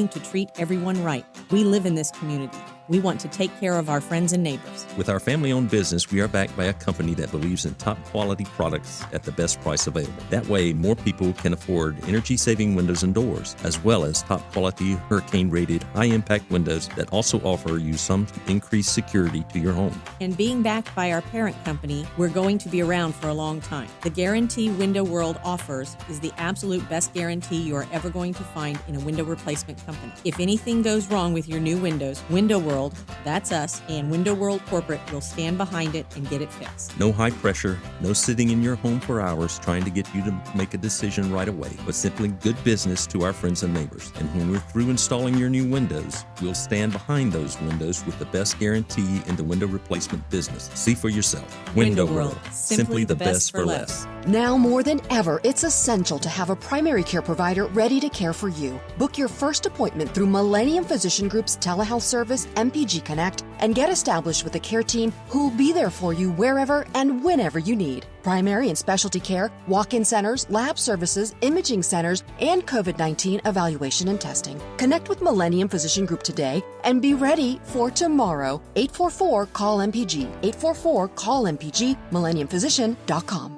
looking to treat everyone right. We live in this community. We want to take care of our friends and neighbors. With our family-owned business, we are backed by a company that believes in top-quality products at the best price available. That way, more people can afford energy-saving windows and doors, as well as top-quality hurricane-rated high-impact windows that also offer you some increased security to your home. And being backed by our parent company, we're going to be around for a long time. The guarantee Window World offers is the absolute best guarantee you are ever going to find in a window replacement company. If anything goes wrong with your new windows, Window World, that's us, and Window World Corporate will stand behind it and get it fixed. No high pressure, no sitting in your home for hours trying to get you to make a decision right away, but simply good business to our friends and neighbors. And when we're through installing your new windows, we'll stand behind those windows with the best guarantee in the window replacement business. See for yourself. Window World, simply the best for less. Now more than ever, it's essential to have a primary care provider ready to care for you. Book your first appointment through Millennium Physician Group's telehealth service, MPG Connect, and get established with a care team who'll be there for you wherever and whenever you need. Primary and specialty care, walk-in centers, lab services, imaging centers, and COVID-19 evaluation and testing. Connect with Millennium Physician Group today and be ready for tomorrow. 844-CALL-MPG. 844-CALL-MPG, millenniumphysician.com.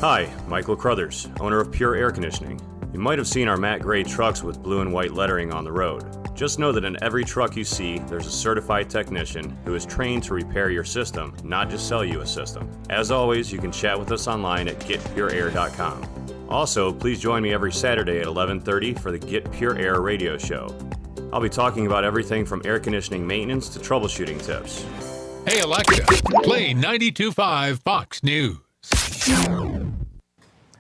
Hi, Michael Crothers, owner of Pure Air Conditioning. You might have seen our matte gray trucks with blue and white lettering on the road. Just know that in every truck you see, there's a certified technician who is trained to repair your system, not just sell you a system. As always, you can chat with us online at getpureair.com. Also, please join me every Saturday at 11:30 for the Get Pure Air radio show. I'll be talking about everything from air conditioning maintenance to troubleshooting tips. Hey Alexa, play 92.5 Fox News.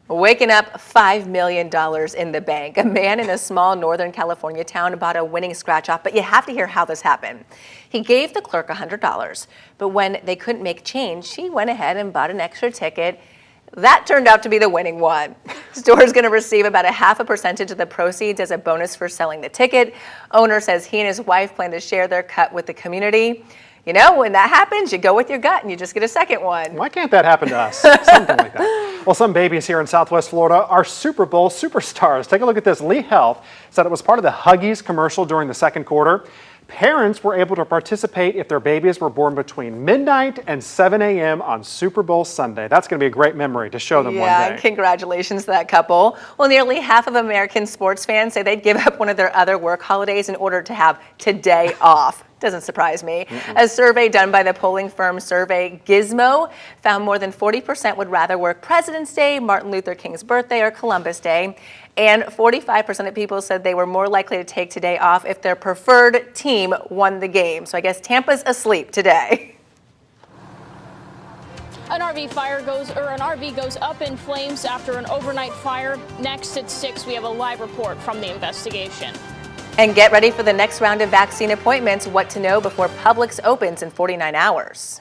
Waking up $5 million in the bank. A man in a small Northern California town bought a winning scratch-off, but you have to hear how this happened. He gave the clerk $100, but when they couldn't make change, he went ahead and bought an extra ticket. That turned out to be the winning one. Store is going to receive about 0.5% of the proceeds as a bonus for selling the ticket. Owner says he and his wife plan to share their cut with the community. You know, when that happens, you go with your gut and you just get a second one. Why can't that happen to us? Something like that. Well, some babies here in Southwest Florida are Super Bowl superstars. Take a look at this. Lee Health said it was part of the Huggies commercial during the second quarter. Parents were able to participate if their babies were born between midnight and 7 a.m. on Super Bowl Sunday. That's going to be a great memory to show them one day. Congratulations to that couple. Well, nearly half of American sports fans say they'd give up one of their other work holidays in order to have today off. Doesn't surprise me. A survey done by the polling firm Survey Gizmo found more than 40% would rather work President's Day, Martin Luther King's birthday, or Columbus Day. And 45% of people said they were more likely to take today off if their preferred team won the game. So I guess Tampa's asleep today. An RV goes up in flames after an overnight fire. Next at 6, we have a live report from the investigation. And get ready for the next round of vaccine appointments. What to know before Publix opens in 49 hours.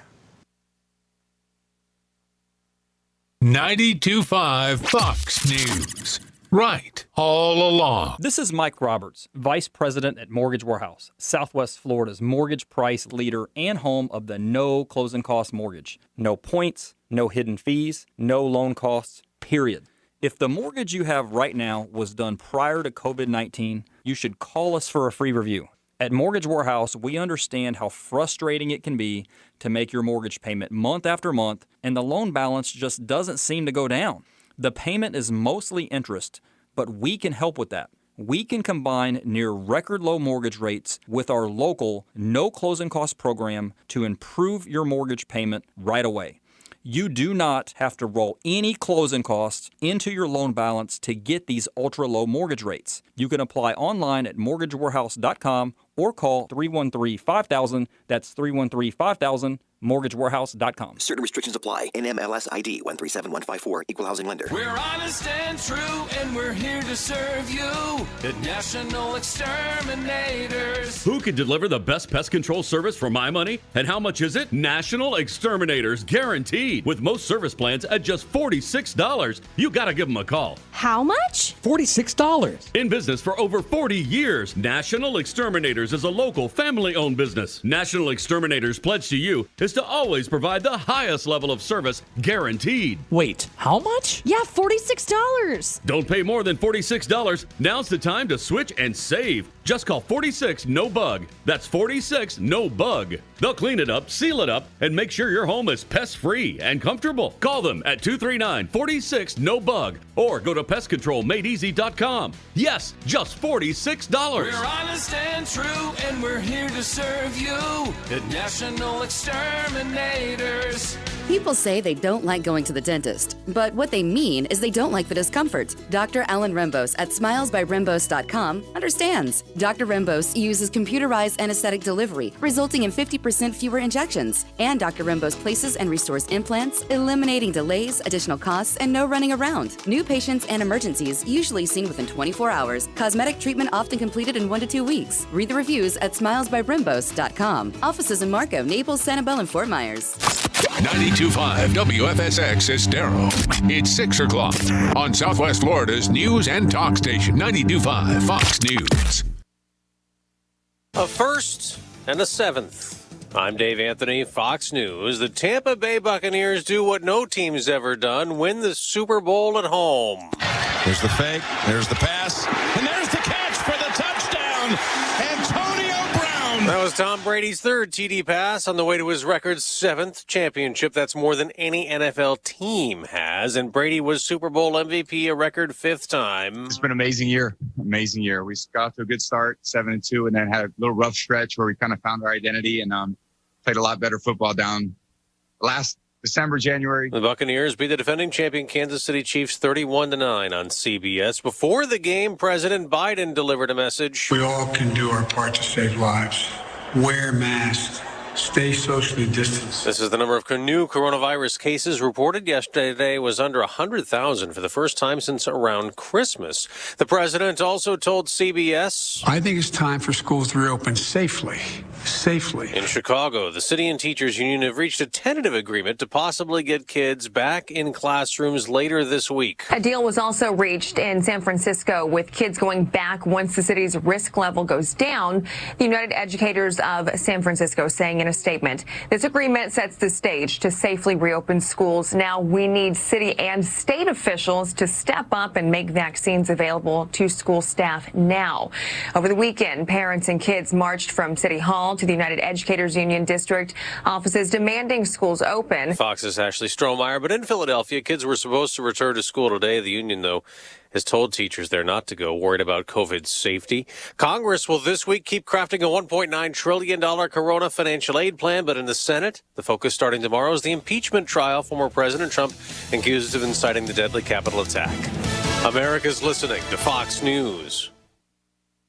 92.5 Fox News. Right, all along. This is Mike Roberts, Vice President at Mortgage Warehouse, Southwest Florida's mortgage price leader and home of the no closing cost mortgage. No points, no hidden fees, no loan costs, period. If the mortgage you have right now was done prior to COVID-19, you should call us for a free review. At Mortgage Warehouse, we understand how frustrating it can be to make your mortgage payment month after month, and the loan balance just doesn't seem to go down. The payment is mostly interest, but we can help with that. We can combine near record low mortgage rates with our local no closing cost program to improve your mortgage payment right away. You do not have to roll any closing costs into your loan balance to get these ultra-low mortgage rates. You can apply online at mortgagewarehouse.com or call 313-5000. That's 313-5000. MortgageWarehouse.com. Certain restrictions apply. NMLS ID 137154. Equal housing lender. We're honest and true, and we're here to serve you. The National Exterminators. Who can deliver the best pest control service for my money? And how much is it? National Exterminators, guaranteed. With most service plans at just $46. You gotta give them a call. How much? $46. In business for over 40 years, National Exterminators is a local family-owned business. National Exterminators pledge to you is to always provide the highest level of service, guaranteed. Wait, how much? Yeah, $46. Don't pay more than $46. Now's the time to switch and save. Just call 46-NO-BUG. That's 46-NO-BUG. They'll clean it up, seal it up, and make sure your home is pest-free and comfortable. Call them at 239-46-NO-BUG or go to pestcontrolmadeeasy.com. Yes, just $46. We're honest and true, and we're here to serve you at National Exterminators. People say they don't like going to the dentist, but what they mean is they don't like the discomfort. Dr. Alan Rembos at smilesbyrembos.com understands. Dr. Rembos uses computerized anesthetic delivery, resulting in 50% fewer injections. And Dr. Rembos places and restores implants, eliminating delays, additional costs, and no running around. New patients and emergencies usually seen within 24 hours. Cosmetic treatment often completed in 1 to 2 weeks. Read the reviews at smilesbyrembos.com. Offices in Marco, Naples, Sanibel, and Fort Myers. 92.5 WFSX Estero. It's 6 o'clock on Southwest Florida's news and talk station, 92.5 Fox News. A first and a seventh. I'm Dave Anthony, Fox News. The Tampa Bay Buccaneers do what no team's ever done, win the Super Bowl at home. There's the fake, there's the pass, and there's the catch for the touchdown. Antonio Brown. That was Tom Brady's third TD pass on the way to his record 7th championship. That's more than any NFL team has. And Brady was Super Bowl MVP a record 5th time. It's been an amazing year. Amazing year. We got off to a good start, 7-2, and then had a little rough stretch where we kind of found our identity and played a lot better football down last December, January. The Buccaneers beat the defending champion Kansas City Chiefs 31-9 on CBS. Before the game, President Biden delivered a message. We all can do our part to save lives. Wear masks. Stay socially distanced. This is the number of new coronavirus cases reported yesterday was under 100,000 for the first time since around Christmas. The president also told CBS, I think it's time for schools to reopen safely. In Chicago, the city and teachers union have reached a tentative agreement to possibly get kids back in classrooms later this week. A deal was also reached in San Francisco with kids going back once the city's risk level goes down. The United Educators of San Francisco saying in a statement, this agreement sets the stage to safely reopen schools. Now we need city and state officials to step up and make vaccines available to school staff now. Over the weekend, parents and kids marched from City Hall to the United Educators Union District offices demanding schools open. Fox's Ashley Strohmeyer, but in Philadelphia, kids were supposed to return to school today. The union, though, has told teachers they're not to go, worried about COVID safety. Congress will this week keep crafting a $1.9 trillion corona financial aid plan, but in the Senate, the focus starting tomorrow is the impeachment trial. Former President Trump accused of inciting the deadly Capitol attack. America's listening to Fox News.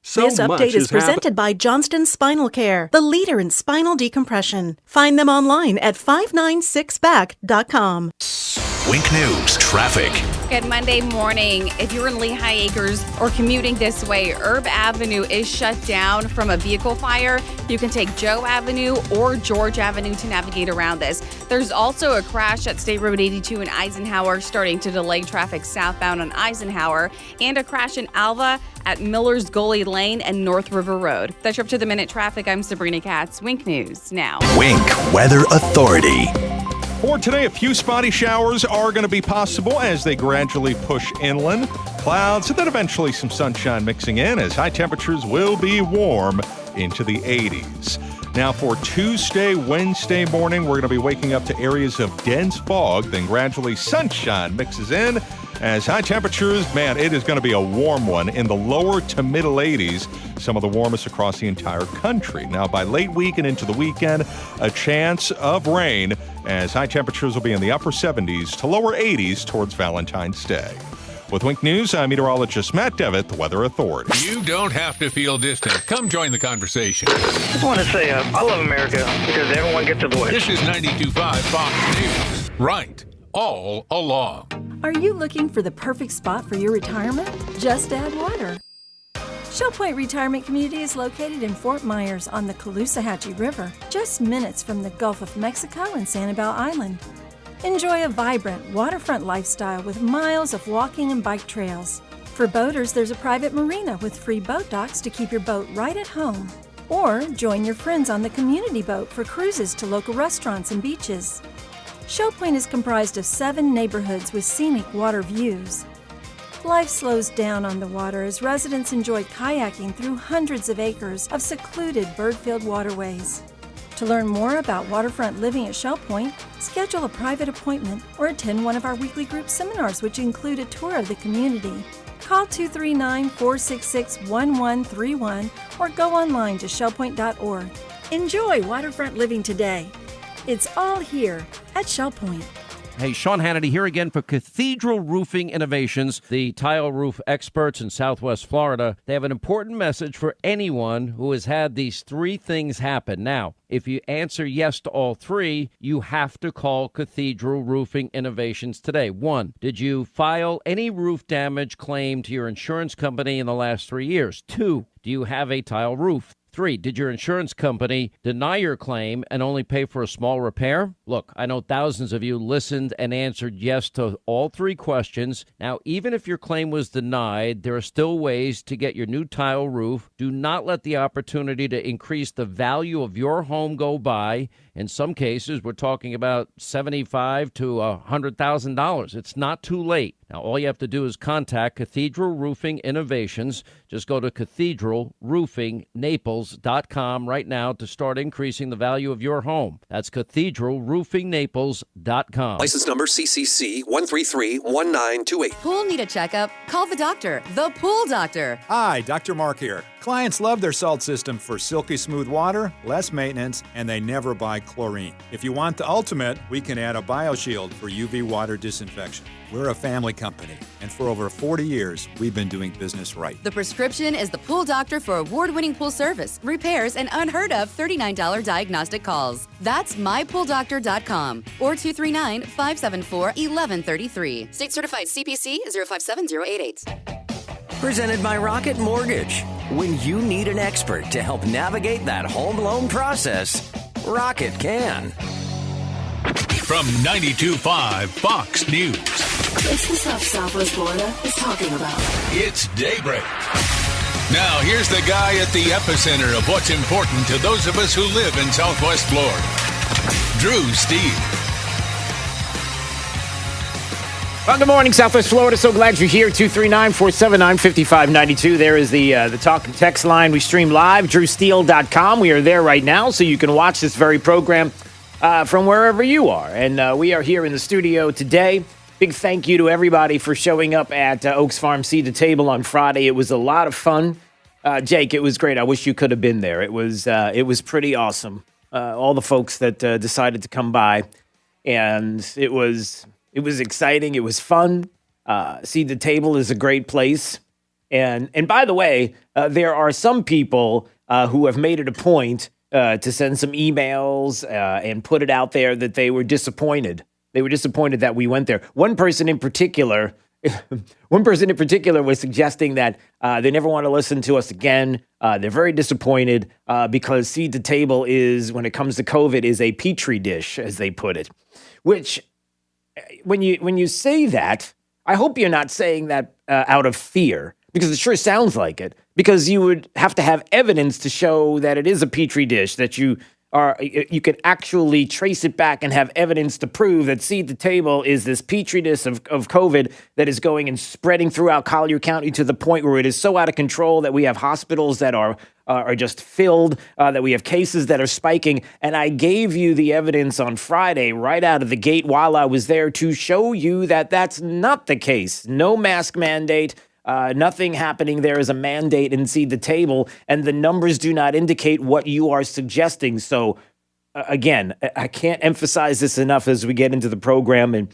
This update is presented by Johnston Spinal Care, the leader in spinal decompression. Find them online at 596back.com. Wink News traffic. Good Monday morning. If you're in Lehigh Acres or commuting this way, Herb Avenue is shut down from a vehicle fire. You can take Joe Avenue or George Avenue to navigate around this. There's also a crash at State Road 82 in Eisenhower, starting to delay traffic southbound on Eisenhower, and a crash in Alva at Miller's Gully Lane and North River Road. That's your up-to-the-minute traffic. I'm Sabrina Katz. Wink News now. Wink Weather Authority. For today, a few spotty showers are going to be possible as they gradually push inland. Clouds and then eventually some sunshine mixing in as high temperatures will be warm into the 80s. Now for Tuesday, Wednesday morning, we're going to be waking up to areas of dense fog, then gradually sunshine mixes in as high temperatures, man, it is going to be a warm one in the lower to middle 80s, some of the warmest across the entire country. Now by late week and into the weekend, a chance of rain as high temperatures will be in the upper 70s to lower 80s towards Valentine's Day. With Wink News, I'm meteorologist Matt Devitt, the Weather Authority. You don't have to feel distant. Come join the conversation. I just want to say I love America because everyone gets a voice. This is 92.5 Fox News. Right. All along. Are you looking for the perfect spot for your retirement? Just add water. Shell Point Retirement Community is located in Fort Myers on the Caloosahatchee River, just minutes from the Gulf of Mexico and Sanibel Island. Enjoy a vibrant waterfront lifestyle with miles of walking and bike trails. For boaters, there's a private marina with free boat docks to keep your boat right at home. Or join your friends on the community boat for cruises to local restaurants and beaches. Shell Point is comprised of 7 neighborhoods with scenic water views. life slows down on the water as residents enjoy kayaking through hundreds of acres of secluded bird-filled waterways. To learn more about waterfront living at Shell Point, schedule a private appointment or attend one of our weekly group seminars, which include a tour of the community. Call 239-466-1131 or go online to shellpoint.org. Enjoy waterfront living today. It's all here at Shell Point. Hey, Sean Hannity here again for Cathedral Roofing Innovations, the tile roof experts in Southwest Florida. They have an important message for anyone who has had these three things happen. Now, if you answer yes to all three, you have to call Cathedral Roofing Innovations today. 1, did you file any roof damage claim to your insurance company in the last 3 years? 2, do you have a tile roof? 3, did your insurance company deny your claim and only pay for a small repair? Look, I know thousands of you listened and answered yes to all three questions. Now, even if your claim was denied, there are still ways to get your new tile roof. Do not let the opportunity to increase the value of your home go by. In some cases, we're talking about $75,000 to $100,000. It's not too late. Now, all you have to do is contact Cathedral Roofing Innovations. Just go to cathedralroofingnaples.com right now to start increasing the value of your home. That's cathedralroofingnaples.com. License number CCC 1331928. Pool need a checkup? Call the doctor, the Pool Doctor. Hi, Dr. Mark here. Clients love their salt system for silky smooth water, less maintenance, and they never buy chlorine. If you want the ultimate, we can add a BioShield for UV water disinfection. We're a family company, and for over 40 years, we've been doing business right. The prescription is the Pool Doctor for award-winning pool service, repairs, and unheard of $39 diagnostic calls. That's mypooldoctor.com or 239-574-1133. State certified CPC 057088. Presented by Rocket Mortgage. When you need an expert to help navigate that home loan process, Rocket can. From 92.5 Fox News. It's the stuff Southwest Florida is talking about. It's Daybreak. Now, here's the guy at the epicenter of what's important to those of us who live in Southwest Florida, Drew Steele. Well, good morning, Southwest Florida. So glad you're here. 239-479-5592. There is the talk and text line. We stream live, drewsteele.com. We are there right now, so you can watch this very program from wherever you are. And we are here in the studio today. Big thank you to everybody for showing up at Oaks Farm Seed to Table on Friday. It was a lot of fun. Jake, it was great. I wish you could have been there. It was pretty awesome. All the folks that decided to come by, and it was exciting. It was fun. Seed to Table is a great place. And by the way, there are some people who have made it a point to send some emails and put it out there that they were disappointed. They were disappointed that we went there. One person in particular was suggesting that they never want to listen to us again. They're very disappointed because Seed to Table is, when it comes to COVID, is a petri dish, as they put it. Which, when you say that, I hope you're not saying that out of fear, because it sure sounds like it. Because you would have to have evidence to show that it is a petri dish, that you could actually trace it back and have evidence to prove that Seed to Table is this petri dish of COVID that is going and spreading throughout Collier County to the point where it is so out of control that we have hospitals that are just filled, that we have cases that are spiking. And I gave you the evidence on Friday right out of the gate while I was there to show you that that's not the case. No mask mandate. Nothing happening there is a mandate in Seed to Table, and the numbers do not indicate what you are suggesting. So, again, I can't emphasize this enough as we get into the program,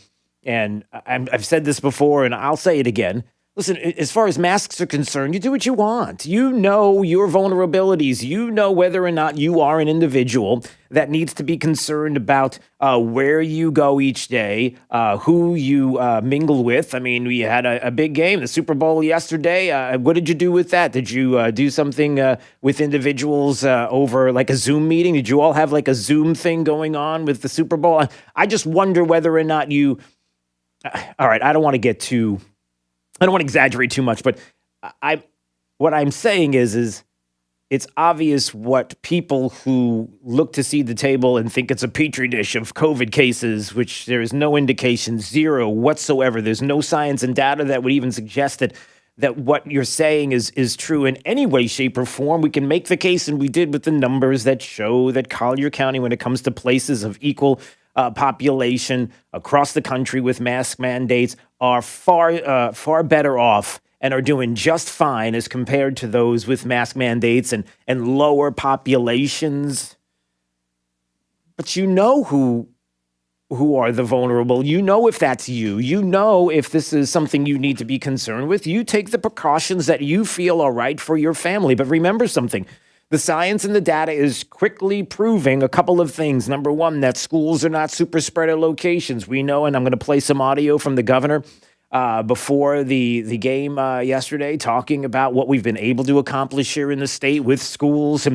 and I've said this before, and I'll say it again. Listen, as far as masks are concerned, you do what you want. You know your vulnerabilities. You know whether or not you are an individual that needs to be concerned about where you go each day, who you mingle with. I mean, we had a big game, the Super Bowl yesterday. What did you do with that? Did you do something with individuals over like a Zoom meeting? Did you all have like a Zoom thing going on with the Super Bowl? I just wonder whether or not you... all right, I don't want to exaggerate too much, but what I'm saying is it's obvious what people who look to see the table and think it's a petri dish of COVID cases, which there is no indication, zero whatsoever. There's no science and data that would even suggest that what you're saying is true in any way, shape, or form. We can make the case, and we did with the numbers that show that Collier County, when it comes to places of equal population across the country with mask mandates, are far better off and are doing just fine as compared to those with mask mandates and lower populations. But you know who are the vulnerable. You know if that's you. You know if this is something you need to be concerned with. You take the precautions that you feel are right for your family. But remember something. The science and the data is quickly proving a couple of things. Number one, that schools are not super spreader locations. We know, and I'm going to play some audio from the governor before the game yesterday, talking about what we've been able to accomplish here in the state with schools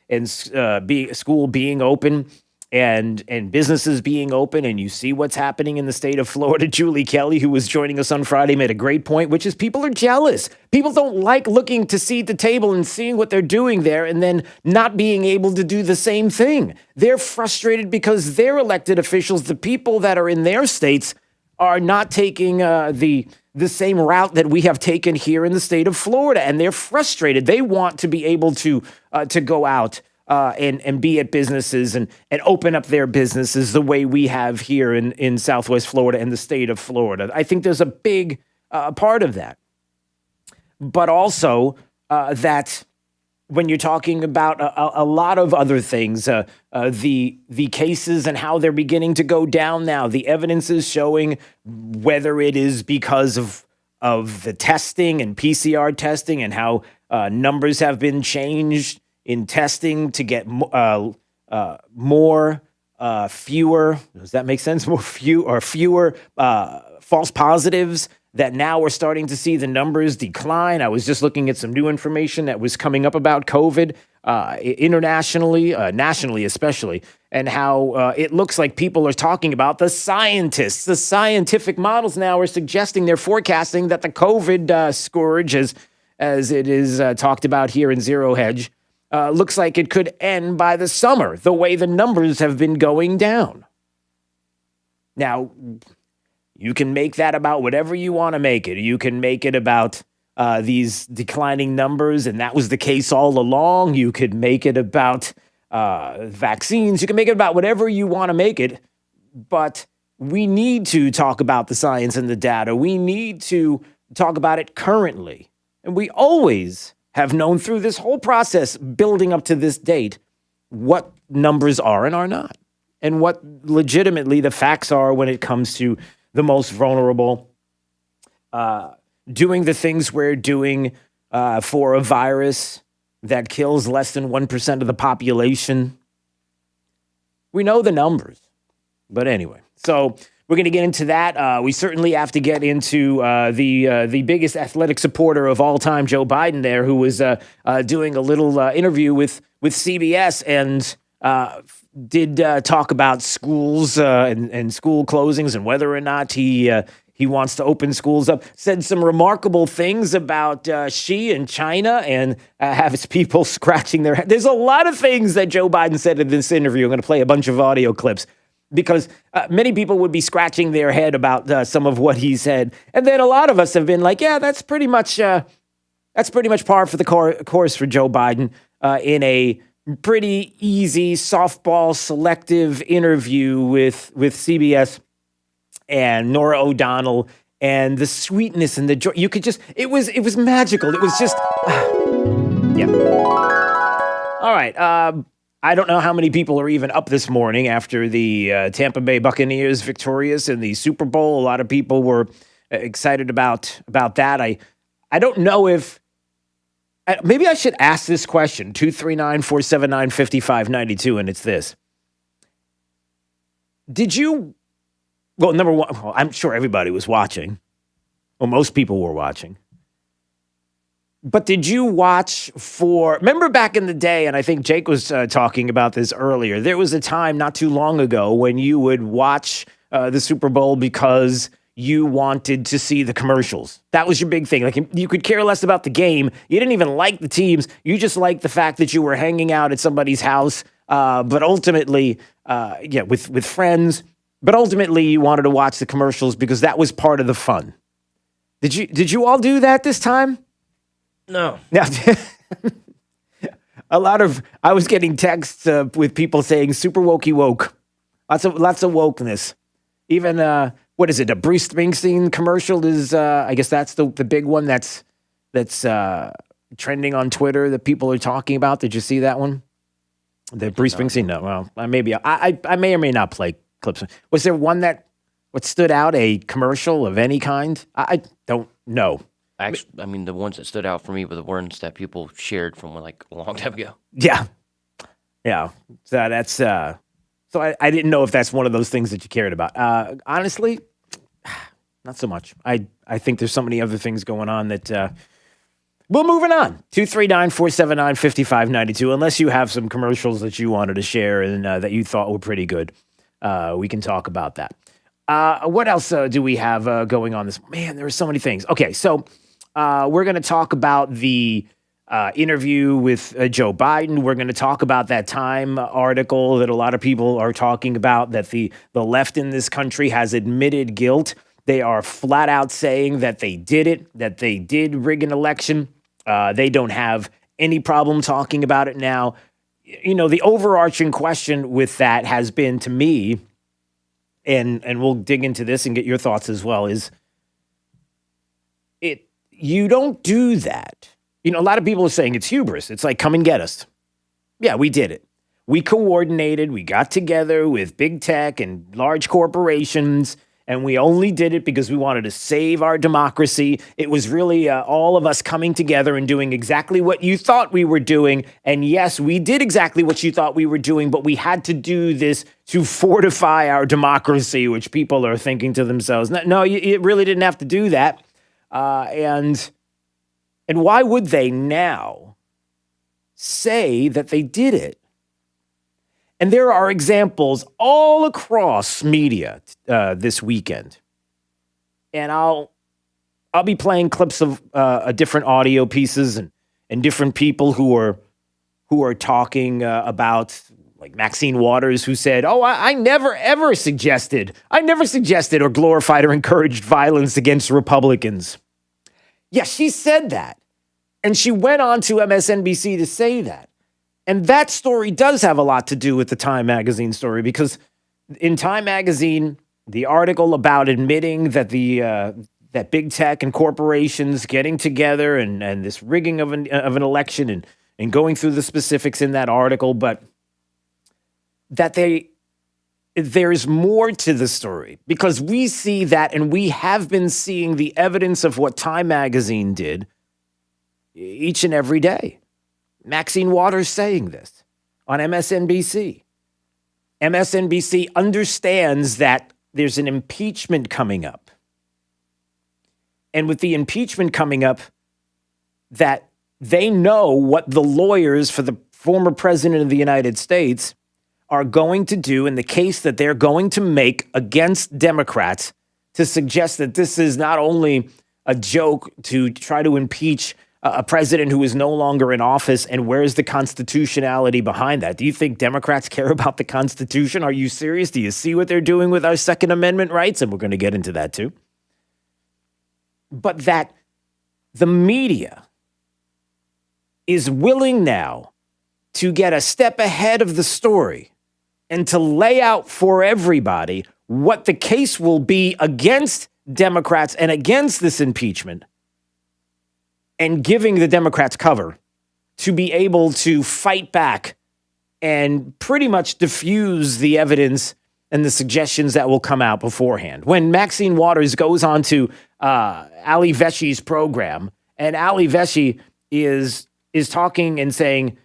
and school being open and businesses being open. And you see what's happening in the state of Florida. Julie Kelly, who was joining us on Friday, made a great point, which is people are jealous. People don't like looking to see the table and seeing what they're doing there and then not being able to do the same thing. They're frustrated because their elected officials, the people that are in their states, are not taking the same route that we have taken here in the state of Florida, and they're frustrated. They want to be able to go out and be at businesses and open up their businesses the way we have here in Southwest Florida and the state of Florida. I think there's a big part of that, but also that when you're talking about a lot of other things, the cases and how they're beginning to go down now, the evidence is showing whether it is because of the testing and PCR testing and how numbers have been changed in testing to get fewer. Does that make sense? Fewer false positives. That now we're starting to see the numbers decline. I was just looking at some new information that was coming up about COVID internationally, nationally especially, and how it looks like people are talking about the scientists. The scientific models now are suggesting they're forecasting that the COVID scourge, as it is talked about here in Zero Hedge, looks like it could end by the summer, the way the numbers have been going down. Now, you can make that about whatever you want to make it. You can make it about these declining numbers, and that was the case all along. You could make it about vaccines. You can make it about whatever you want to make it, but we need to talk about the science and the data. We need to talk about it currently. And we always have known through this whole process building up to this date what numbers are and are not, and what legitimately the facts are when it comes to the most vulnerable, doing the things we're doing for a virus that kills less than 1% of the population. We know the numbers. But anyway, so we're going to get into that. We certainly have to get into the biggest athletic supporter of all time, Joe Biden there, who was doing a little interview with CBS and did talk about schools and school closings and whether or not he wants to open schools up. Said some remarkable things about Xi and China and have his people scratching their head. There's a lot of things that Joe Biden said in this interview. I'm going to play a bunch of audio clips because many people would be scratching their head about some of what he said. And then a lot of us have been like, yeah, that's pretty much par for the course for Joe Biden in a pretty easy softball selective interview with CBS and Norah O'Donnell, and the sweetness and the joy. You could just, it was magical. It was just, yeah. All right. I don't know how many people are even up this morning after the Tampa Bay Buccaneers victorious in the Super Bowl. A lot of people were excited about that. I don't know if, maybe I should ask this question, 239-479-5592, and it's this. Did you, well, number one, I'm sure everybody was watching, or most people were watching, but did you watch remember back in the day, and I think Jake was talking about this earlier, there was a time not too long ago when you would watch the Super Bowl because you wanted to see the commercials. That was your big thing. Like, you could care less about the game. You didn't even like the teams. You just liked the fact that you were hanging out at somebody's house, but ultimately, with friends. But ultimately, you wanted to watch the commercials because that was part of the fun. Did you all do that this time? No. Now, I was getting texts with people saying super wokey woke. Lots of wokeness. Even, what is it? A Bruce Springsteen commercial is, I guess that's the big one that's trending on Twitter that people are talking about. Did you see that one? The Bruce Springsteen? No, well, maybe I may or may not play clips. Was there one what stood out, a commercial of any kind? I don't know. Actually, I mean, the ones that stood out for me were the ones that people shared from like a long time ago. Yeah. So that's, so I didn't know if that's one of those things that you cared about. Honestly, not so much. I think there's so many other things going on that, well, moving on. 239-479-5592. Unless you have some commercials that you wanted to share and that you thought were pretty good, we can talk about that. What else do we have going on this? Man, there are so many things. Okay, so we're going to talk about the interview with Joe Biden. We're going to talk about that Time article that a lot of people are talking about, that the left in this country has admitted guilt. They are flat out saying that they did it, that they did rig an election. They don't have any problem talking about it now. You know, the overarching question with that has been, to me, and we'll dig into this and get your thoughts as well, is you don't do that. You know, a lot of people are saying it's hubris. It's like, come and get us. Yeah, we did it. We coordinated. We got together with big tech and large corporations, and we only did it because we wanted to save our democracy. It was really all of us coming together and doing exactly what you thought we were doing. And yes, we did exactly what you thought we were doing, but we had to do this to fortify our democracy, which people are thinking to themselves, no, you really didn't have to do that. And why would they now say that they did it? And there are examples all across media this weekend. And I'll be playing clips of different audio pieces and different people who are talking about, like Maxine Waters, who said, I never suggested or glorified or encouraged violence against Republicans. Yeah, she said that. And she went on to MSNBC to say that. And that story does have a lot to do with the Time Magazine story, because in Time Magazine, the article about admitting that that big tech and corporations getting together and this rigging of an election and going through the specifics in that article, but that there's more to the story, because we see that, and we have been seeing the evidence of what Time Magazine did each and every day. Maxine Waters saying this on MSNBC. MSNBC understands that there's an impeachment coming up. And with the impeachment coming up, that they know what the lawyers for the former president of the United States are going to do in the case that they're going to make against Democrats to suggest that this is not only a joke to try to impeach a president who is no longer in office, and where's the constitutionality behind that? Do you think Democrats care about the Constitution? Are you serious? Do you see what they're doing with our Second Amendment rights? And we're going to get into that too. But that the media is willing now to get a step ahead of the story and to lay out for everybody what the case will be against Democrats and against this impeachment, and giving the Democrats cover to be able to fight back and pretty much diffuse the evidence and the suggestions that will come out beforehand. When Maxine Waters goes on to Ali Veshi's program, and Ali Veshi is talking and saying,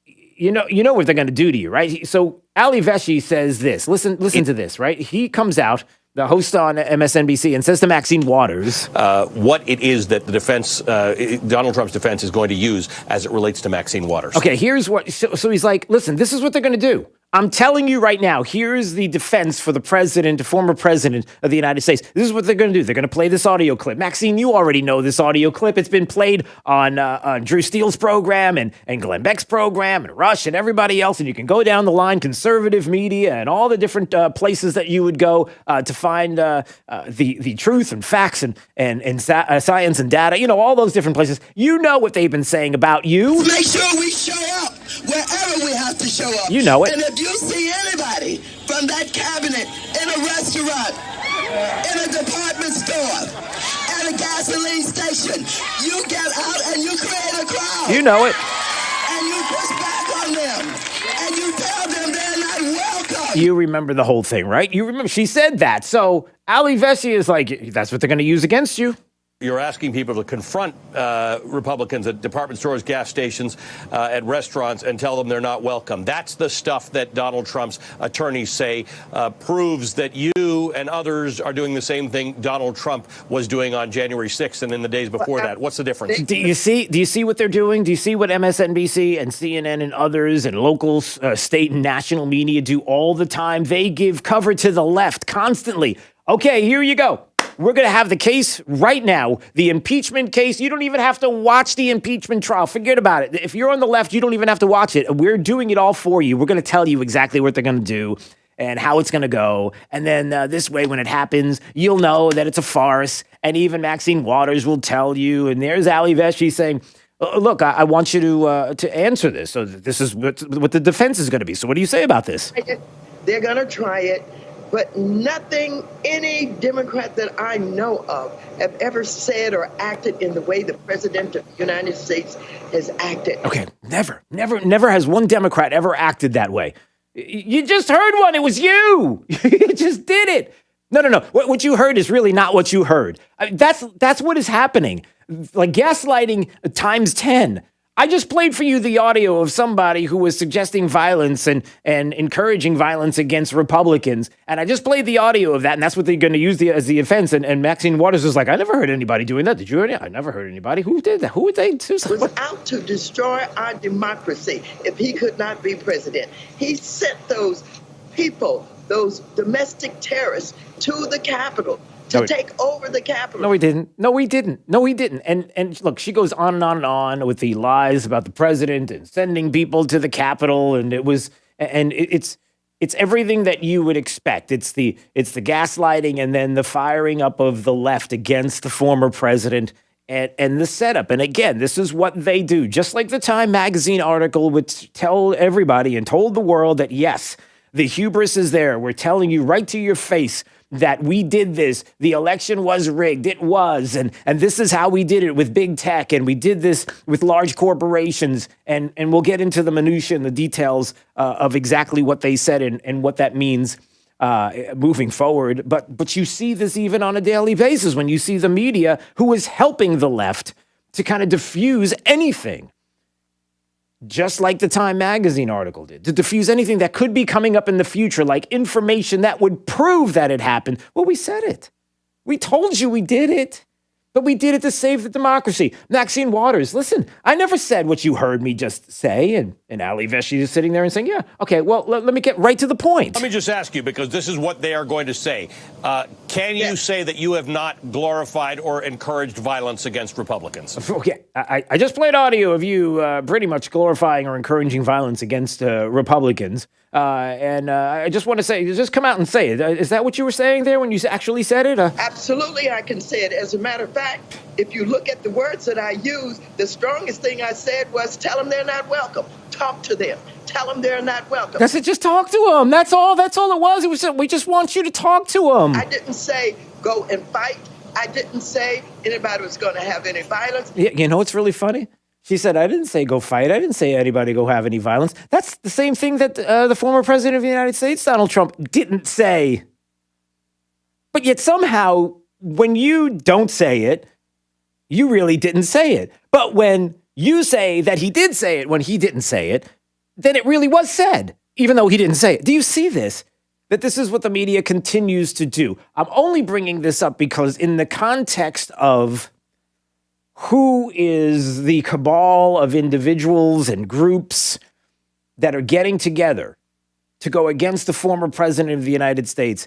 you know what they're going to do to you, right? So Ali Veshi says this. Listen to this, right? He comes out, the host on MSNBC, and says to Maxine Waters, what it is that the defense, Donald Trump's defense, is going to use as it relates to Maxine Waters. Okay, here's what. So he's like, listen, this is what they're going to do. I'm telling you right now, here's the defense for the former president of the United States. This is what they're going to do. They're going to play this audio clip. Maxine, you already know this audio clip. It's been played on Drew Steele's program and Glenn Beck's program and Rush and everybody else. And you can go down the line, conservative media and all the different places that you would go to find the truth and facts and science and data. You know, all those different places. You know what they've been saying about you. Make sure we show up wherever we have to show up. You know it. And if you see anybody from that cabinet in a restaurant, in a department store, at a gasoline station, you get out and you create a crowd. You know it. And you push back on them. And you tell them they're not welcome. You remember the whole thing, right? You remember she said that. So Ali Vesey is like, that's what they're going to use against you. You're asking people to confront Republicans at department stores, gas stations, at restaurants, and tell them they're not welcome. That's the stuff that Donald Trump's attorneys say proves that you and others are doing the same thing Donald Trump was doing on January 6th and in the days before that. What's the difference? Do you see what they're doing? Do you see what MSNBC and CNN and others and local, state and national media do all the time? They give cover to the left constantly. Okay, here you go. We're going to have the case right now, the impeachment case. You don't even have to watch the impeachment trial. Forget about it. If you're on the left, you don't even have to watch it. We're doing it all for you. We're going to tell you exactly what they're going to do and how it's going to go. And then this way, when it happens, you'll know that it's a farce. And even Maxine Waters will tell you. And there's Ali Vesey saying, look, I want you to answer this. So this is what the defense is going to be. So what do you say about this? They're going to try it. But nothing any Democrat that I know of have ever said or acted in the way the president of the United States has acted. Okay, never has one Democrat ever acted that way. You just heard one. It was you. You just did it. No. What you heard is really not what you heard. That's what is happening. Like gaslighting times 10. I just played for you the audio of somebody who was suggesting violence and encouraging violence against Republicans. And I just played the audio of that, and that's what they're going to use as the offense. And Maxine Waters was like, I never heard anybody doing that. Did you? I never heard anybody. Who did that? Who would they? Was out to destroy our democracy if he could not be president. He sent those people, those domestic terrorists, to the Capitol. To take over the Capitol. No, he didn't. And look, she goes on and on and on with the lies about the president and sending people to the Capitol. And it's everything that you would expect. It's the gaslighting and then the firing up of the left against the former president and the setup. And again, this is what they do. Just like the Time magazine article would tell everybody and told the world that, yes, the hubris is there. We're telling you right to your face that we did this. The election was rigged. It was. And this is how we did it with big tech. And we did this with large corporations. And we'll get into the minutiae and the details of exactly what they said and what that means moving forward. But you see this even on a daily basis when you see the media who is helping the left to kind of diffuse anything. Just like the Time magazine article did, to diffuse anything that could be coming up in the future, like information that would prove that it happened. Well, we said it. We told you we did it. But we did it to save the democracy. Maxine Waters, listen, I never said what you heard me just say. And Ali Vesey is sitting there and saying, yeah, okay, well, let me get right to the point. Let me just ask you, because this is what they are going to say. Can you say that you have not glorified or encouraged violence against Republicans? Okay, I just played audio of you pretty much glorifying or encouraging violence against Republicans. And I just want to say, just come out and say it. Is that what you were saying there when you actually said it? Absolutely, I can say it. As a matter of fact, if you look at the words that I used, the strongest thing I said was tell them they're not welcome. Talk to them. Tell them they're not welcome. That's it. Just talk to them. That's all it was. It was we just want you to talk to them. I didn't say go and fight. I didn't say anybody was going to have any violence. Yeah, you know what's really funny? She said, I didn't say go fight. I didn't say anybody go have any violence. That's the same thing that the former president of the United States, Donald Trump, didn't say. But yet somehow, when you don't say it, you really didn't say it. But when you say that he did say it when he didn't say it, then it really was said, even though he didn't say it. Do you see this? That this is what the media continues to do. I'm only bringing this up because in the context of who is the cabal of individuals and groups that are getting together to go against the former president of the United States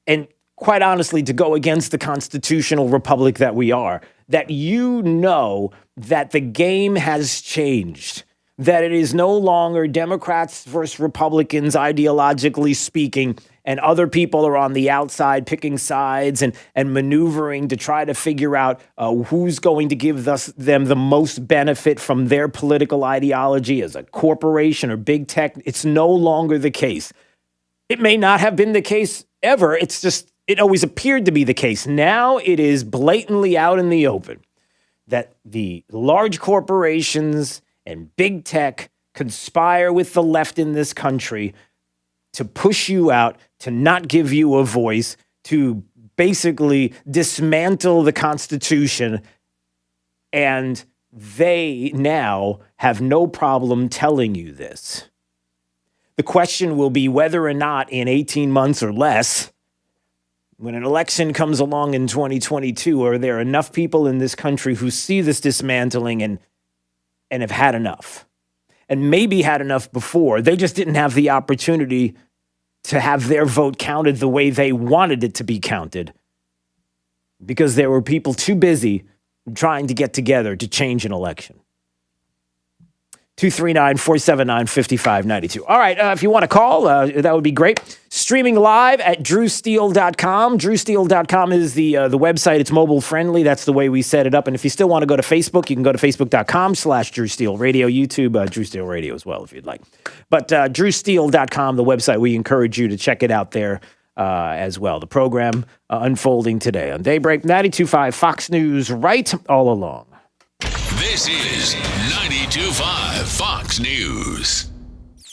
and, quite honestly, to go against the constitutional republic that we are, that you know that the game has changed, that it is no longer Democrats versus Republicans, ideologically speaking, and other people are on the outside picking sides and maneuvering to try to figure out who's going to give them the most benefit from their political ideology as a corporation or big tech. It's no longer the case. It may not have been the case ever. It's just, it always appeared to be the case. Now it is blatantly out in the open that the large corporations and big tech conspire with the left in this country to push you out, to not give you a voice, to basically dismantle the Constitution. And they now have no problem telling you this. The question will be whether or not in 18 months or less, when an election comes along in 2022, are there enough people in this country who see this dismantling and have had enough? And maybe had enough before. They just didn't have the opportunity to have their vote counted the way they wanted it to be counted because there were people too busy trying to get together to change an election. 239-479-5592. All right, if you want to call, that would be great. Streaming live at drewsteele.com. Drewsteele.com is the website. It's mobile friendly. That's the way we set it up. And if you still want to go to Facebook, you can go to facebook.com/DrewSteele Radio, YouTube, Drew Steele Radio as well, if you'd like. But drewsteele.com, the website, we encourage you to check it out there as well. The program unfolding today on Daybreak 92.5 Fox News, right all along. This is 92.5 Fox News.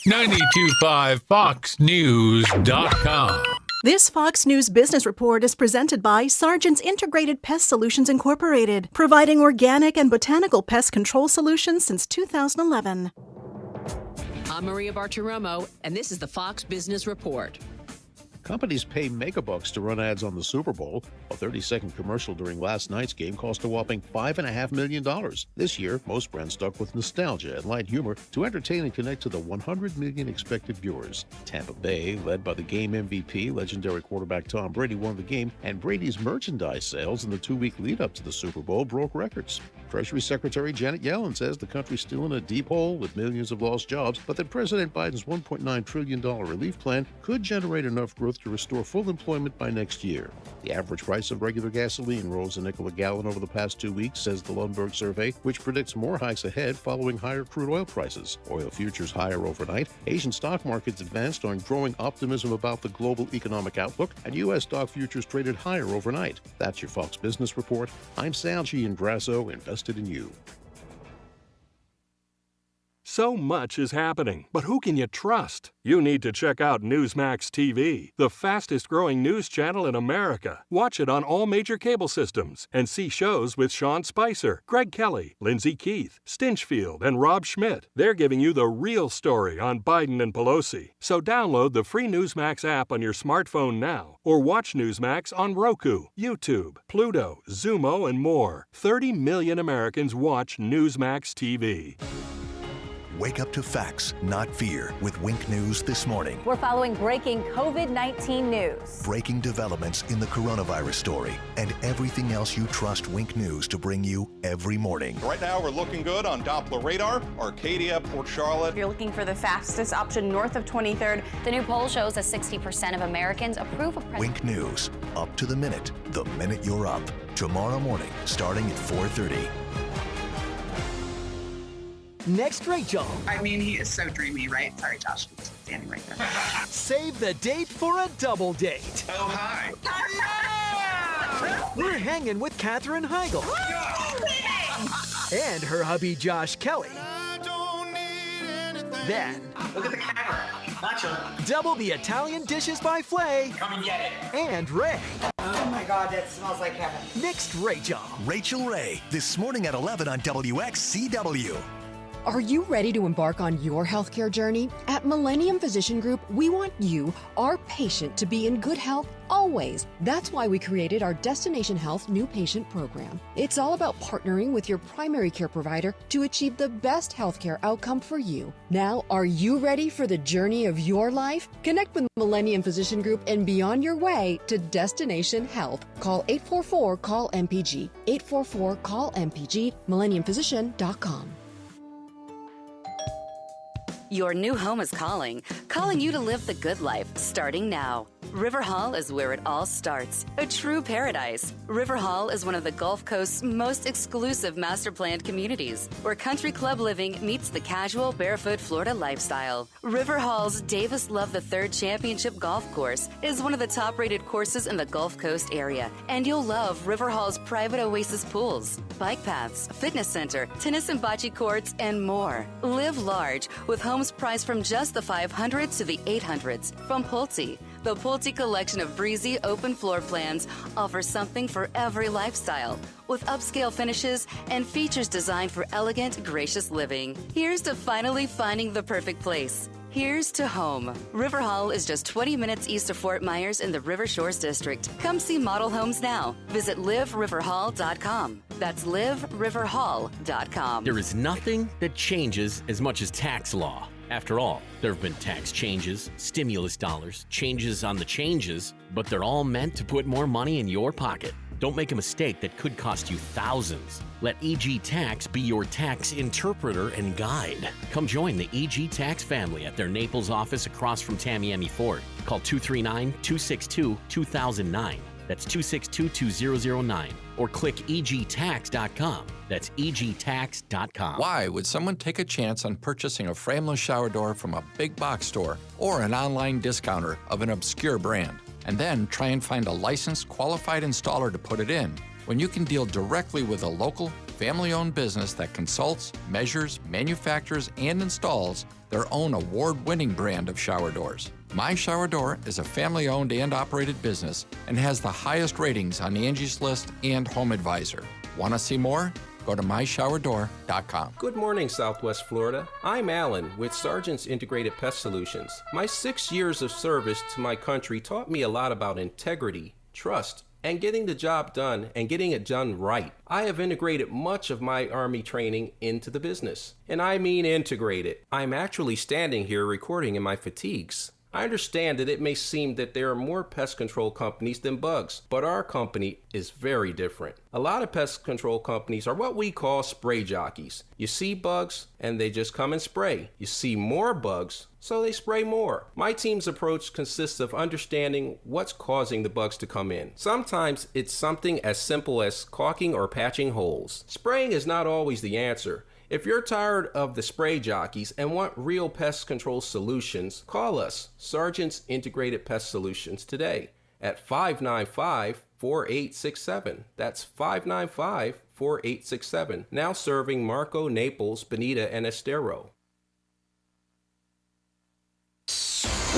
92.5foxnews.com. This Fox News business report is presented by Sargent's Integrated Pest Solutions Incorporated, providing organic and botanical pest control solutions since 2011. I'm Maria Bartiromo, and this is the Fox Business Report. Companies pay megabucks to run ads on the Super Bowl. A 30-second commercial during last night's game cost a whopping $5.5 million. This year, most brands stuck with nostalgia and light humor to entertain and connect to the 100 million expected viewers. Tampa Bay, led by the game MVP, legendary quarterback Tom Brady, won the game, and Brady's merchandise sales in the 2-week lead-up to the Super Bowl broke records. Treasury Secretary Janet Yellen says the country's still in a deep hole with millions of lost jobs, but that President Biden's $1.9 trillion relief plan could generate enough growth to restore full employment by next year. The average price of regular gasoline rose a nickel a gallon over the past 2 weeks, says the Lundberg survey, which predicts more hikes ahead following higher crude oil prices. Oil futures higher overnight. Asian stock markets advanced on growing optimism about the global economic outlook, and U.S. stock futures traded higher overnight. That's your Fox Business Report. I'm Sal Giangrasso, invested in you. So much is happening, but who can you trust? You need to check out Newsmax TV, the fastest growing news channel in America. Watch it on all major cable systems and see shows with Sean Spicer, Greg Kelly, Lindsey Keith, Stinchfield, and Rob Schmidt. They're giving you the real story on Biden and Pelosi. So download the free Newsmax app on your smartphone now or watch Newsmax on Roku, YouTube, Pluto, Zumo, and more. 30 million Americans watch Newsmax TV. Wake up to facts, not fear, with Wink News this morning. We're following breaking COVID-19 news. Breaking developments in the coronavirus story and everything else you trust Wink News to bring you every morning. Right now, we're looking good on Doppler radar, Arcadia, Port Charlotte. If you're looking for the fastest option north of 23rd, the new poll shows that 60% of Americans approve of Wink News, up to the minute you're up. Tomorrow morning, starting at 4:30. Next, Rachel. I mean, he is so dreamy, right? Sorry, Josh, he's standing right there. Save the date for a double date. Oh, hi. We're hanging with Katherine Heigl. And her hubby, Josh Kelly. Then, look at the camera. Nacho. Double the Italian dishes by Flay. Come and get it. And Ray. Oh my God, that smells like heaven. Next, Rachel. Rachel Ray, this morning at 11 on WXCW. Are you ready to embark on your healthcare journey? At Millennium Physician Group, we want you, our patient, to be in good health always. That's why we created our Destination Health New Patient Program. It's all about partnering with your primary care provider to achieve the best healthcare outcome for you. Now, are you ready for the journey of your life? Connect with Millennium Physician Group and be on your way to Destination Health. Call 844-CALL-MPG. 844-CALL-MPG, millenniumphysician.com. Your new home is calling you to live the good life, starting now. River Hall is where it all starts, a true paradise. River Hall is one of the Gulf Coast's most exclusive master-planned communities, where country club living meets the casual, barefoot Florida lifestyle. River Hall's Davis Love III Championship Golf Course is one of the top-rated courses in the Gulf Coast area, and you'll love River Hall's private oasis pools, bike paths, fitness center, tennis and bocce courts, and more. Live large with homes priced from just the 500s to the 800s from Pulte. The Pulte collection of breezy, open floor plans offers something for every lifestyle, with upscale finishes and features designed for elegant, gracious living. Here's to finally finding the perfect place. Here's to home. River Hall is just 20 minutes east of Fort Myers in the River Shores District. Come see model homes now. Visit liveriverhall.com. That's liveriverhall.com. There is nothing that changes as much as tax law. After all, there have been tax changes, stimulus dollars, changes on the changes, but they're all meant to put more money in your pocket. Don't make a mistake that could cost you thousands. Let EG Tax be your tax interpreter and guide. Come join the EG Tax family at their Naples office across from Tamiami Ford. Call 239-262-2009. That's 262-2009. Or click egtax.com. That's egtax.com. Why would someone take a chance on purchasing a frameless shower door from a big box store or an online discounter of an obscure brand, and then try and find a licensed, qualified installer to put it in, when you can deal directly with a local, family-owned business that consults, measures, manufactures, and installs their own award-winning brand of shower doors? My Shower Door is a family-owned and operated business and has the highest ratings on Angie's List and Home Advisor. Want to see more? Go to myshowerdor.com. Good morning, Southwest Florida. I'm Alan with Sargent's Integrated Pest Solutions. My 6 years of service to my country taught me a lot about integrity, trust, and getting the job done and getting it done right. I have integrated much of my Army training into the business. And I mean integrated. I'm actually standing here recording in my fatigues. I understand that it may seem that there are more pest control companies than bugs, but our company is very different. A lot of pest control companies are what we call spray jockeys. You see bugs and they just come and spray. You see more bugs, so they spray more. My team's approach consists of understanding what's causing the bugs to come in. Sometimes it's something as simple as caulking or patching holes. Spraying is not always the answer. If you're tired of the spray jockeys and want real pest control solutions, call us, Sargent's Integrated Pest Solutions, today at 595-4867. That's 595-4867. Now serving Marco, Naples, Bonita, and Estero.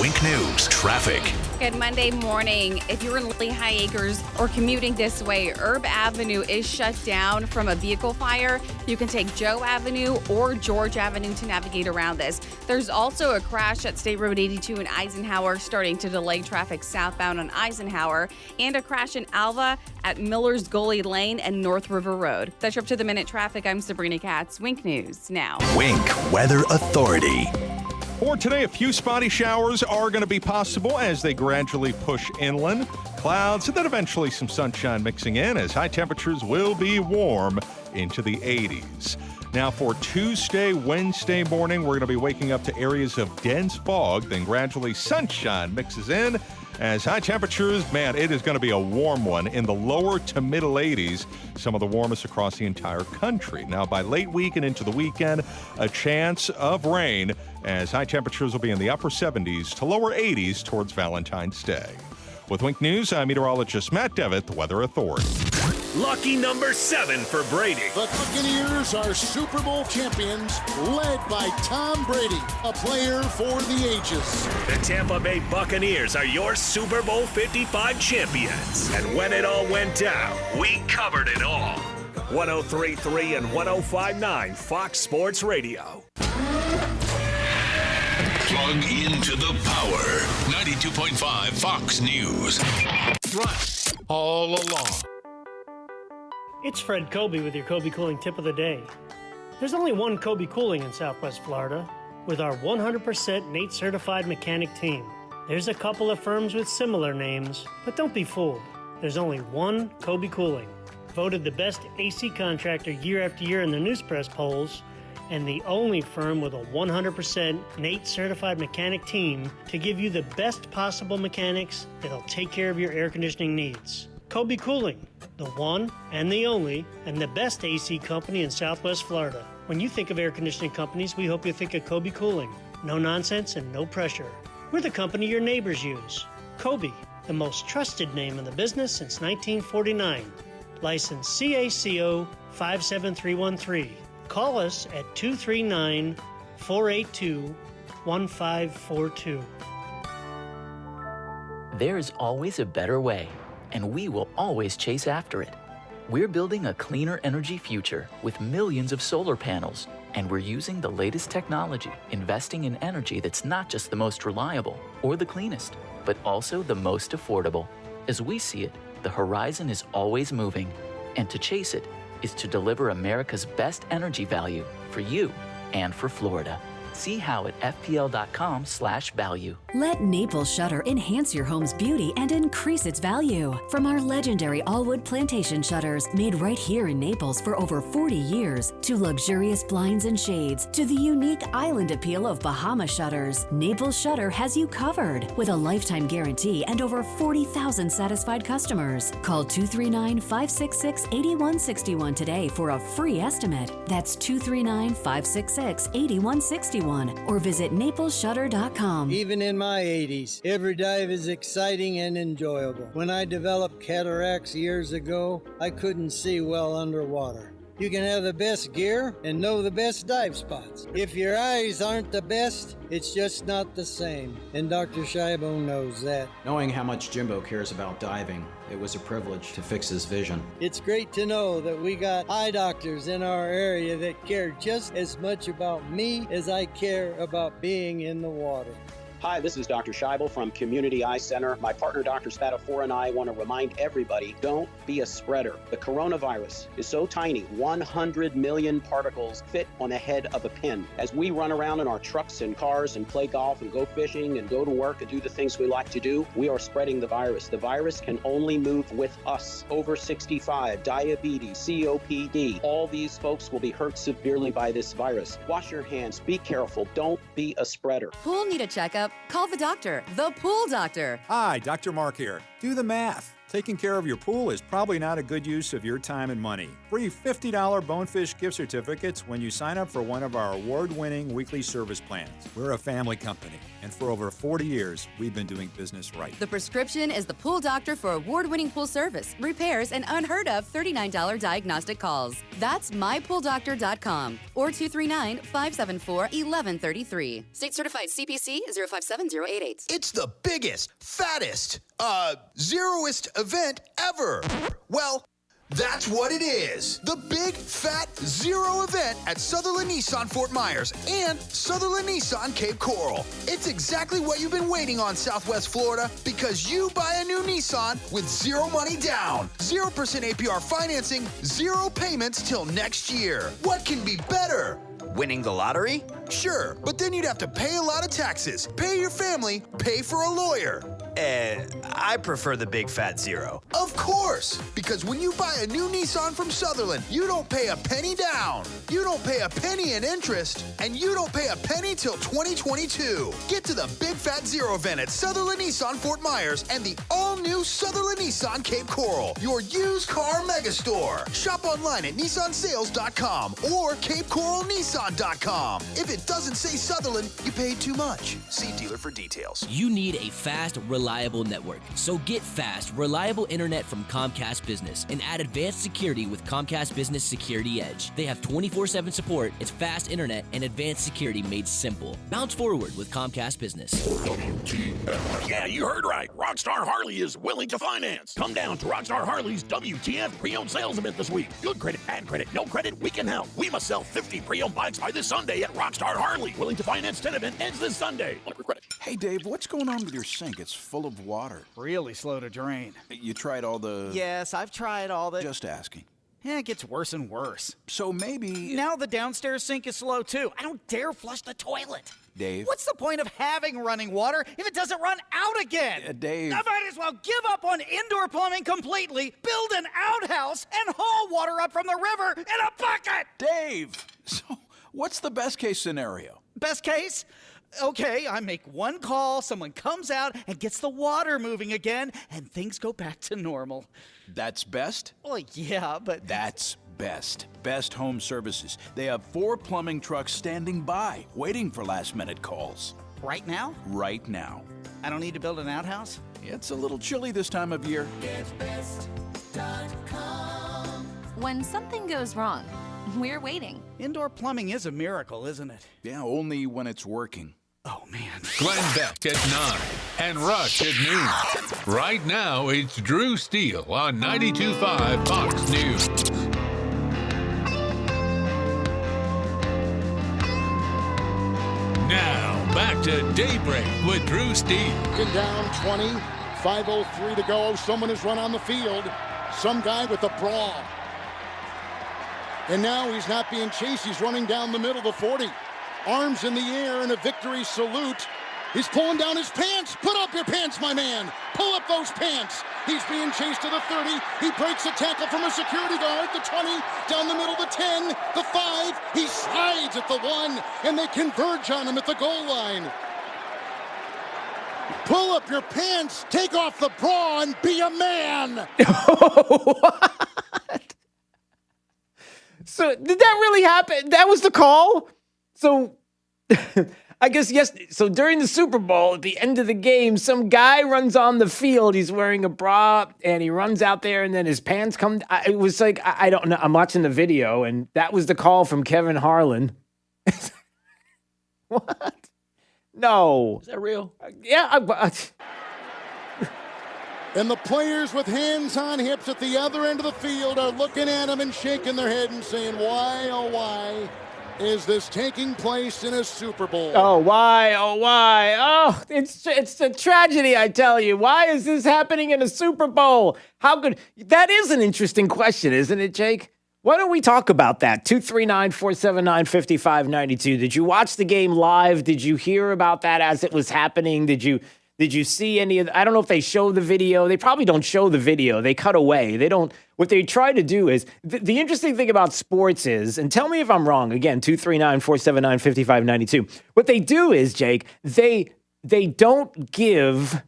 Wink News traffic. Good Monday morning. If you're in Lehigh Acres or commuting this way, Herb Avenue is shut down from a vehicle fire. You can take Joe Avenue or George Avenue to navigate around this. There's also a crash at State Road 82 in Eisenhower, starting to delay traffic southbound on Eisenhower, and a crash in Alva at Miller's Gully Lane and North River Road. That's your up-to-the-minute traffic. I'm Sabrina Katz. Wink News now. Wink Weather Authority. For today, a few spotty showers are going to be possible as they gradually push inland. Clouds and then eventually some sunshine mixing in as high temperatures will be warm into the 80s. Now for Tuesday, Wednesday morning, we're going to be waking up to areas of dense fog, then gradually sunshine mixes in as high temperatures, man, it is going to be a warm one in the lower to middle 80s, some of the warmest across the entire country. Now by late week and into the weekend, a chance of rain as high temperatures will be in the upper 70s to lower 80s towards Valentine's Day. With Wink News, I'm meteorologist Matt Devitt, the Weather Authority. Lucky number 7 for Brady. The Buccaneers are Super Bowl champions, led by Tom Brady, a player for the ages. The Tampa Bay Buccaneers are your Super Bowl 55 champions. And when it all went down, we covered it all. 103.3 and 105.9 Fox Sports Radio. Plug into the power. 92.5 Fox News. Right all along. It's Fred Kobe with your Kobe Cooling tip of the day. There's only one Kobe Cooling in Southwest Florida with our 100% NATE certified mechanic team. There's a couple of firms with similar names, but don't be fooled. There's only one Kobe Cooling, voted the best AC contractor year after year in the news press polls, and the only firm with a 100% NATE certified mechanic team to give you the best possible mechanics that'll take care of your air conditioning needs. Kobe Cooling, the one and the only and the best AC company in Southwest Florida. When you think of air conditioning companies, we hope you think of Kobe Cooling. No nonsense and no pressure. We're the company your neighbors use. Kobe, the most trusted name in the business since 1949. License CACO 57313. Call us at 239-482-1542. There is always a better way, and we will always chase after it. We're building a cleaner energy future with millions of solar panels, and we're using the latest technology, investing in energy that's not just the most reliable or the cleanest, but also the most affordable. As we see it, the horizon is always moving, and to chase it is to deliver America's best energy value for you and for Florida. See how at fpl.com/value. Let Naples Shutter enhance your home's beauty and increase its value. From our legendary all-wood plantation shutters made right here in Naples for over 40 years, to luxurious blinds and shades, to the unique island appeal of Bahama shutters, Naples Shutter has you covered with a lifetime guarantee and over 40,000 satisfied customers. Call 239-566-8161 today for a free estimate. That's 239-566-8161. Or visit NaplesShutter.com. Even in my 80s, every dive is exciting and enjoyable. When I developed cataracts years ago, I couldn't see well underwater. You can have the best gear and know the best dive spots. If your eyes aren't the best, it's just not the same. And Dr. Scheibo knows that. Knowing how much Jimbo cares about diving, it was a privilege to fix his vision. It's great to know that we got eye doctors in our area that care just as much about me as I care about being in the water. Hi, this is Dr. Scheibel from Community Eye Center. My partner, Dr. Spatafor, and I want to remind everybody, don't be a spreader. The coronavirus is so tiny, 100 million particles fit on the head of a pin. As we run around in our trucks and cars and play golf and go fishing and go to work and do the things we like to do, we are spreading the virus. The virus can only move with us. Over 65, diabetes, COPD, all these folks will be hurt severely by this virus. Wash your hands, be careful, don't be a spreader. Pool need a checkup? Call the doctor, the Pool Doctor. Hi, Dr. Mark here. Do the math. Taking care of your pool is probably not a good use of your time and money. Free $50 Bonefish gift certificates when you sign up for one of our award-winning weekly service plans. We're a family company, and for over 40 years, we've been doing business right. The prescription is the Pool Doctor for award-winning pool service, repairs, and unheard of $39 diagnostic calls. That's mypooldoctor.com or 239-574-1133. State certified CPC 057088. It's the biggest, fattest, zeroest event ever. Well, that's what it is. The Big Fat Zero event at Sutherland Nissan Fort Myers and Sutherland Nissan Cape Coral. It's exactly what you've been waiting on, Southwest Florida, because you buy a new Nissan with zero money down, 0% APR financing, zero payments till next year. What can be better? Winning the lottery? Sure, but then you'd have to pay a lot of taxes, pay your family, pay for a lawyer. I prefer the Big Fat Zero. Of course, because when you buy a new Nissan from Sutherland, you don't pay a penny down, you don't pay a penny in interest, and you don't pay a penny till 2022. Get to the Big Fat Zero event at Sutherland Nissan Fort Myers and the all-new Sutherland Nissan Cape Coral, your used car megastore. Shop online at NissanSales.com or CapeCoralNissan.com. If it doesn't say Sutherland, you paid too much. See dealer for details. You need a fast, reliable reliable network. So get fast, reliable internet from Comcast Business and add advanced security with Comcast Business Security Edge. They have 24/7 support, it's fast internet, and advanced security made simple. Bounce forward with Comcast Business. WTF. Yeah, you heard right. Rockstar Harley is willing to finance. Come down to Rockstar Harley's WTF pre-owned sales event this week. Good credit, bad credit, no credit, we can help. We must sell 50 pre-owned bikes by this Sunday at Rockstar Harley. Willing to finance 10 event ends this Sunday. Hey, Dave, what's going on with your sink? It's full of water. Really slow to drain. You tried all the... Yes, I've tried all the... Just asking. Yeah, it gets worse and worse. So maybe... Now the downstairs sink is slow, too. I don't dare flush the toilet. Dave? What's the point of having running water if it doesn't run out again? Dave... I might as well give up on indoor plumbing completely, build an outhouse, and haul water up from the river in a bucket! Dave! So what's the best case scenario? Best case? Okay, I make one call, someone comes out and gets the water moving again, and things go back to normal. That's best? Well, yeah, but... That's best. Best Home Services. They have 4 plumbing trucks standing by, waiting for last-minute calls. Right now? Right now. I don't need to build an outhouse? It's a little chilly this time of year. GetBest.com. When something goes wrong, we're waiting. Indoor plumbing is a miracle, isn't it? Yeah, only when it's working. Oh, man. Glenn Beck at 9 and Rush at noon. Right now, it's Drew Steele on 92.5 Fox News. Now, back to Daybreak with Drew Steele. Down 20, 5:03 to go. Someone has run on the field. Some guy with a bra. And now he's not being chased. He's running down the middle of the 40. Arms in the air in a victory salute. He's pulling down his pants. Put up your pants, my man. Pull up those pants. He's being chased to the 30. He breaks a tackle from a security guard. The 20, down the middle, the 10, the 5. He slides at the 1, and they converge on him at the goal line. Pull up your pants, take off the bra, and be a man. What? So did that really happen? That was the call? So I guess, yes. So during the Super Bowl, at the end of the game, some guy runs on the field. He's wearing a bra and he runs out there and then his pants come. It was like, I don't know. I'm watching the video and that was the call from Kevin Harlan. What? No. Is that real? Yeah. And the players with hands on hips at the other end of the field are looking at him and shaking their head and saying, why, oh, why is this taking place in a Super Bowl? Oh, why? Oh, why? Oh, it's a tragedy, I tell you. Why is this happening in a Super Bowl? How could... That is an interesting question, isn't it, Jake? Why don't we talk about that? 239-479-5592. Did you watch the game live? Did you hear about that as it was happening? Did you see any of I don't know if they show the video. They probably don't show the video. They cut away. They don't. What they try to do is, the interesting thing about sports is, and tell me if I'm wrong, again, 239-479-5592. What they do is, Jake, they don't give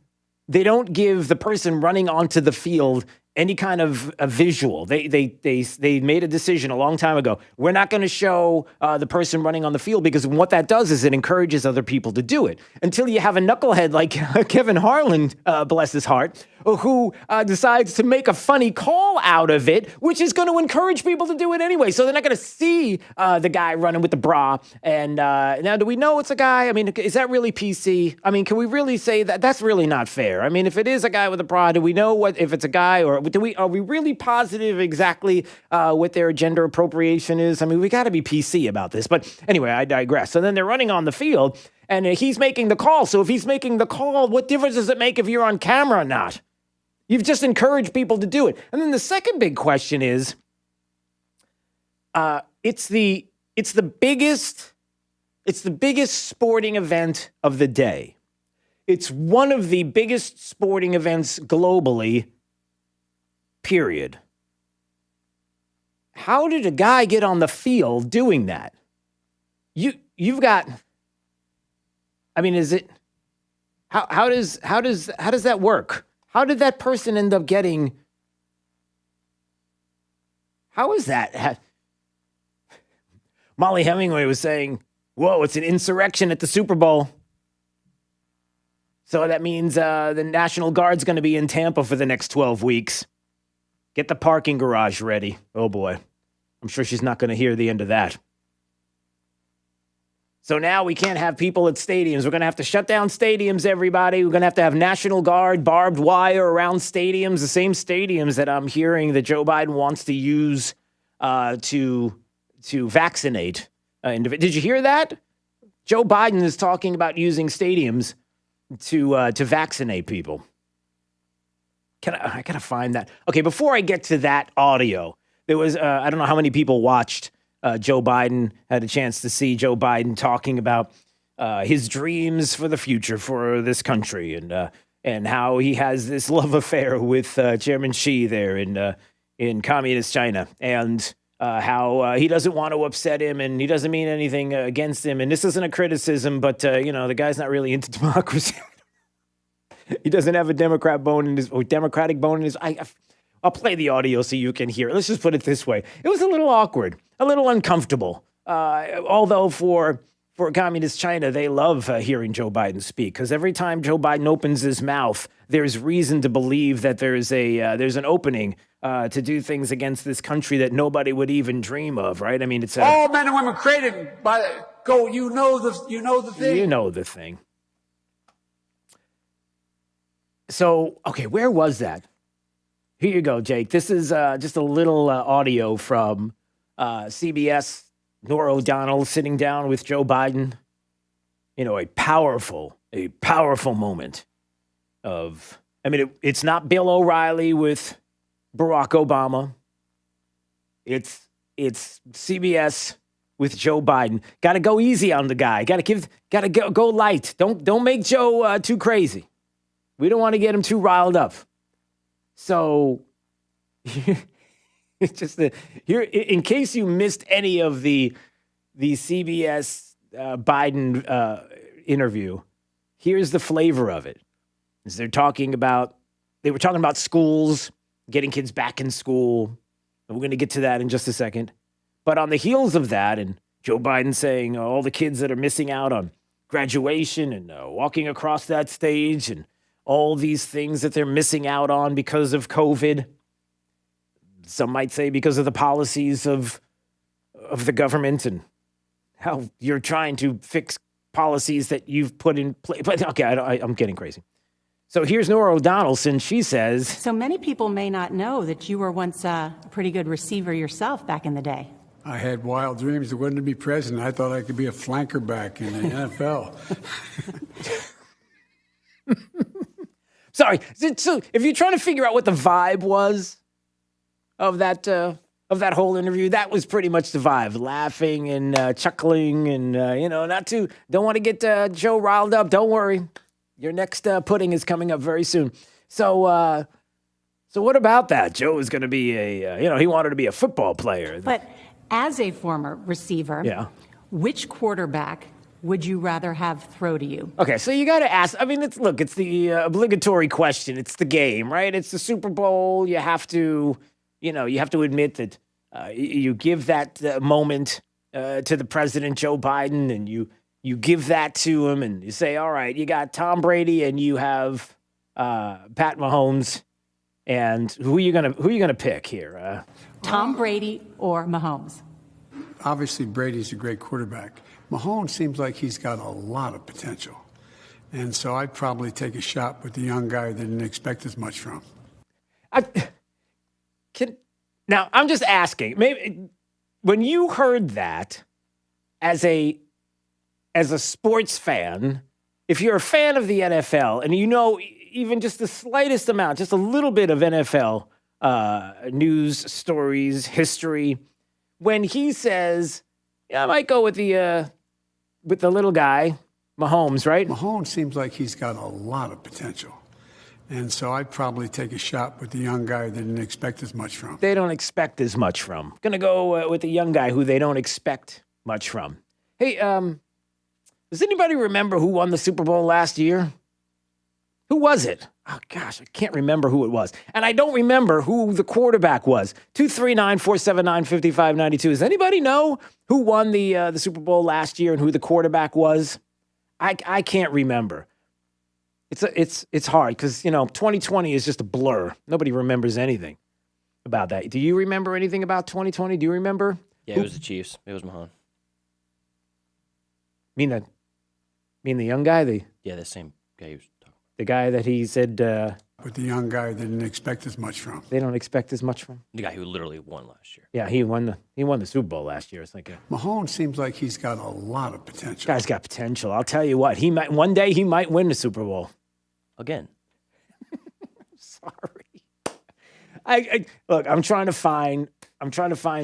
the person running onto the field any kind of a visual. They made a decision a long time ago. We're not going to show the person running on the field because what that does is it encourages other people to do it. Until you have a knucklehead like Kevin Harlan, bless his heart, who decides to make a funny call out of it, which is going to encourage people to do it anyway. So they're not going to see the guy running with the bra. And now, do we know it's a guy? I mean, is that really PC? I mean, can we really say that? That's really not fair. I mean, if it is a guy with a bra, do we know if it's a guy, or are we really positive exactly what their gender appropriation is? I mean, we got to be PC about this. But anyway, I digress. So then they're running on the field, and he's making the call. So if he's making the call, what difference does it make if you're on camera or not? You've just encouraged people to do it. And then the second big question is, it's the biggest sporting event of the day. It's one of the biggest sporting events globally. Period. How did a guy get on the field doing that? You've got. I mean, is it? How does that work? How did that person end up getting? How is that? Molly Hemingway was saying, "Whoa, it's an insurrection at the Super Bowl." So that means the National Guard's going to be in Tampa for the next 12 weeks. Get the parking garage ready. Oh, boy. I'm sure she's not going to hear the end of that. So now we can't have people at stadiums. We're going to have to shut down stadiums, everybody. We're going to have National Guard, barbed wire around stadiums, the same stadiums that I'm hearing that Joe Biden wants to use to vaccinate. Did you hear that? Joe Biden is talking about using stadiums to vaccinate people. I got to find that. Okay, before I get to that audio, there was, I don't know how many people watched Joe Biden, had a chance to see Joe Biden talking about his dreams for the future for this country and how he has this love affair with Chairman Xi there in communist China and how he doesn't want to upset him and he doesn't mean anything against him. And this isn't a criticism, but, the guy's not really into democracy. He doesn't have a Democratic bone in his. I'll play the audio so you can hear it. Let's just put it this way. It was a little awkward, a little uncomfortable. Although for communist China, they love hearing Joe Biden speak because every time Joe Biden opens his mouth, there's reason to believe that there's an opening to do things against this country that nobody would even dream of, right? I mean, it's all men and women created by go. You know the thing. You know the thing. So, okay, where was that? Here you go, Jake. This is just a little audio from CBS. Norah O'Donnell sitting down with Joe Biden. A powerful moment of, it's not Bill O'Reilly with Barack Obama. It's CBS with Joe Biden. Got to go easy on the guy. Got to go light. Don't make Joe too crazy. We don't want to get him too riled up. So, it's just here. In case you missed any of the CBS Biden interview, here's the flavor of it. They were talking about schools, getting kids back in school. And we're going to get to that in just a second. But on the heels of that, and Joe Biden saying all the kids that are missing out on graduation and walking across that stage and all these things that they're missing out on because of COVID. Some might say because of the policies of the government and how you're trying to fix policies that you've put in place. But okay, I'm getting crazy. So here's Norah O'Donnell, and she says, so many people may not know that you were once a pretty good receiver yourself back in the day. I had wild dreams. It wasn't to be president. I thought I could be a flanker back in the NFL. Sorry. So if you're trying to figure out what the vibe was of that whole interview, that was pretty much the vibe. Laughing and chuckling and, don't want to get Joe riled up. Don't worry. Your next pudding is coming up very soon. So what about that? Joe is going to be he wanted to be a football player. But as a former receiver, which quarterback would you rather have throw to you? Okay, so you got to ask. It's the obligatory question. It's the game, right? It's the Super Bowl. You have to, admit that you give that moment to the president, Joe Biden, and you give that to him, and you say, all right, you got Tom Brady, and you have Pat Mahomes, and who are you gonna pick here? Tom Brady or Mahomes? Obviously, Brady's a great quarterback. Mahomes seems like he's got a lot of potential. And so I'd probably take a shot with the young guy that didn't expect as much from. Now, I'm just asking, maybe when you heard that as a sports fan, if you're a fan of the NFL and even just the slightest amount, just a little bit of NFL news, stories, history, when he says, I might go with the little guy, Mahomes, right? Mahomes seems like he's got a lot of potential. And so I'd probably take a shot with the young guy that didn't expect as much from. They don't expect as much from. Going to go with the young guy who they don't expect much from. Hey, does anybody remember who won the Super Bowl last year? Who was it? Oh, gosh, I can't remember who it was. And I don't remember who the quarterback was. 239-479-5592. Does anybody know who won the Super Bowl last year and who the quarterback was? I can't remember. It's hard because 2020 is just a blur. Nobody remembers anything about that. Do you remember anything about 2020? Do you remember? Yeah, it was the Chiefs. It was Mahomes. Mean the young guy, the same guy. He was talking. The guy that he said. But the young guy they didn't expect as much from. They don't expect as much from. The guy who literally won last year. Yeah, he won the Super Bowl last year. It's like Mahomes seems like he's got a lot of potential. Guy's got potential. I'll tell you what. One day he might win the Super Bowl again. Sorry. I look. I'm trying to find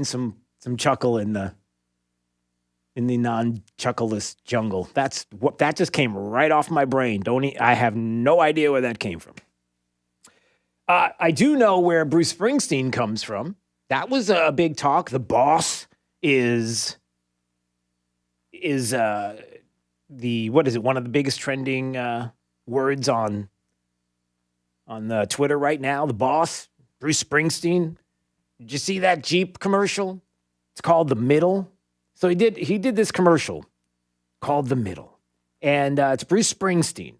some chuckle in the non-chuckleless jungle. That just came right off my brain. I have no idea where that came from. I do know where Bruce Springsteen comes from. That was a big talk. The boss is what is it? One of the biggest trending words on Twitter right now. The boss, Bruce Springsteen. Did you see that Jeep commercial? It's called The Middle. So he did this commercial called The Middle, and it's Bruce Springsteen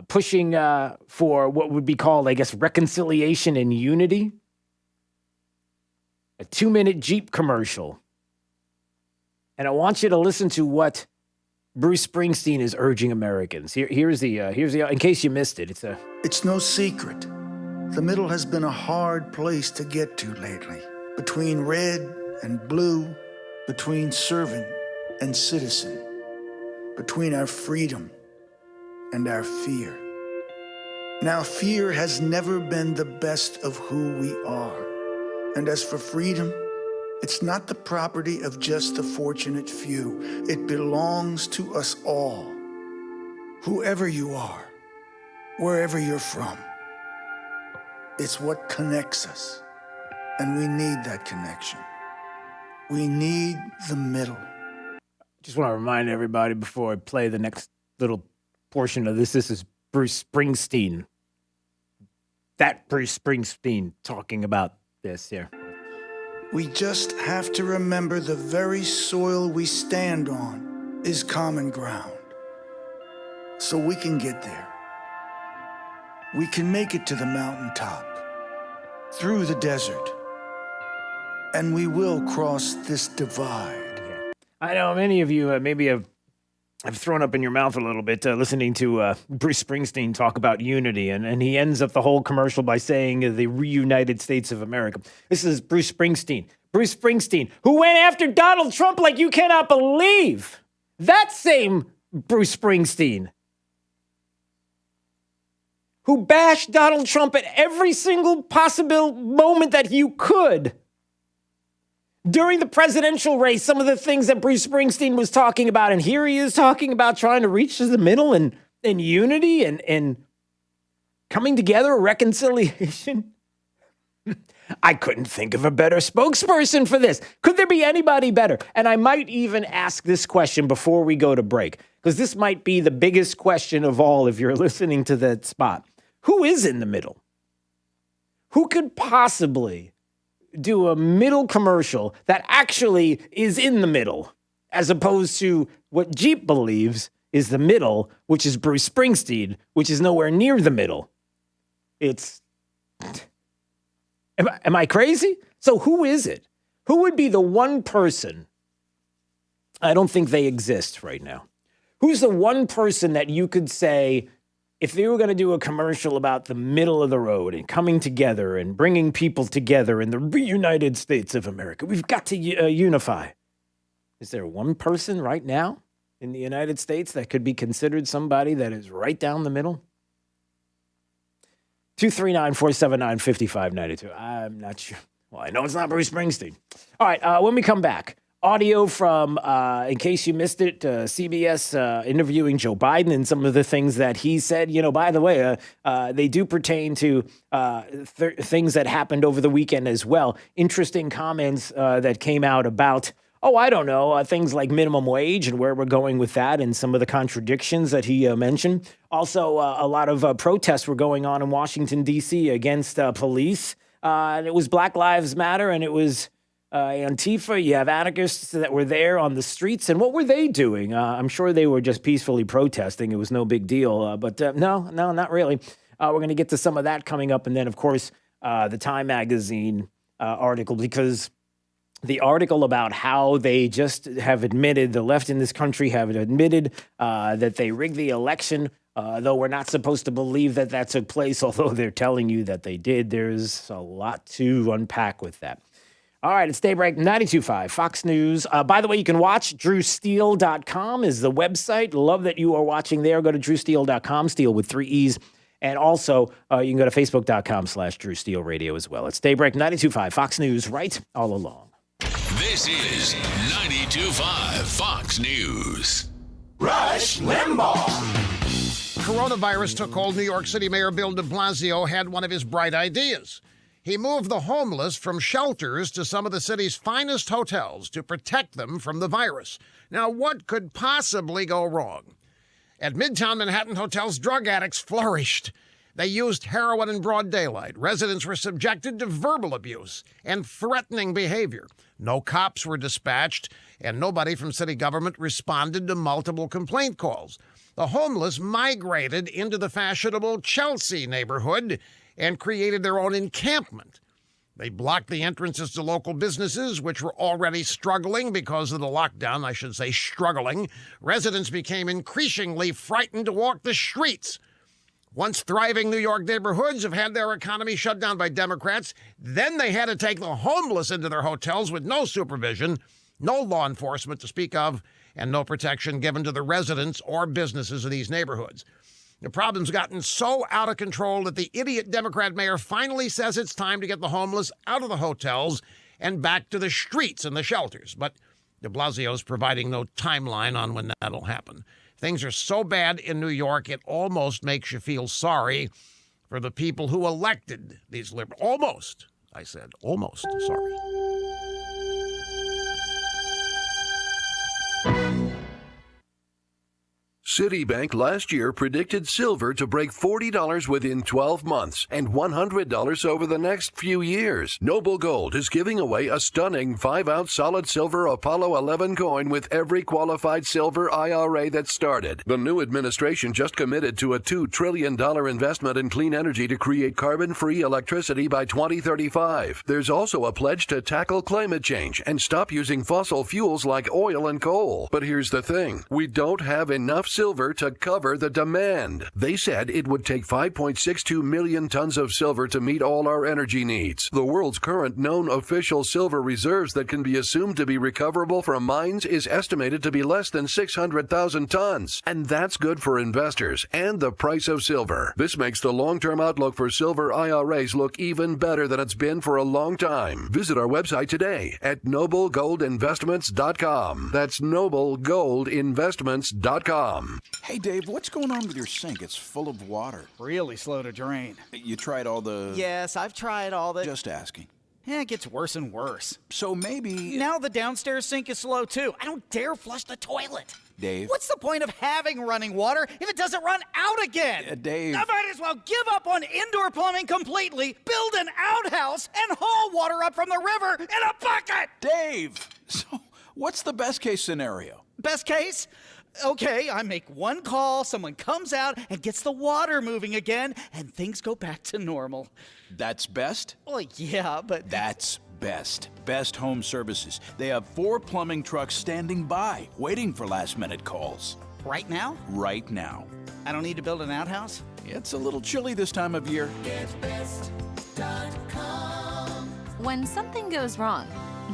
pushing for what would be called, I guess, reconciliation and unity. A 2-minute Jeep commercial, and I want you to listen to what Bruce Springsteen is urging Americans. Here's the in case you missed it. It's no secret. The middle has been a hard place to get to lately, between red and blue, between servant and citizen, between our freedom and our fear. Now, fear has never been the best of who we are. And as for freedom, it's not the property of just the fortunate few. It belongs to us all. Whoever you are, wherever you're from, it's what connects us. And we need that connection. We need the middle. Just want to remind everybody before I play the next little portion of this is Bruce Springsteen. That Bruce Springsteen talking about this here. We just have to remember the very soil we stand on is common ground. So we can get there. We can make it to the mountaintop, through the desert, and we will cross this divide. I know many of you maybe have thrown up in your mouth a little bit listening to Bruce Springsteen talk about unity, and he ends up the whole commercial by saying the reunited States of America. This is Bruce Springsteen. Bruce Springsteen, who went after Donald Trump like you cannot believe. That same Bruce Springsteen, who bashed Donald Trump at every single possible moment that you could. During the presidential race, some of the things that Bruce Springsteen was talking about, and here he is talking about trying to reach to the middle and unity and coming together, reconciliation. I couldn't think of a better spokesperson for this. Could there be anybody better? And I might even ask this question before we go to break, because this might be the biggest question of all if you're listening to that spot. Who is in the middle? Who could possibly do a middle commercial that actually is in the middle, as opposed to what Jeep believes is the middle, which is Bruce Springsteen, which is nowhere near the middle. Am I crazy? So who is it? Who would be the one person? I don't think they exist right now. Who's the one person that you could say, if they were going to do a commercial about the middle of the road and coming together and bringing people together in the reunited States of America, we've got to unify. Is there one person right now in the United States that could be considered somebody that is right down the middle? 239-479-5592. I'm not sure. Well, I know it's not Bruce Springsteen. All right, when we come back, audio from, in case you missed it, CBS interviewing Joe Biden and some of the things that he said. You know, by the way, they do pertain to things that happened over the weekend as well. Interesting comments that came out about, things like minimum wage and where we're going with that and some of the contradictions that he mentioned. Also, a lot of protests were going on in Washington, D.C. against police. And it was Black Lives Matter, and it was Antifa, you have anarchists that were there on the streets. And what were they doing? I'm sure they were just peacefully protesting. It was no big deal. But no, not really. We're going to get to some of that coming up. And then, of course, the Time Magazine article, because the article about how they just have admitted, the left in this country have admitted that they rigged the election, though we're not supposed to believe that that took place, although they're telling you that they did. There's a lot to unpack with that. All right, it's Daybreak 92.5, Fox News. By the way, you can watch drewsteele.com is the website. Love that you are watching there. Go to drewsteele.com, Steele with 3 E's. And also, you can go to facebook.com/Drew Steele Radio as well. It's Daybreak 92.5, Fox News, right all along. This is 92.5 Fox News. Rush Limbaugh. Coronavirus took hold. New York City Mayor Bill de Blasio had one of his bright ideas. He moved the homeless from shelters to some of the city's finest hotels to protect them from the virus. Now, what could possibly go wrong? At Midtown Manhattan hotels, drug addicts flourished. They used heroin in broad daylight. Residents were subjected to verbal abuse and threatening behavior. No cops were dispatched, and nobody from city government responded to multiple complaint calls. The homeless migrated into the fashionable Chelsea neighborhood and created their own encampment. They blocked the entrances to local businesses, which were already struggling because of the lockdown, I should say struggling. Residents became increasingly frightened to walk the streets. Once thriving New York neighborhoods have had their economy shut down by Democrats, then they had to take the homeless into their hotels with no supervision, no law enforcement to speak of, and no protection given to the residents or businesses of these neighborhoods. The problem's gotten so out of control that the idiot Democrat mayor finally says it's time to get the homeless out of the hotels and back to the streets and the shelters. But de Blasio's providing no timeline on when that'll happen. Things are so bad in New York, it almost makes you feel sorry for the people who elected these liberals. Almost, I said, almost sorry. Citibank last year predicted silver to break $40 within 12 months and $100 over the next few years. Noble Gold is giving away a stunning 5-ounce solid silver Apollo 11 coin with every qualified silver IRA that started. The new administration just committed to a $2 trillion investment in clean energy to create carbon-free electricity by 2035. There's also a pledge to tackle climate change and stop using fossil fuels like oil and coal. But here's the thing. We don't have enough silver to cover the demand. They said it would take 5.62 million tons of silver to meet all our energy needs. The world's current known official silver reserves that can be assumed to be recoverable from mines is estimated to be less than 600,000 tons. And that's good for investors and the price of silver. This makes the long-term outlook for silver IRAs look even better than it's been for a long time. Visit our website today at noblegoldinvestments.com. That's noblegoldinvestments.com. Hey, Dave, what's going on with your sink? It's full of water. Really slow to drain. You tried all the... Yes, I've tried all the... Just asking. Yeah, it gets worse and worse. So maybe... Now the downstairs sink is slow, too. I don't dare flush the toilet. Dave... What's the point of having running water if it doesn't run out again? Dave... I might as well give up on indoor plumbing completely, build an outhouse, and haul water up from the river in a bucket! Dave! So, what's the best case scenario? Best case? Okay, I make one call, someone comes out and gets the water moving again, and things go back to normal. That's best? Well, yeah, but... That's best. Best Home Services. They have 4 plumbing trucks standing by, waiting for last-minute calls. Right now? Right now. I don't need to build an outhouse? It's a little chilly this time of year. GetBest.com. When something goes wrong,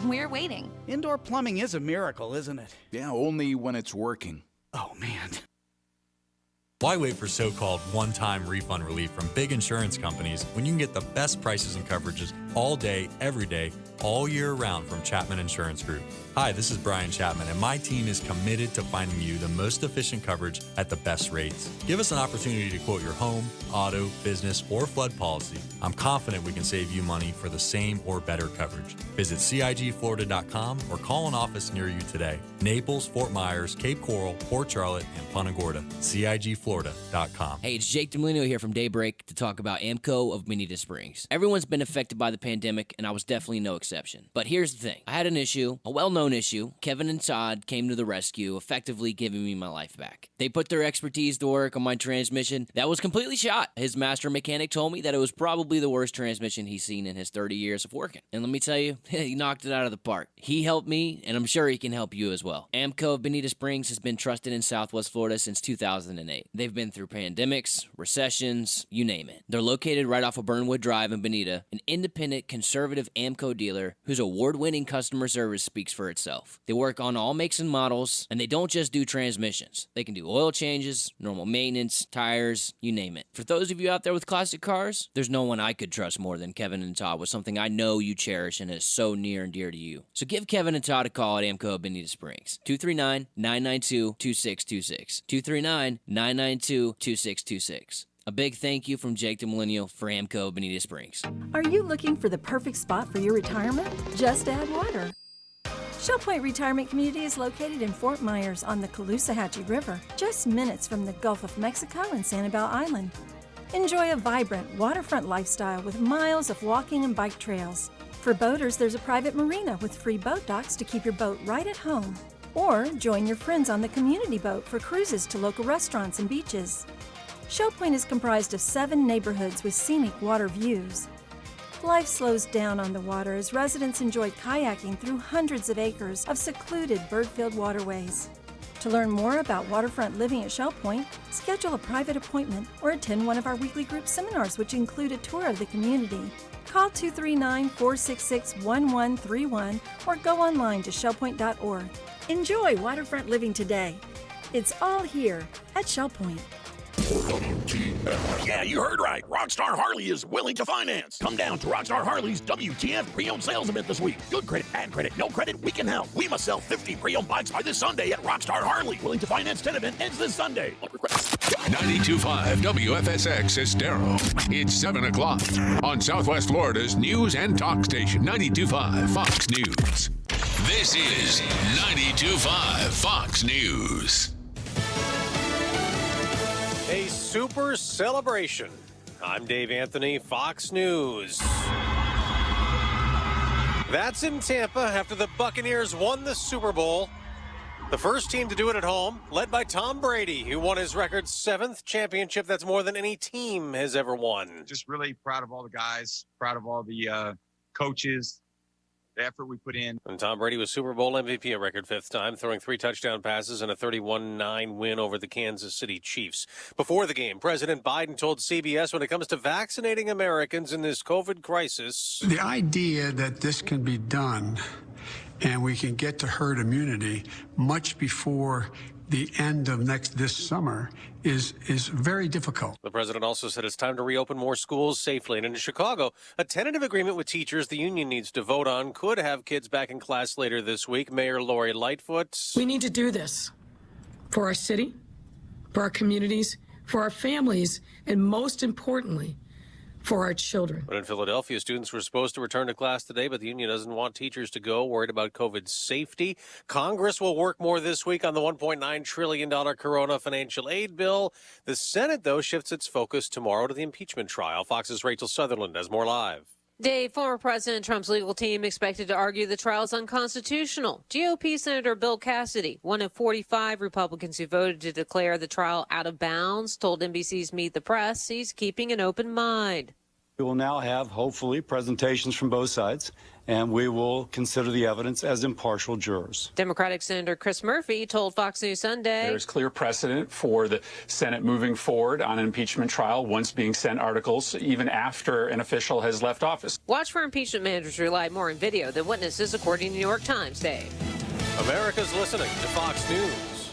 we're waiting. Indoor plumbing is a miracle, isn't it? Yeah, only when it's working. Oh, man. Why wait for so-called one-time refund relief from big insurance companies when you can get the best prices and coverages all day, every day, all year round from Chapman Insurance Group? Hi, this is Brian Chapman, and my team is committed to finding you the most efficient coverage at the best rates. Give us an opportunity to quote your home, auto, business, or flood policy. I'm confident we can save you money for the same or better coverage. Visit CIGFlorida.com or call an office near you today. Naples, Fort Myers, Cape Coral, Port Charlotte, and Punta Gorda. CIGFlorida.com. Hey, it's Jake DeMolino here from Daybreak to talk about Amco of Bonita Springs. Everyone's been affected by the pandemic, and I was definitely no exception. But here's the thing. I had an issue, a well-known issue. Kevin and Todd came to the rescue, effectively giving me my life back. They put their expertise to work on my transmission that was completely shot. His master mechanic told me that it was probably the worst transmission he's seen in his 30 years of working. And let me tell you, he knocked it out of the park. He helped me, and I'm sure he can help you as well. AMCO of Bonita Springs has been trusted in Southwest Florida since 2008. They've been through pandemics, recessions, you name it. They're located right off of Burnwood Drive in Bonita, an independent, conservative AMCO dealer whose award-winning customer service speaks for itself. They work on all makes and models, and they don't just do transmissions. They can do oil changes, normal maintenance, tires, you name it. For those of you out there with classic cars, there's no one I could trust more than Kevin and Todd with something I know you cherish and is so near and dear to you. So give Kevin and Todd a call at AMCO of Bonita Springs. 239-992-2626. 239-992-2626. A big thank you from Jake the Millennial for AMCO of Bonita Springs. Are you looking for the perfect spot for your retirement? Just add water. Shell Point Retirement Community is located in Fort Myers on the Caloosahatchee River, just minutes from the Gulf of Mexico and Sanibel Island. Enjoy a vibrant waterfront lifestyle with miles of walking and bike trails. For boaters, there's a private marina with free boat docks to keep your boat right at home. Or join your friends on the community boat for cruises to local restaurants and beaches. Shell Point is comprised of 7 neighborhoods with scenic water views. Life slows down on the water as residents enjoy kayaking through hundreds of acres of secluded bird-filled waterways. To learn more about waterfront living at Shell Point, schedule a private appointment or attend one of our weekly group seminars, which include a tour of the community. Call 239-466-1131 or go online to shellpoint.org. Enjoy waterfront living today. It's all here at Shell Point. Yeah, you heard right. Rockstar Harley is willing to finance. Come down to Rockstar Harley's WTF pre-owned sales event this week. Good credit, bad credit, no credit, we can help. We must sell 50 pre-owned bikes by this Sunday at Rockstar Harley. Willing to finance 10 event ends this Sunday. 92.5 WFSX Estero. It's 7 o'clock on Southwest Florida's news and talk station, 92.5 Fox News. This is 92.5 Fox News. A super celebration. I'm Dave Anthony, Fox News. That's in Tampa after the Buccaneers won the Super Bowl. The first team to do it at home, led by Tom Brady, who won his record 7th championship. That's more than any team has ever won. Just really proud of all the guys, proud of all the coaches, the effort we put in. And Tom Brady was Super Bowl MVP a record 5th time, throwing 3 touchdown passes and a 31-9 win over the Kansas City Chiefs. Before the game, President Biden told CBS when it comes to vaccinating Americans in this COVID crisis, The idea that this can be done and we can get to herd immunity much before the end of this summer is very difficult. The president also said it's time to reopen more schools safely. And in Chicago, a tentative agreement with teachers the union needs to vote on could have kids back in class later this week. Mayor Lori Lightfoot. We need to do this for our city, for our communities, for our families, and most importantly, for our children. But in Philadelphia, students were supposed to return to class today, but the union doesn't want teachers to go, worried about COVID safety. Congress will work more this week on the $1.9 trillion Corona financial aid bill. The Senate, though, shifts its focus tomorrow to the impeachment trial. Fox's Rachel Sutherland has more live. Dave, former President Trump's legal team expected to argue the trial is unconstitutional. GOP Senator Bill Cassidy, one of 45 Republicans who voted to declare the trial out of bounds, told NBC's Meet the Press he's keeping an open mind. We will now have, hopefully, presentations from both sides, and we will consider the evidence as impartial jurors. Democratic Senator Chris Murphy told Fox News Sunday there's clear precedent for the Senate moving forward on an impeachment trial once being sent articles, even after an official has left office. Watch for impeachment managers rely more on video than witnesses, according to New York Times. Dave. America's listening to Fox News.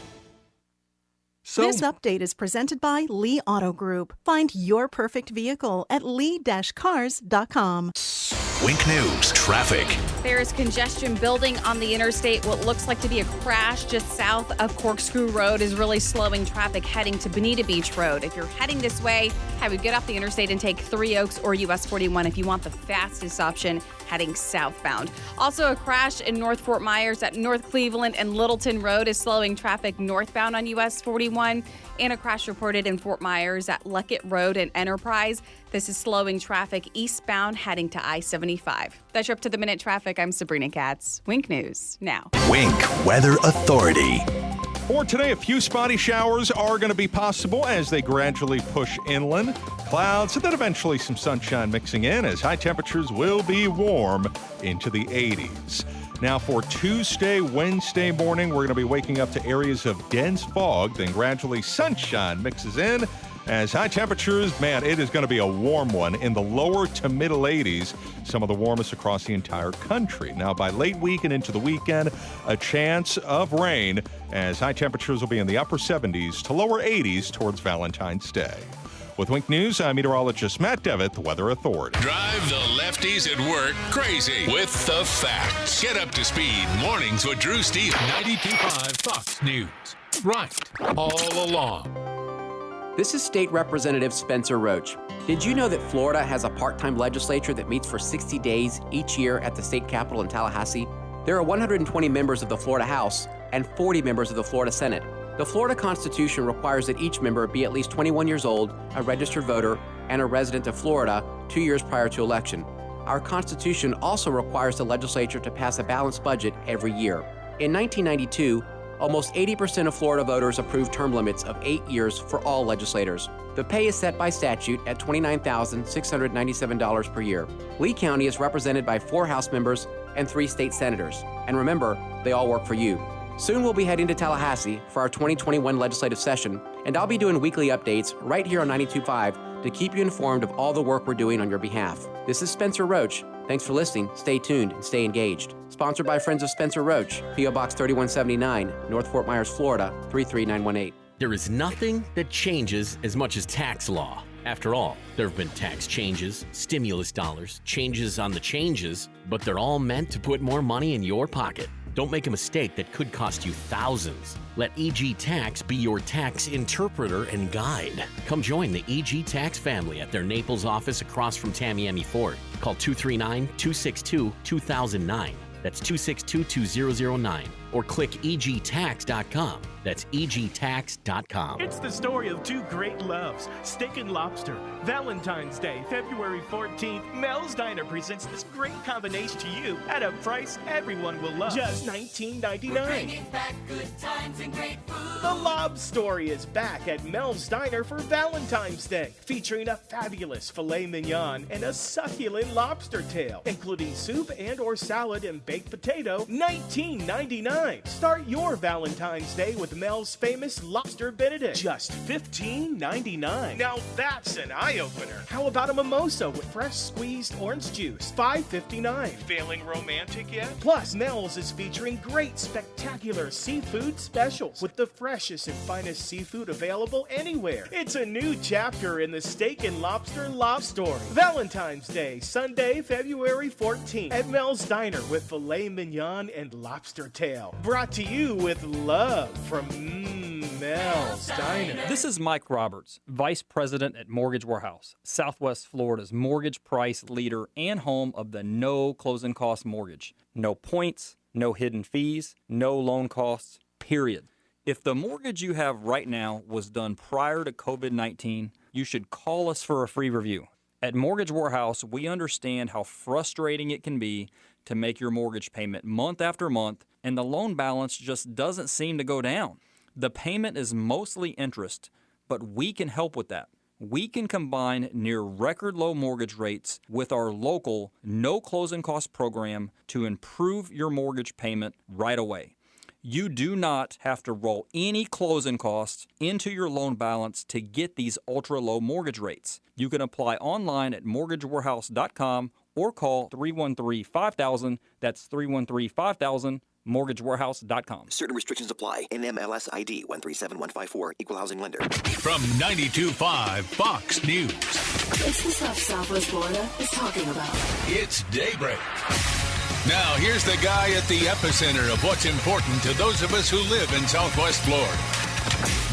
This update is presented by Lee Auto Group. Find your perfect vehicle at lee-cars.com. Wink News traffic. There is congestion building on the interstate. What looks like to be a crash just south of Corkscrew Road is really slowing traffic heading to Bonita Beach Road. If you're heading this way, I would get off the interstate and take 3 Oaks or US 41 if you want the fastest option heading southbound. Also, a crash in North Fort Myers at North Cleveland and Littleton Road is slowing traffic northbound on US 41. And a crash reported in Fort Myers at Luckett Road and Enterprise. This is slowing traffic eastbound heading to I-75. 75. That's your up-to-the-minute traffic. I'm Sabrina Katz. Wink News now. Wink Weather Authority. For today, a few spotty showers are going to be possible as they gradually push inland. Clouds and then eventually some sunshine mixing in as high temperatures will be warm into the 80s. Now for Tuesday, Wednesday morning, we're going to be waking up to areas of dense fog, then gradually sunshine mixes in. As high temperatures, man, it is going to be a warm one in the lower to middle 80s, some of the warmest across the entire country. Now, by late week and into the weekend, a chance of rain as high temperatures will be in the upper 70s to lower 80s towards Valentine's Day. With Wink News, I'm meteorologist Matt Devitt, the Weather Authority. Drive the lefties at work crazy with the facts. Get up to speed mornings with Drew Steele. 92.5 Fox News. Right all along. This is State Representative Spencer Roach. Did you know that Florida has a part-time legislature that meets for 60 days each year at the state capitol in Tallahassee? There are 120 members of the Florida House and 40 members of the Florida Senate. The Florida Constitution requires that each member be at least 21 years old, a registered voter, and a resident of Florida 2 years prior to election. Our Constitution also requires the legislature to pass a balanced budget every year. In 1992, almost 80% of Florida voters approved term limits of 8 years for all legislators. The pay is set by statute at $29,697 per year. Lee County is represented by 4 House members and 3 state senators. And remember, they all work for you. Soon we'll be heading to Tallahassee for our 2021 legislative session, and I'll be doing weekly updates right here on 92.5 to keep you informed of all the work we're doing on your behalf. This is Spencer Roach. Thanks for listening. Stay tuned and stay engaged. Sponsored by Friends of Spencer Roach, P.O. Box 3179, North Fort Myers, Florida, 33918. There is nothing that changes as much as tax law. After all, there have been tax changes, stimulus dollars, changes on the changes, but they're all meant to put more money in your pocket. Don't make a mistake that could cost you thousands. Let EG Tax be your tax interpreter and guide. Come join the EG Tax family at their Naples office across from Tamiami Ford. Call 239-262-2009. That's 262-2009. Or click egtax.com. That's egtax.com. It's the story of 2 great loves, steak and lobster. Valentine's Day, February 14th, Mel's Diner presents this great combination to you at a price everyone will love. Just $19.99. The Lob Story is back at Mel's Diner for Valentine's Day, featuring a fabulous filet mignon and a succulent lobster tail, including soup and or salad and baked potato, $19.99. Start your Valentine's Day with Mel's famous Lobster Benedict, just $15.99. Now that's an eye-opener. How about a mimosa with fresh squeezed orange juice, $5.59. Feeling romantic yet? Plus, Mel's is featuring great, spectacular seafood specials with the freshest and finest seafood available anywhere. It's a new chapter in the steak and lobster love story. Valentine's Day, Sunday, February 14th at Mel's Diner with filet mignon and lobster tail. Brought to you with love from Mel's Diner. This is Mike Roberts, Vice President at Mortgage Warehouse, Southwest Florida's mortgage price leader and home of the no closing cost mortgage. No points, no hidden fees, no loan costs, period. If the mortgage you have right now was done prior to COVID-19, you should call us for a free review. At Mortgage Warehouse, we understand how frustrating it can be to make your mortgage payment month after month, and the loan balance just doesn't seem to go down. The payment is mostly interest, but we can help with that. We can combine near record low mortgage rates with our local no closing cost program to improve your mortgage payment right away. You do not have to roll any closing costs into your loan balance to get these ultra low mortgage rates. You can apply online at mortgagewarehouse.com or call 313-5000. That's 313-5000. MortgageWarehouse.com. Certain restrictions apply. NMLS ID 137154. Equal housing lender. From 92.5 Fox News. It's the stuff Southwest Florida is talking about. It's Daybreak. Now, here's the guy at the epicenter of what's important to those of us who live in Southwest Florida.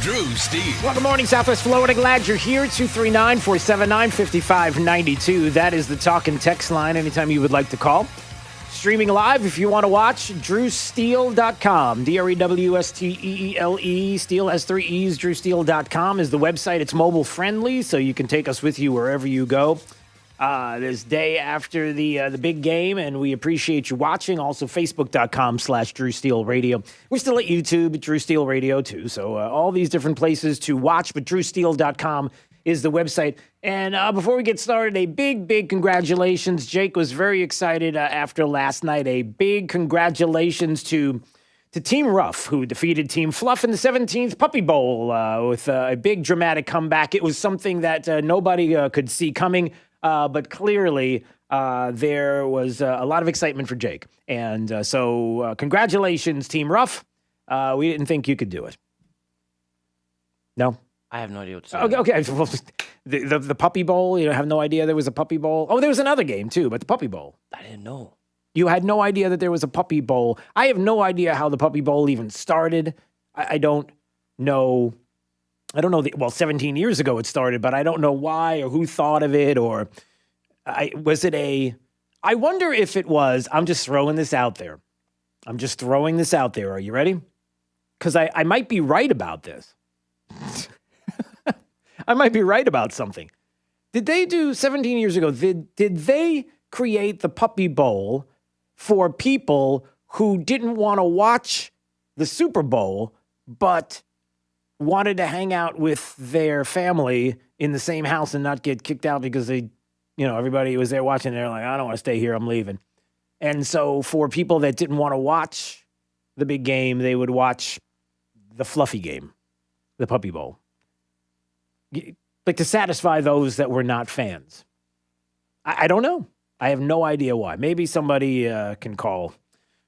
Drew Steele. Well, good morning, Southwest Florida. Glad you're here. 239-479-5592. That is the talk and text line anytime you would like to call. Streaming live if you want to watch, drewsteele.com. DREWSTEELE. Steele has 3 E's. Drewsteele.com is the website. It's mobile friendly, so you can take us with you wherever you go. this day after the big game, and we appreciate you watching. Also, Facebook.com/Drew Steele Radio. We're still at YouTube, Drew Steele Radio, too. So all these different places to watch, but DrewSteele.com is the website. And before we get started, a big congratulations. Jake was very excited after last night. A big congratulations to Team Rough, who defeated Team Fluff in the 17th Puppy Bowl with a big dramatic comeback. It was something that nobody could see coming, but clearly there was a lot of excitement for Jake. And so congratulations, Team Rough. We didn't think you could do it. No? I have no idea what to say. Okay. Well, the Puppy Bowl, you have no idea there was a Puppy Bowl? Oh, there was another game, too, but the Puppy Bowl. I didn't know. You had no idea that there was a Puppy Bowl. I have no idea how the Puppy Bowl even started. I don't know. I don't know. Well, 17 years ago it started, but I don't know why or who thought of it or was it a... I wonder if it was... I'm just throwing this out there. Are you ready? Because I might be right about this. I might be right about something. Did they do 17 years ago? Did they create the Puppy Bowl for people who didn't want to watch the Super Bowl, but wanted to hang out with their family in the same house and not get kicked out because everybody was there watching. They're like, I don't want to stay here. I'm leaving. And so for people that didn't want to watch the big game, they would watch the fluffy game, the Puppy Bowl. Like to satisfy those that were not fans. I don't know. I have no idea why. Maybe somebody can call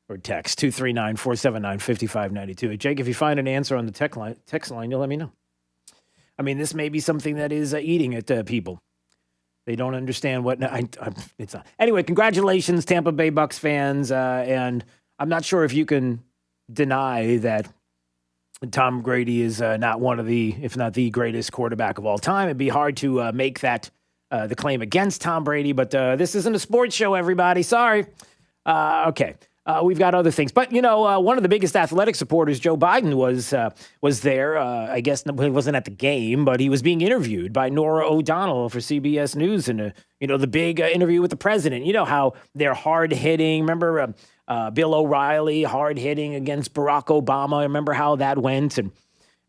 or text 239-479-5592. Jake, if you find an answer on the text line, you'll let me know. I mean, this may be something that is eating at people. They don't understand what it's not. Anyway, congratulations, Tampa Bay Bucks fans. And I'm not sure if you can deny that Tom Brady is not one of the, if not the greatest quarterback of all time. It'd be hard to make that the claim against Tom Brady, but this isn't a sports show, everybody. Sorry. Okay. We've got other things. But, one of the biggest athletic supporters, Joe Biden, was there. I guess he wasn't at the game, but he was being interviewed by Norah O'Donnell for CBS News. And, the big interview with the president. You know how they're hard-hitting. Remember Bill O'Reilly hard-hitting against Barack Obama? Remember how that went? And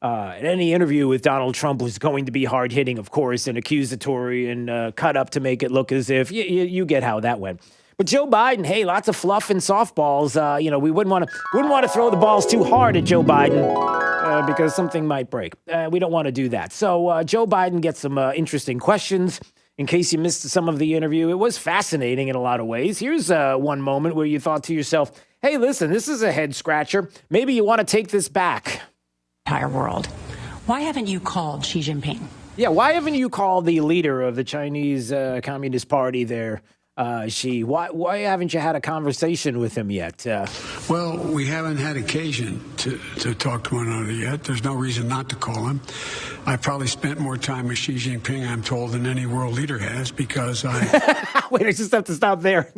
any interview with Donald Trump was going to be hard-hitting, of course, and accusatory and cut up to make it look as if you get how that went. But Joe Biden, hey, lots of fluff and softballs. We wouldn't want to throw the balls too hard at Joe Biden because something might break. We don't want to do that. So Joe Biden gets some interesting questions. In case you missed some of the interview, it was fascinating in a lot of ways. Here's one moment where you thought to yourself, hey, listen, this is a head scratcher. Maybe you want to take this back. Entire world. Why haven't you called Xi Jinping? Yeah, why haven't you called the leader of the Chinese Communist Party there? Xi, why haven't you had a conversation with him yet? Well, we haven't had occasion to talk to one another yet. There's no reason not to call him. I probably spent more time with Xi Jinping, I'm told, than any world leader has because I... Wait, I just have to stop there.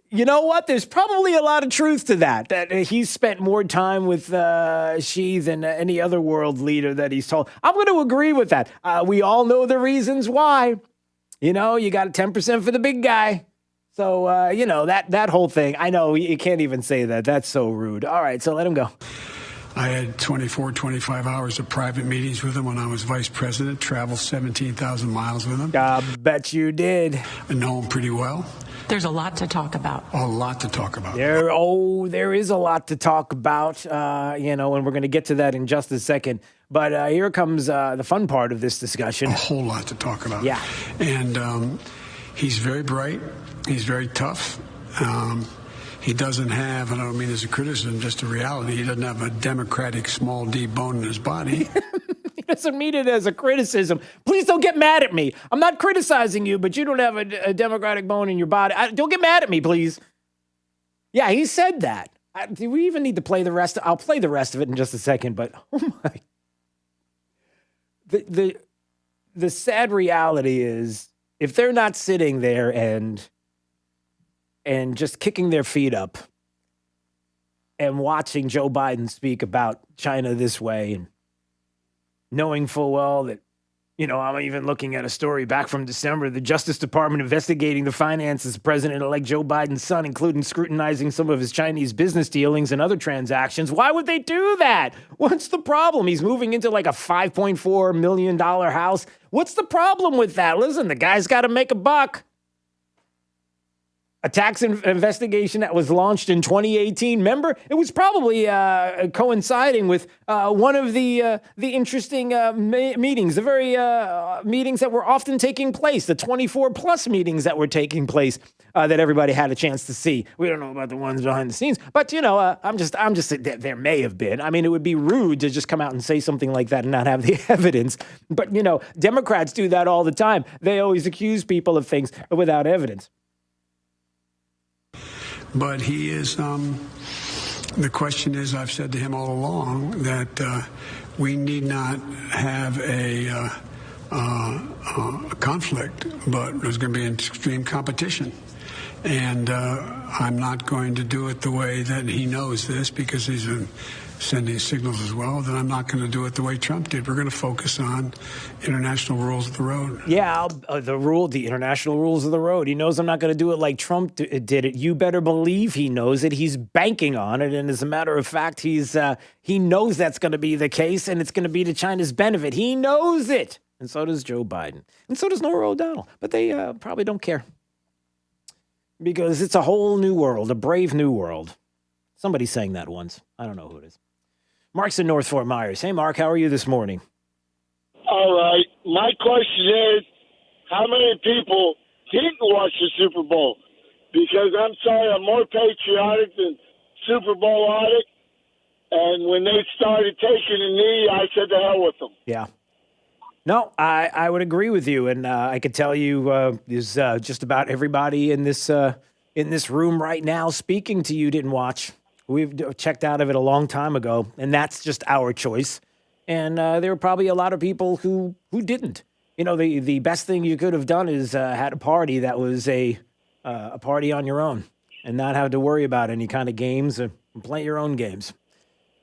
You know what? There's probably a lot of truth to that he's spent more time with Xi than any other world leader that he's told. I'm going to agree with that. We all know the reasons why. You got 10% for the big guy. So, that whole thing. I know you can't even say that. That's so rude. All right, so let him go. I had 25 hours of private meetings with him when I was vice president, traveled 17,000 miles with him. I bet you did. I know him pretty well. There's a lot to talk about. A lot to talk about. There is a lot to talk about, and we're going to get to that in just a second. But here comes the fun part of this discussion. A whole lot to talk about. Yeah. And he's very bright. He's very tough. He doesn't have, and I don't mean as a criticism, just a reality, he doesn't have a democratic small d bone in his body. He doesn't mean it as a criticism. Please don't get mad at me. I'm not criticizing you, but you don't have a democratic bone in your body. Don't get mad at me, please. Yeah, he said that. Do we even need to play the rest? I'll play the rest of it in just a second, but oh my. The sad reality is if they're not sitting there and just kicking their feet up and watching Joe Biden speak about China this way and knowing full well that You know, I'm even looking at a story back from December. The Justice Department investigating the finances of President-elect Joe Biden's son, including scrutinizing some of his Chinese business dealings and other transactions. Why would they do that? What's the problem? He's moving into like a $5.4 million house. What's the problem with that? Listen, the guy's got to make a buck. A tax investigation that was launched in 2018. Remember, it was probably coinciding with one of the interesting meetings, the very meetings that were often taking place, the 24-plus meetings that were taking place that everybody had a chance to see. We don't know about the ones behind the scenes, but I'm just there may have been. I mean, it would be rude to just come out and say something like that and not have the evidence. But Democrats do that all the time. They always accuse people of things without evidence. But he is, the question is, I've said to him all along that we need not have a conflict, but there's going to be an extreme competition. And I'm not going to do it the way that he knows this, because he's been sending signals as well, that I'm not going to do it the way Trump did. We're going to focus on international rules of the road. Yeah, the international rules of the road. He knows I'm not going to do it like Trump did it. You better believe he knows it. He's banking on it. And as a matter of fact, he knows that's going to be the case, and it's going to be to China's benefit. He knows it. And so does Joe Biden. And so does Norah O'Donnell. But they probably don't care. Because it's a whole new world, a brave new world. Somebody sang that once. I don't know who it is. Mark's in North Fort Myers. Hey, Mark, how are you this morning? All right. My question is, how many people didn't watch the Super Bowl? Because I'm sorry, I'm more patriotic than Super Bowl-otic. And when they started taking a knee, I said to hell with them. Yeah. No, I would agree with you. And I could tell you is just about everybody in this room right now speaking to you didn't watch. We've checked out of it a long time ago, and that's just our choice. And there were probably a lot of people who didn't. The best thing you could have done is had a party that was a party on your own and not have to worry about any kind of games and play your own games.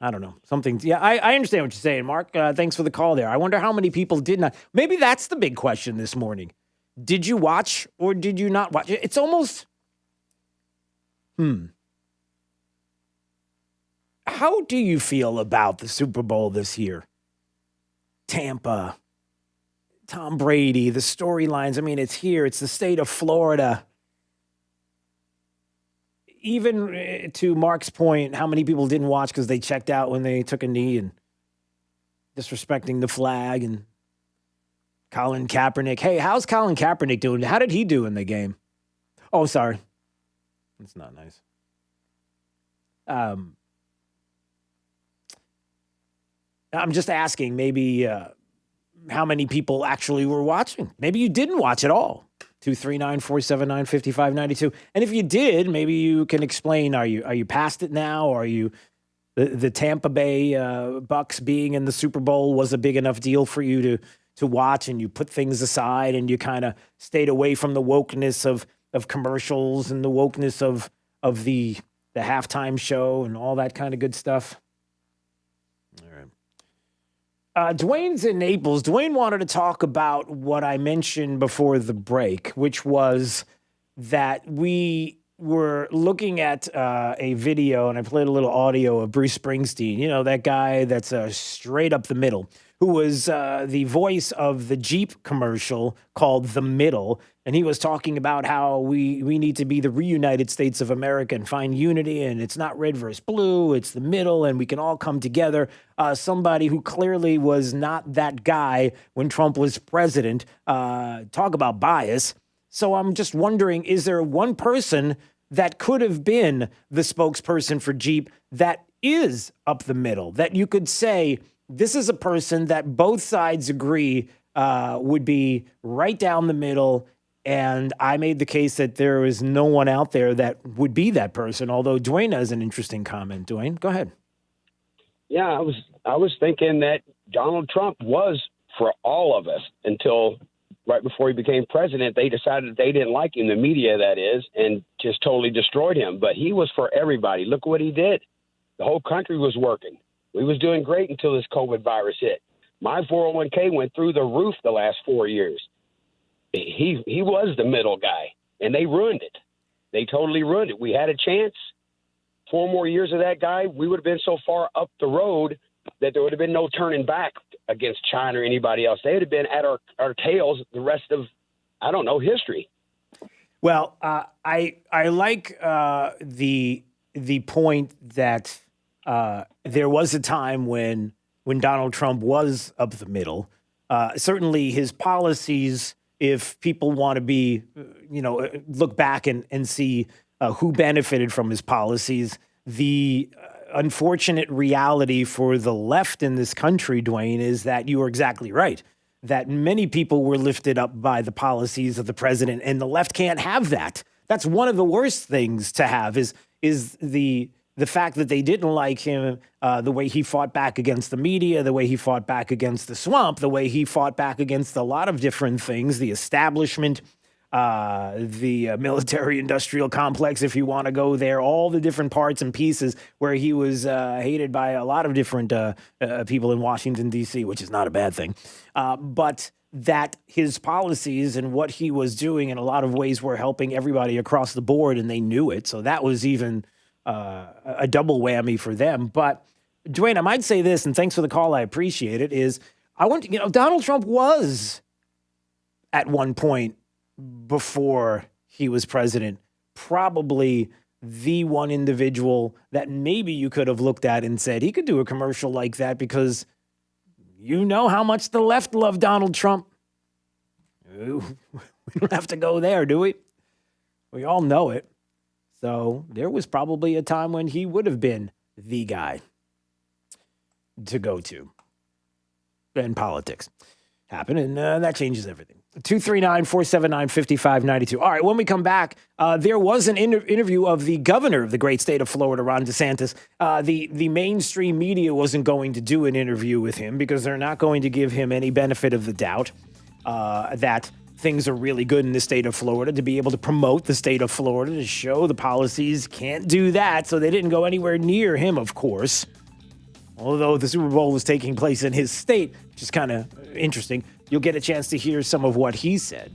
I don't know. Yeah, I understand what you're saying, Mark. Thanks for the call there. I wonder how many people did not. Maybe that's the big question this morning. Did you watch or did you not watch? It's almost, How do you feel about the Super Bowl this year? Tampa, Tom Brady, the storylines. I mean, it's here. It's the state of Florida. Even to Mark's point, how many people didn't watch because they checked out when they took a knee and disrespecting the flag, and Colin Kaepernick. Hey, how's Colin Kaepernick doing? How did he do in the game? Oh, sorry. That's not nice. I'm just asking maybe how many people actually were watching. Maybe you didn't watch at all. 239-479-5592. And if you did, maybe you can explain, are you past it now? Or are you the Tampa Bay Bucks being in the Super Bowl was a big enough deal for you to watch, and you put things aside and you kind of stayed away from the wokeness of commercials and the wokeness of the halftime show and all that kind of good stuff? All right. Dwayne's in Naples. Dwayne wanted to talk about what I mentioned before the break, which was that we were looking at a video, and I played a little audio of Bruce Springsteen, that guy that's straight up the middle, who was the voice of the Jeep commercial called The Middle. And he was talking about how we need to be the reunited States of America and find unity. And it's not red versus blue, it's the middle, and we can all come together. Somebody who clearly was not that guy when Trump was president. Talk about bias. So I'm just wondering, is there one person that could have been the spokesperson for Jeep that is up the middle, that you could say, this is a person that both sides agree would be right down the middle? And I made the case that there is no one out there that would be that person, although Dwayne has an interesting comment. Dwayne, go ahead. Yeah, I was thinking that Donald Trump was for all of us until right before he became president. They decided they didn't like him, the media that is, and just totally destroyed him. But he was for everybody. Look what he did. The whole country was working. We was doing great until this COVID virus hit. My 401k went through the roof the last 4 years. He was the middle guy, and they ruined it. They totally ruined it. We had a chance. 4 more years of that guy, we would have been so far up the road that there would have been no turning back against China or anybody else. They would have been at our tails the rest of, I don't know, history. Well, I like the point that there was a time when Donald Trump was up the middle. Certainly his policies, if people want to be, look back and see who benefited from his policies, the unfortunate reality for the left in this country, Dwayne, is that you are exactly right, that many people were lifted up by the policies of the president, and the left can't have that. That's one of the worst things to have is the fact that they didn't like him, the way he fought back against the media, the way he fought back against the swamp, the way he fought back against a lot of different things, the establishment, the military-industrial complex, if you want to go there, all the different parts and pieces where he was hated by a lot of different people in Washington, D.C., which is not a bad thing. But that his policies and what he was doing in a lot of ways were helping everybody across the board, and they knew it. So that was even a double whammy for them. But, Dwayne, I might say this, and thanks for the call, I appreciate it, is Donald Trump was at one point before he was president, probably the one individual that maybe you could have looked at and said he could do a commercial like that because you know how much the left loved Donald Trump. Ooh, we don't have to go there, do we? We all know it. So there was probably a time when he would have been the guy to go to. And politics happen, and that changes everything. 239-479-5592. All right, when we come back, there was an interview of the governor of the great state of Florida, Ron DeSantis. The mainstream media wasn't going to do an interview with him because they're not going to give him any benefit of the doubt that things are really good in the state of Florida, to be able to promote the state of Florida, to show the policies. Can't do that, so they didn't go anywhere near him, of course. Although the Super Bowl was taking place in his state, which is kind of interesting. You'll get a chance to hear some of what he said.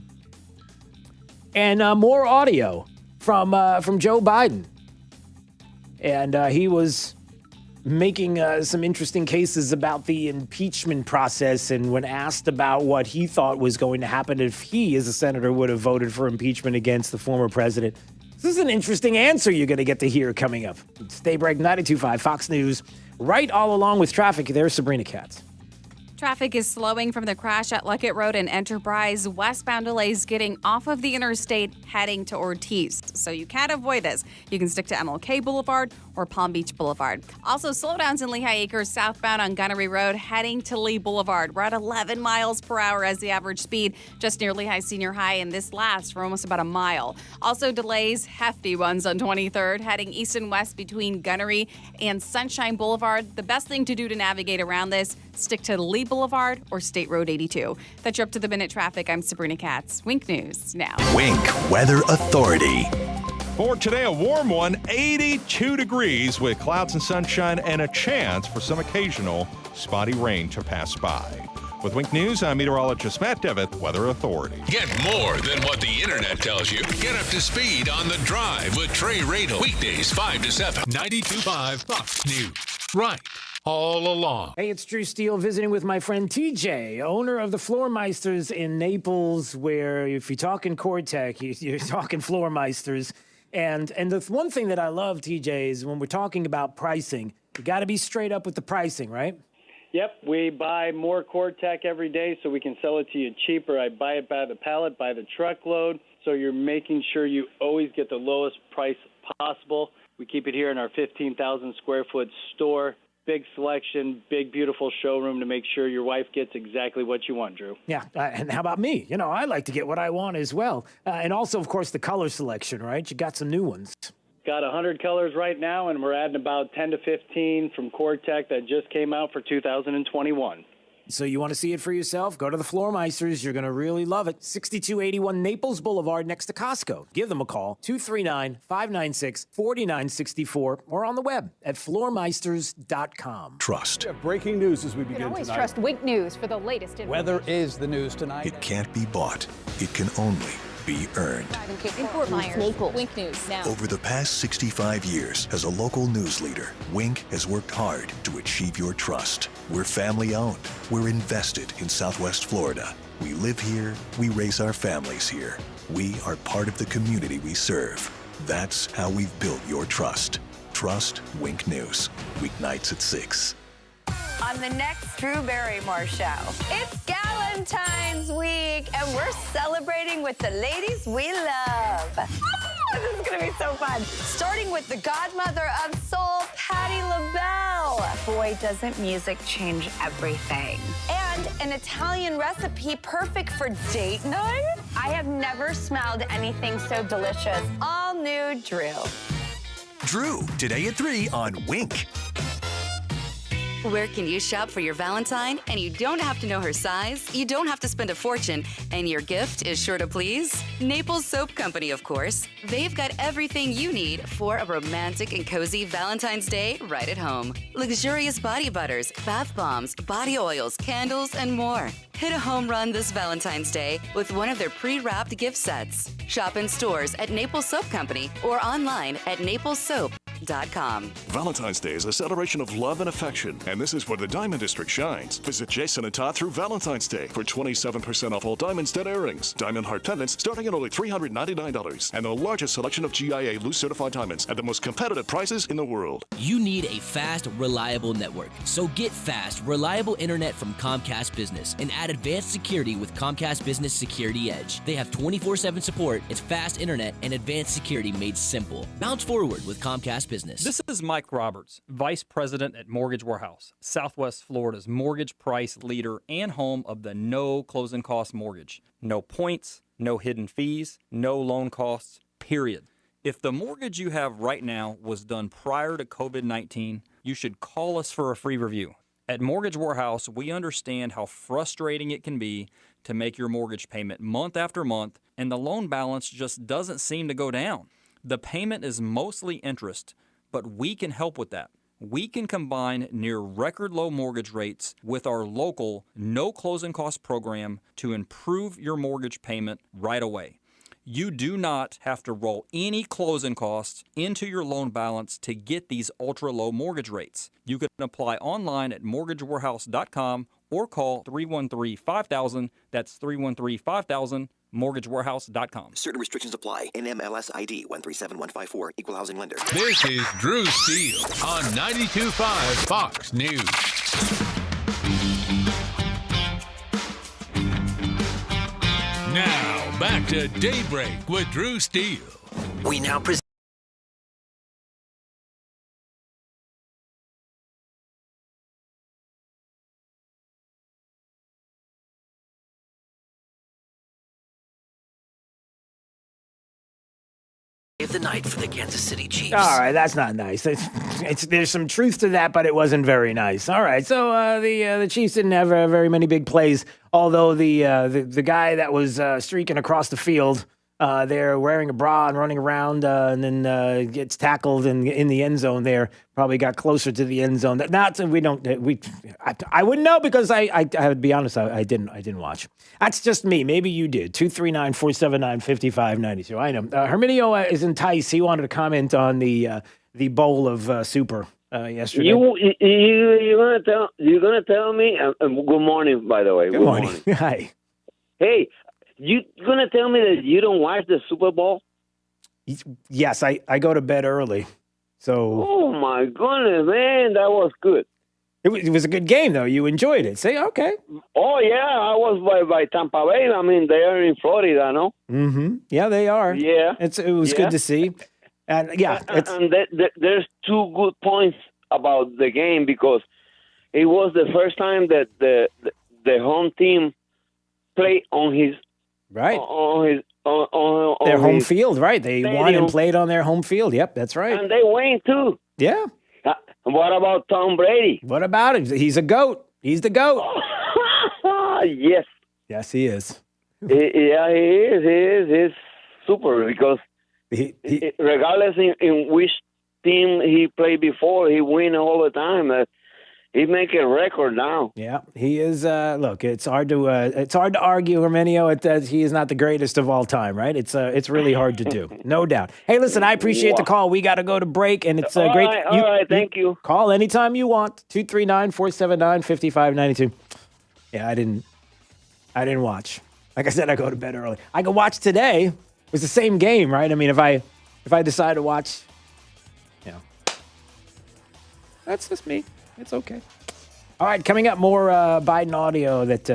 And more audio from Joe Biden. And he was making some interesting cases about the impeachment process, and when asked about what he thought was going to happen if he, as a senator, would have voted for impeachment against the former president. This is an interesting answer you're going to get to hear coming up. It's Daybreak 92.5 Fox News. Right all along with traffic, there's Sabrina Katz. Traffic is slowing from the crash at Luckett Road and Enterprise. Westbound delays getting off of the interstate heading to Ortiz. So you can't avoid this. You can stick to MLK Boulevard or Palm Beach Boulevard. Also, slowdowns in Lehigh Acres southbound on Gunnery Road heading to Lee Boulevard. We're at 11 miles per hour as the average speed just near Lehigh Senior High, and this lasts for almost about a mile. Also delays, hefty ones on 23rd, heading east and west between Gunnery and Sunshine Boulevard. The best thing to do to navigate around this, stick to Lee Boulevard or State Road 82. That's your up-to-the-minute traffic. I'm Sabrina Katz. Wink News now. Wink Weather Authority. For today, a warm one, 82 degrees with clouds and sunshine and a chance for some occasional spotty rain to pass by. With Wink News, I'm meteorologist Matt Devitt, Weather Authority. Get more than what the internet tells you. Get up to speed on The Drive with Trey Radel. Weekdays 5 to 7. 92.5 Fox News. Right. All along. Hey, it's Drew Steele visiting with my friend TJ, owner of the Floormeisters in Naples, where if you're talking Core-Tech, you're talking Floormeisters. And the one thing that I love, TJ, is when we're talking about pricing, you got to be straight up with the pricing, right? Yep, we buy more Core-Tech every day so we can sell it to you cheaper. I buy it by the pallet, by the truckload, so you're making sure you always get the lowest price possible. We keep it here in our 15,000 square foot store. Big selection, big, beautiful showroom to make sure your wife gets exactly what you want, Drew. Yeah, and how about me? You know, I like to get what I want as well. And also, of course, the color selection, right? You got some new ones. Got 100 colors right now, and we're adding about 10 to 15 from Core-Tech that just came out for 2021. So you want to see it for yourself? Go to the Floormeisters. You're going to really love it. 6281 Naples Boulevard next to Costco. Give them a call, 239-596-4964, or on the web at floormeisters.com. Trust. Breaking news as we begin You can always tonight. trust Wink News for the latest information. Weather is the news tonight. It can't be bought. It can only be earned. In Fort Myers, Naples. Wink News now. Over the past 65 years, as a local news leader, Wink has worked hard to achieve your trust. We're family owned. We're invested in Southwest Florida. We live here. We raise our families here. We are part of the community we serve. That's how we've built your trust. Trust Wink News. Weeknights at 6. On the next Drew Barrymore show, it's Galentine's week, and we're celebrating with the ladies we love. Oh, this is going to be so fun. Starting with the godmother of soul, Patti LaBelle. Boy, doesn't music change everything. And an Italian recipe perfect for date night. I have never smelled anything so delicious. All new Drew. Drew, today at 3 on Wink. Where can you shop for your Valentine and you don't have to know her size, you don't have to spend a fortune, and your gift is sure to please? Naples Soap Company, of course. They've got everything you need for a romantic and cozy Valentine's Day right at home. Luxurious body butters, bath bombs, body oils, candles, and more. Hit a home run this Valentine's Day with one of their pre-wrapped gift sets. Shop in stores at Naples Soap Company or online at naplessoap.com. Valentine's Day is a celebration of love and affection, and this is where the Diamond District shines. Visit Jason and Todd through Valentine's Day for 27% off all diamond stud earrings. Diamond heart pendants starting at only $399, and the largest selection of GIA loose certified diamonds at the most competitive prices in the world. You need a fast, reliable network. So get fast, reliable internet from Comcast Business and add advanced security with Comcast Business Security Edge. They have 24/7 support, it's fast internet, and advanced security made simple. Bounce forward with Comcast Business. This is Mike Roberts, Vice President at Mortgage Warehouse, Southwest Florida's mortgage price leader and home of the no closing cost mortgage. No points, no hidden fees, no loan costs, period. If the mortgage you have right now was done prior to COVID-19, you should call us for a free review. At Mortgage Warehouse, we understand how frustrating it can be to make your mortgage payment month after month, and the loan balance just doesn't seem to go down. The payment is mostly interest, but we can help with that. We can combine near record low mortgage rates with our local no closing cost program to improve your mortgage payment right away. You do not have to roll any closing costs into your loan balance to get these ultra low mortgage rates. You can apply online at mortgagewarehouse.com or call 313-5000. That's 313-5000. MortgageWarehouse.com. Certain restrictions apply. NMLS ID 137154. Equal housing lender. This is Drew Steele on 92.5 Fox News. Now, back to Daybreak with Drew Steele. We now present. Of the night for the Kansas City Chiefs. All right, that's not nice. There's some truth to that, but it wasn't very nice. All right, so the Chiefs didn't have very many big plays, although the guy that was streaking across the field there wearing a bra and running around and then gets tackled in the end zone there, probably got closer to the end zone. I wouldn't know because I would be honest, I didn't watch. That's just me. Maybe you did. 239-479-5592. I know. Herminio is enticed. He wanted to comment on the bowl of super yesterday. You're gonna tell me. Good morning, by the way. Good morning. Hi. Hey, you gonna tell me that you don't watch the Super Bowl? Yes, I go to bed early. So. Oh my goodness, man, that was good. It was a good game, though. You enjoyed it. Say, okay. Oh, yeah. I was by Tampa Bay. I mean, they are in Florida, no? Mm-hmm. Yeah, they are. Yeah. It was good to see. And, yeah. And there's two good points about the game because it was the first time that the home team played on his... Right. On their home his field, right. They stadium. won and played on their home field. Yep, that's right. And they win, too. Yeah. What about Tom Brady? What about him? He's a GOAT. He's the GOAT. Yes. Yes, he is. He is. He's super because regardless in which team he played before, he win all the time. He's making a record now. Yeah, he is. Look, it's hard to argue, Herminio, that he is not the greatest of all time, right? It's really hard to do, no doubt. Hey, listen, I appreciate the call. We got to go to break, and it's great. All right, thank you. Call anytime you want. 239-479-5592. Yeah, I didn't watch. Like I said, I go to bed early. I could watch today. It was the same game, right? I mean, if I decide to watch, that's just me. It's okay. All right, coming up, more Biden audio that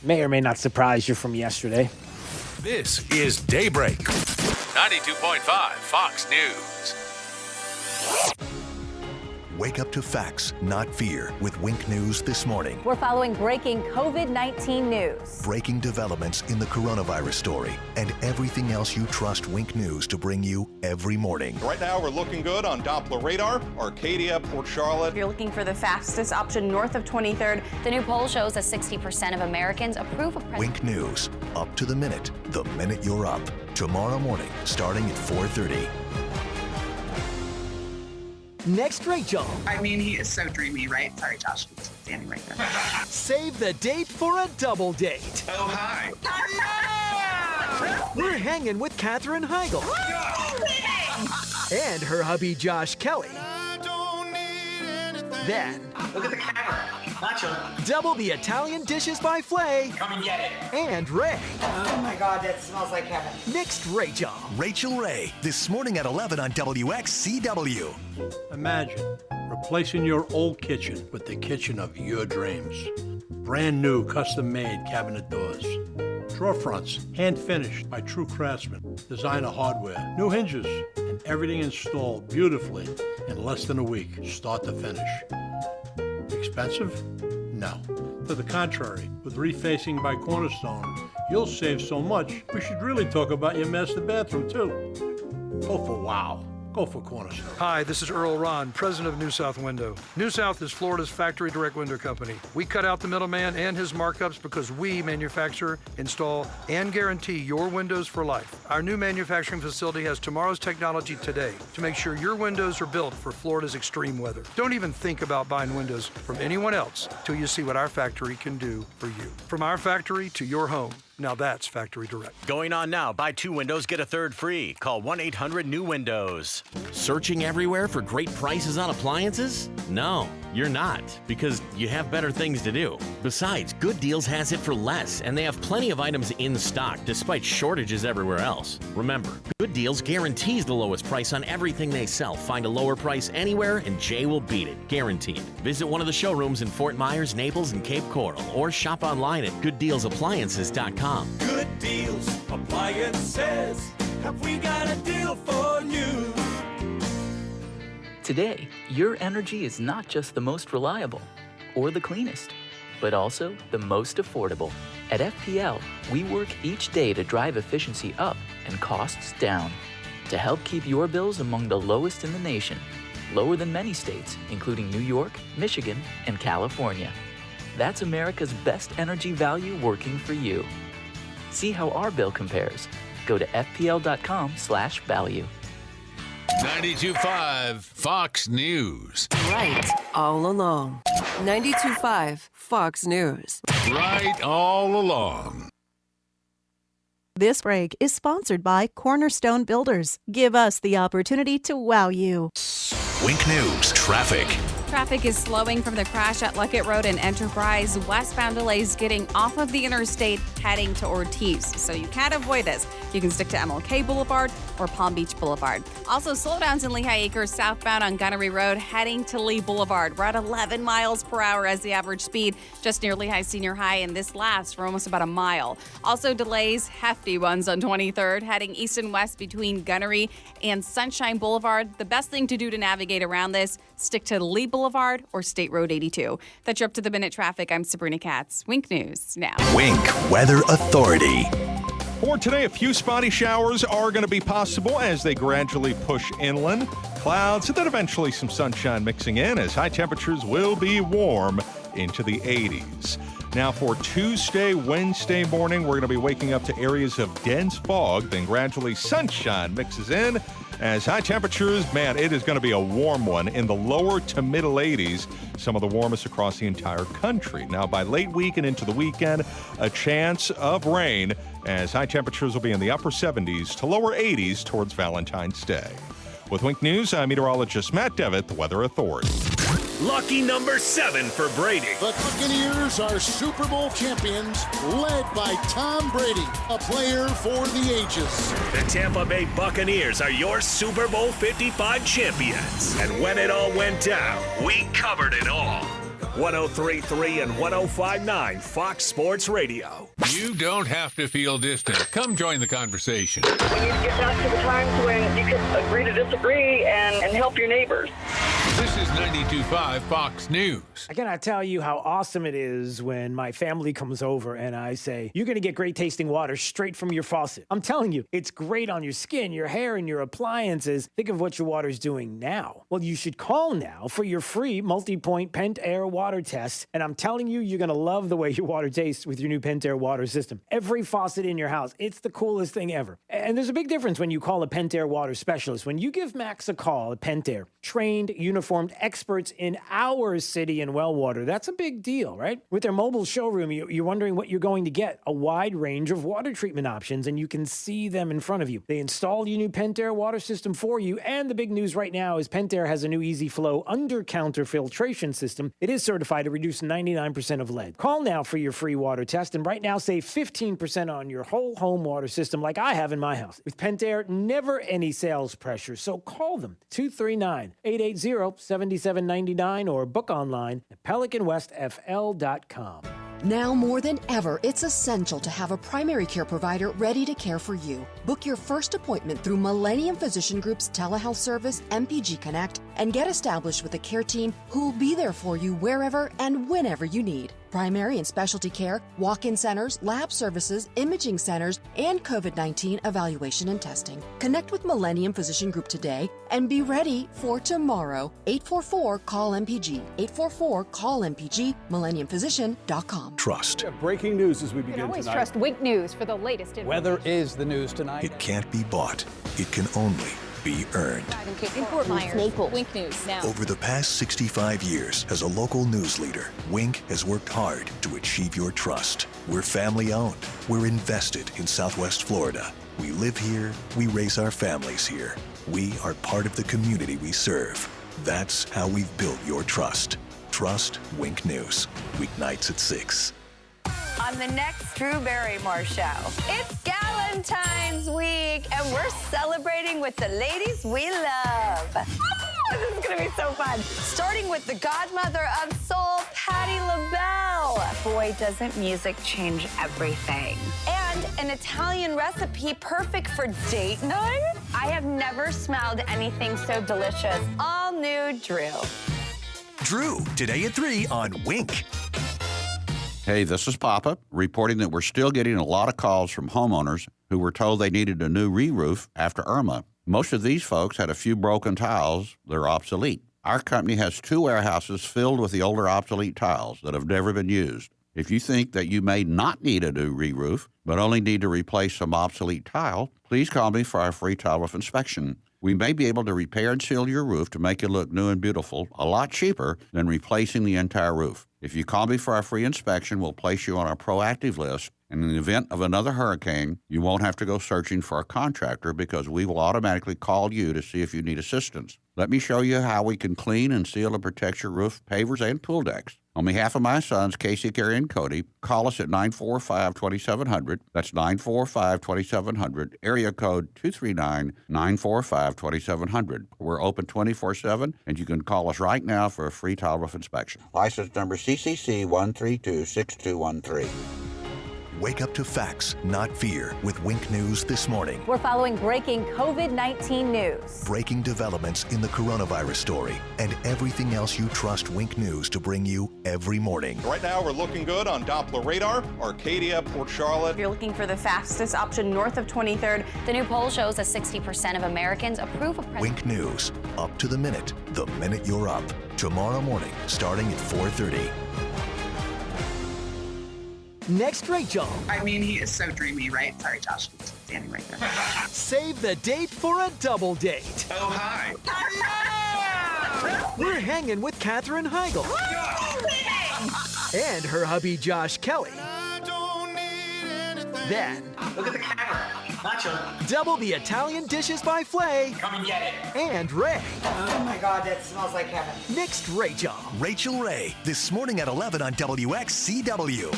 may or may not surprise you from yesterday. This is Daybreak. 92.5 Fox News. Wake up to facts, not fear, with Wink News this morning. We're following breaking COVID-19 news. Breaking developments in the coronavirus story and everything else you trust Wink News to bring you every morning. Right now, we're looking good on Doppler radar, Arcadia, Port Charlotte. If you're looking for the fastest option north of 23rd, The new poll shows that 60% of Americans approve of Wink News, up to the minute you're up. Tomorrow morning, starting at 4:30. Next, Rachel. I mean, he is so dreamy, right? Sorry, Josh, he's standing right there. Save the date for a double date. Oh, hi. We're hanging with Katherine Heigl. And her hubby, Josh Kelly. Then, look at the camera. Nacho. double the Italian dishes by Flay. Come and get it. And Ray. Oh my God, that smells like heaven. Next, Rachel. Rachel Ray, this morning at 11 on WXCW. Imagine replacing your old kitchen with the kitchen of your dreams. Brand new custom-made cabinet doors. Drawer fronts, hand-finished by true craftsmen. Designer hardware, new hinges, and everything installed beautifully in less than a week, start to finish. Expensive? No. To the contrary, with refacing by Cornerstone, you'll save so much, we should really talk about your master bathroom too. Go for wow. Go for Cornerstone. Hi, this is Earl Ron, president of New South Window. New South is Florida's factory direct window company. We cut out the middleman and his markups because we manufacture, install, and guarantee your windows for life. Our new manufacturing facility has tomorrow's technology today to make sure your windows are built for Florida's extreme weather. Don't even think about buying windows from anyone else till you see what our factory can do for you. From our factory to your home. Now that's Factory Direct. Going on now. Buy 2 windows, get a third free. Call 1-800-NEW-WINDOWS. Searching everywhere for great prices on appliances? No, you're not, because you have better things to do. Besides, Good Deals has it for less, and they have plenty of items in stock despite shortages everywhere else. Remember, Good Deals guarantees the lowest price on everything they sell. Find a lower price anywhere, and Jay will beat it. Guaranteed. Visit one of the showrooms in Fort Myers, Naples, and Cape Coral, or shop online at GoodDealsAppliances.com. Good Deals Appliances. Have we got a deal for you? Today, your energy is not just the most reliable or the cleanest, but also the most affordable. At FPL, we work each day to drive efficiency up and costs down to help keep your bills among the lowest in the nation, lower than many states, including New York, Michigan, and California. That's America's best energy value working for you. See how our bill compares. Go to fpl.com/value. 92.5 Fox News. Right all along. 92.5 Fox News. Right all along. This break is sponsored by Cornerstone Builders. Give us the opportunity to wow you. Wink News traffic. Traffic is slowing from the crash at Luckett Road and Enterprise. Westbound delays getting off of the interstate heading to Ortiz. So you can't avoid this. You can stick to MLK Boulevard or Palm Beach Boulevard. Also, slowdowns in Lehigh Acres southbound on Gunnery Road heading to Lee Boulevard. We're at 11 miles per hour as the average speed just near Lehigh Senior High, and this lasts for almost about a mile. Also, delays, hefty ones on 23rd heading east and west between Gunnery and Sunshine Boulevard. The best thing to do to navigate around this, stick to Lee Boulevard or State Road 82. That's your up-to-the-minute traffic. I'm Sabrina Katz. Wink News now. Wink Weather Authority. For today, a few spotty showers are going to be possible as they gradually push inland. Clouds and then eventually some sunshine mixing in as high temperatures will be warm into the 80s. Now for Tuesday, Wednesday morning, we're going to be waking up to areas of dense fog, then gradually sunshine mixes in as high temperatures, man, it is going to be a warm one in the lower to middle 80s, some of the warmest across the entire country. Now by late week and into the weekend, a chance of rain as high temperatures will be in the upper 70s to lower 80s towards Valentine's Day. With Wink News, I'm meteorologist Matt Devitt, the Weather Authority. Lucky number 7 for Brady. The Buccaneers are Super Bowl champions, led by Tom Brady, a player for the ages. The Tampa Bay Buccaneers are your Super Bowl 55 champions. And when it all went down, we covered it all. 103.3 and 105.9 Fox Sports Radio. You don't have to feel distant. Come join the conversation. We need to get back to the times when you could agree to disagree and help your neighbors. This is 92.5 Fox News. I cannot tell you how awesome it is when my family comes over and I say, you're going to get great tasting water straight from your faucet. I'm telling you, it's great on your skin, your hair, and your appliances. Think of what your water's doing now. Well, you should call now for your free multi-point Pentair water test. And I'm telling you, you're going to love the way your water tastes with your new Pentair water system. Every faucet in your house, it's the coolest thing ever. And there's a big difference when you call a Pentair water specialist. When you give Max a call at Pentair, trained, uniformed experts in our city and well water, that's a big deal, right? With their mobile showroom, you're wondering what you're going to get. A wide range of water treatment options, and you can see them in front of you. They install your new Pentair water system for you, and the big news right now is Pentair has a new Easy Flow under-counter filtration system. It is certified to reduce 99% of lead. Call now for your free water test, and right now save 15% on your whole home water system like I have in my house. With Pentair, never any sales pressure, so call them 239-880-7799 or book online at PelicanWestFL.com. Now more than ever, it's essential to have a primary care provider ready to care for you. Book your first appointment through Millennium Physician Group's telehealth service, MPG Connect, and get established with a care team who'll be there for you wherever and whenever you need. Primary and specialty care, walk-in centers, lab services, imaging centers, and COVID-19 evaluation and testing. Connect with Millennium Physician Group today and be ready for tomorrow. 844-CALL-MPG. 844-CALL-MPG. MillenniumPhysician.com. Trust. Breaking news as we begin always tonight. trust Wink News for the latest information. Weather is the news tonight. It can't be bought. It can only be earned. Wink News now. Over the past 65 years, as a local news leader, Wink has worked hard to achieve your trust. We're family owned. We're invested in Southwest Florida. We live here. We raise our families here. We are part of the community we serve. That's how we've built your trust. Trust Wink News. Weeknights at 6. On the next Drew Barrymore show, it's Galentine's week, and we're celebrating with the ladies we love. This is gonna be so fun. Starting with the godmother of soul, Patti LaBelle. Boy, doesn't music change everything. And an Italian recipe perfect for date night. I have never smelled anything so delicious. All new Drew. Drew, today at 3 on Wink. Hey, this is Papa, reporting that we're still getting a lot of calls from homeowners who were told they needed a new re-roof after Irma. Most of these folks had a few broken tiles that are obsolete. Our company has 2 warehouses filled with the older obsolete tiles that have never been used. If you think that you may not need a new re-roof, but only need to replace some obsolete tile, please call me for our free tile roof inspection. We may be able to repair and seal your roof to make it look new and beautiful, a lot cheaper than replacing the entire roof. If you call me for our free inspection, we'll place you on our proactive list. And in the event of another hurricane, you won't have to go searching for a contractor because we will automatically call you to see if you need assistance. Let me show you how we can clean and seal and protect your roof, pavers, and pool decks. On behalf of my sons, Casey, Gary, and Cody, call us at 945-2700. That's 945-2700, area code 239-945-2700. We're open 24/7, and you can call us right now for a free tile roof inspection. License number CCC 1326213. Wake up to facts, not fear, with Wink News this morning. We're following breaking COVID-19 news. Breaking developments in the coronavirus story and everything else you trust Wink News to bring you every morning. Right now, we're looking good on Doppler radar, Arcadia, Port Charlotte. If you're looking for the fastest option north of 23rd, the new poll shows that 60% of Americans approve of Wink News, up to the minute you're up. Tomorrow morning, starting at 4:30. next Rachel. I mean, he is so dreamy, right? Sorry, Josh. He's standing right there. Save the date for a double date. Oh, hi. We're hanging with Katherine Heigl and her hubby Josh Kelly. Then, look at the camera. Nacho. double the Italian dishes by Flay. Come and get it. And Ray. Oh my God, that smells like heaven. Next, Rachel. Rachel Ray, this morning at 11 on WXCW.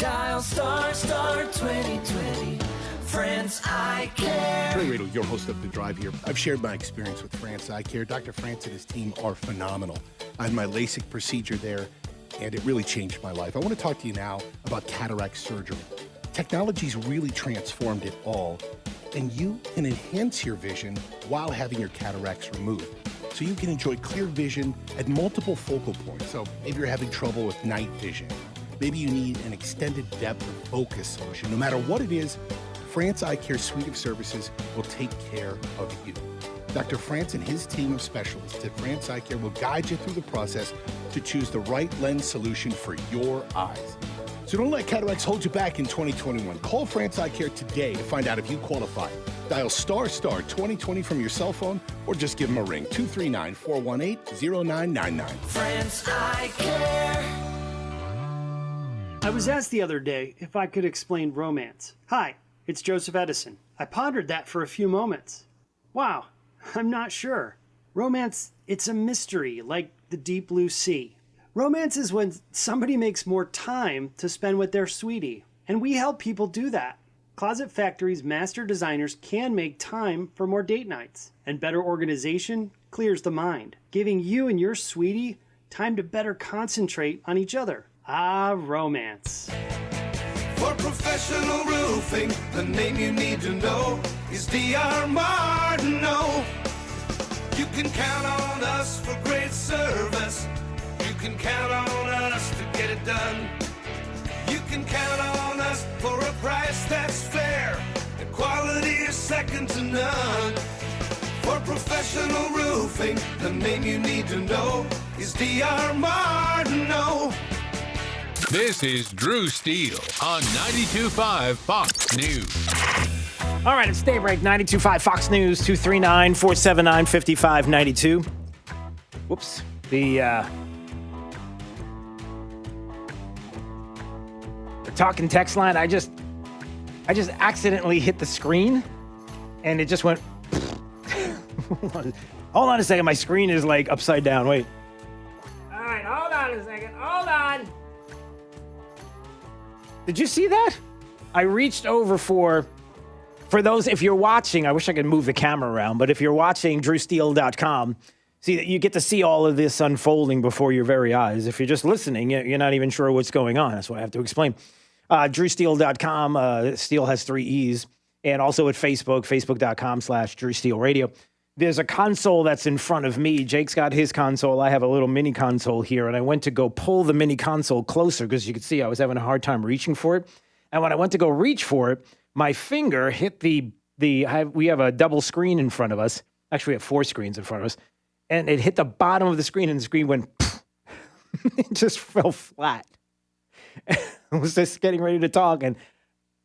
Dial star 2020. France Eye Care. Trey Radel, your host of The Drive here. I've shared my experience with France Eye Care. Dr. France and his team are phenomenal. I had my LASIK procedure there, and it really changed my life. I want to talk to you now about cataract surgery. Technology's really transformed it all, and you can enhance your vision while having your cataracts removed. So you can enjoy clear vision at multiple focal points. So maybe you're having trouble with night vision. Maybe you need an extended depth of focus solution. No matter what it is, France Eye Care suite of services will take care of you. Dr. France and his team of specialists at France Eye Care will guide you through the process to choose the right lens solution for your eyes. So don't let cataracts hold you back in 2021. Call France Eye Care today to find out if you qualify. Dial star 2020 from your cell phone or just give them a ring. 239-418-0999. France Eye Care. I was asked the other day if I could explain romance. Hi, it's Joseph Edison. I pondered that for a few moments. Wow, I'm not sure. Romance, it's a mystery, like the deep blue sea. Romance is when somebody makes more time to spend with their sweetie, and we help people do that. Closet Factory's master designers can make time for more date nights, and better organization clears the mind, giving you and your sweetie time to better concentrate on each other. Ah, romance. For professional roofing, the name you need to know is D.R. Martineau. You can count on us for great service. You can count on us to get it done. You can count on us for a price that's fair. And quality is second to none. For professional roofing, the name you need to know is D.R. Martineau. This is Drew Steele on 92.5 Fox News. All right, it's Daybreak 92.5 Fox News, 239-479-5592. Whoops. The talking text line, I just accidentally hit the screen and it just went hold on a second, my screen is like upside down. Wait. All right, hold on a second. Hold on. Did you see that? I reached over for those, if you're watching, I wish I could move the camera around, but if you're watching drewsteele.com, see, you get to see all of this unfolding before your very eyes. If you're just listening, you're not even sure what's going on. That's what I have to explain. drewsteele.com, Steele has 3 E's, and also at Facebook, facebook.com/drewsteeleradio. There's a console that's in front of me. Jake's got his console. I have a little mini console here, and I went to go pull the mini console closer because you could see I was having a hard time reaching for it. And when I went to go reach for it, my finger hit we have a double screen in front of us. Actually, we have 4 screens in front of us. And it hit the bottom of the screen, and the screen went, it just fell flat. I was just getting ready to talk, and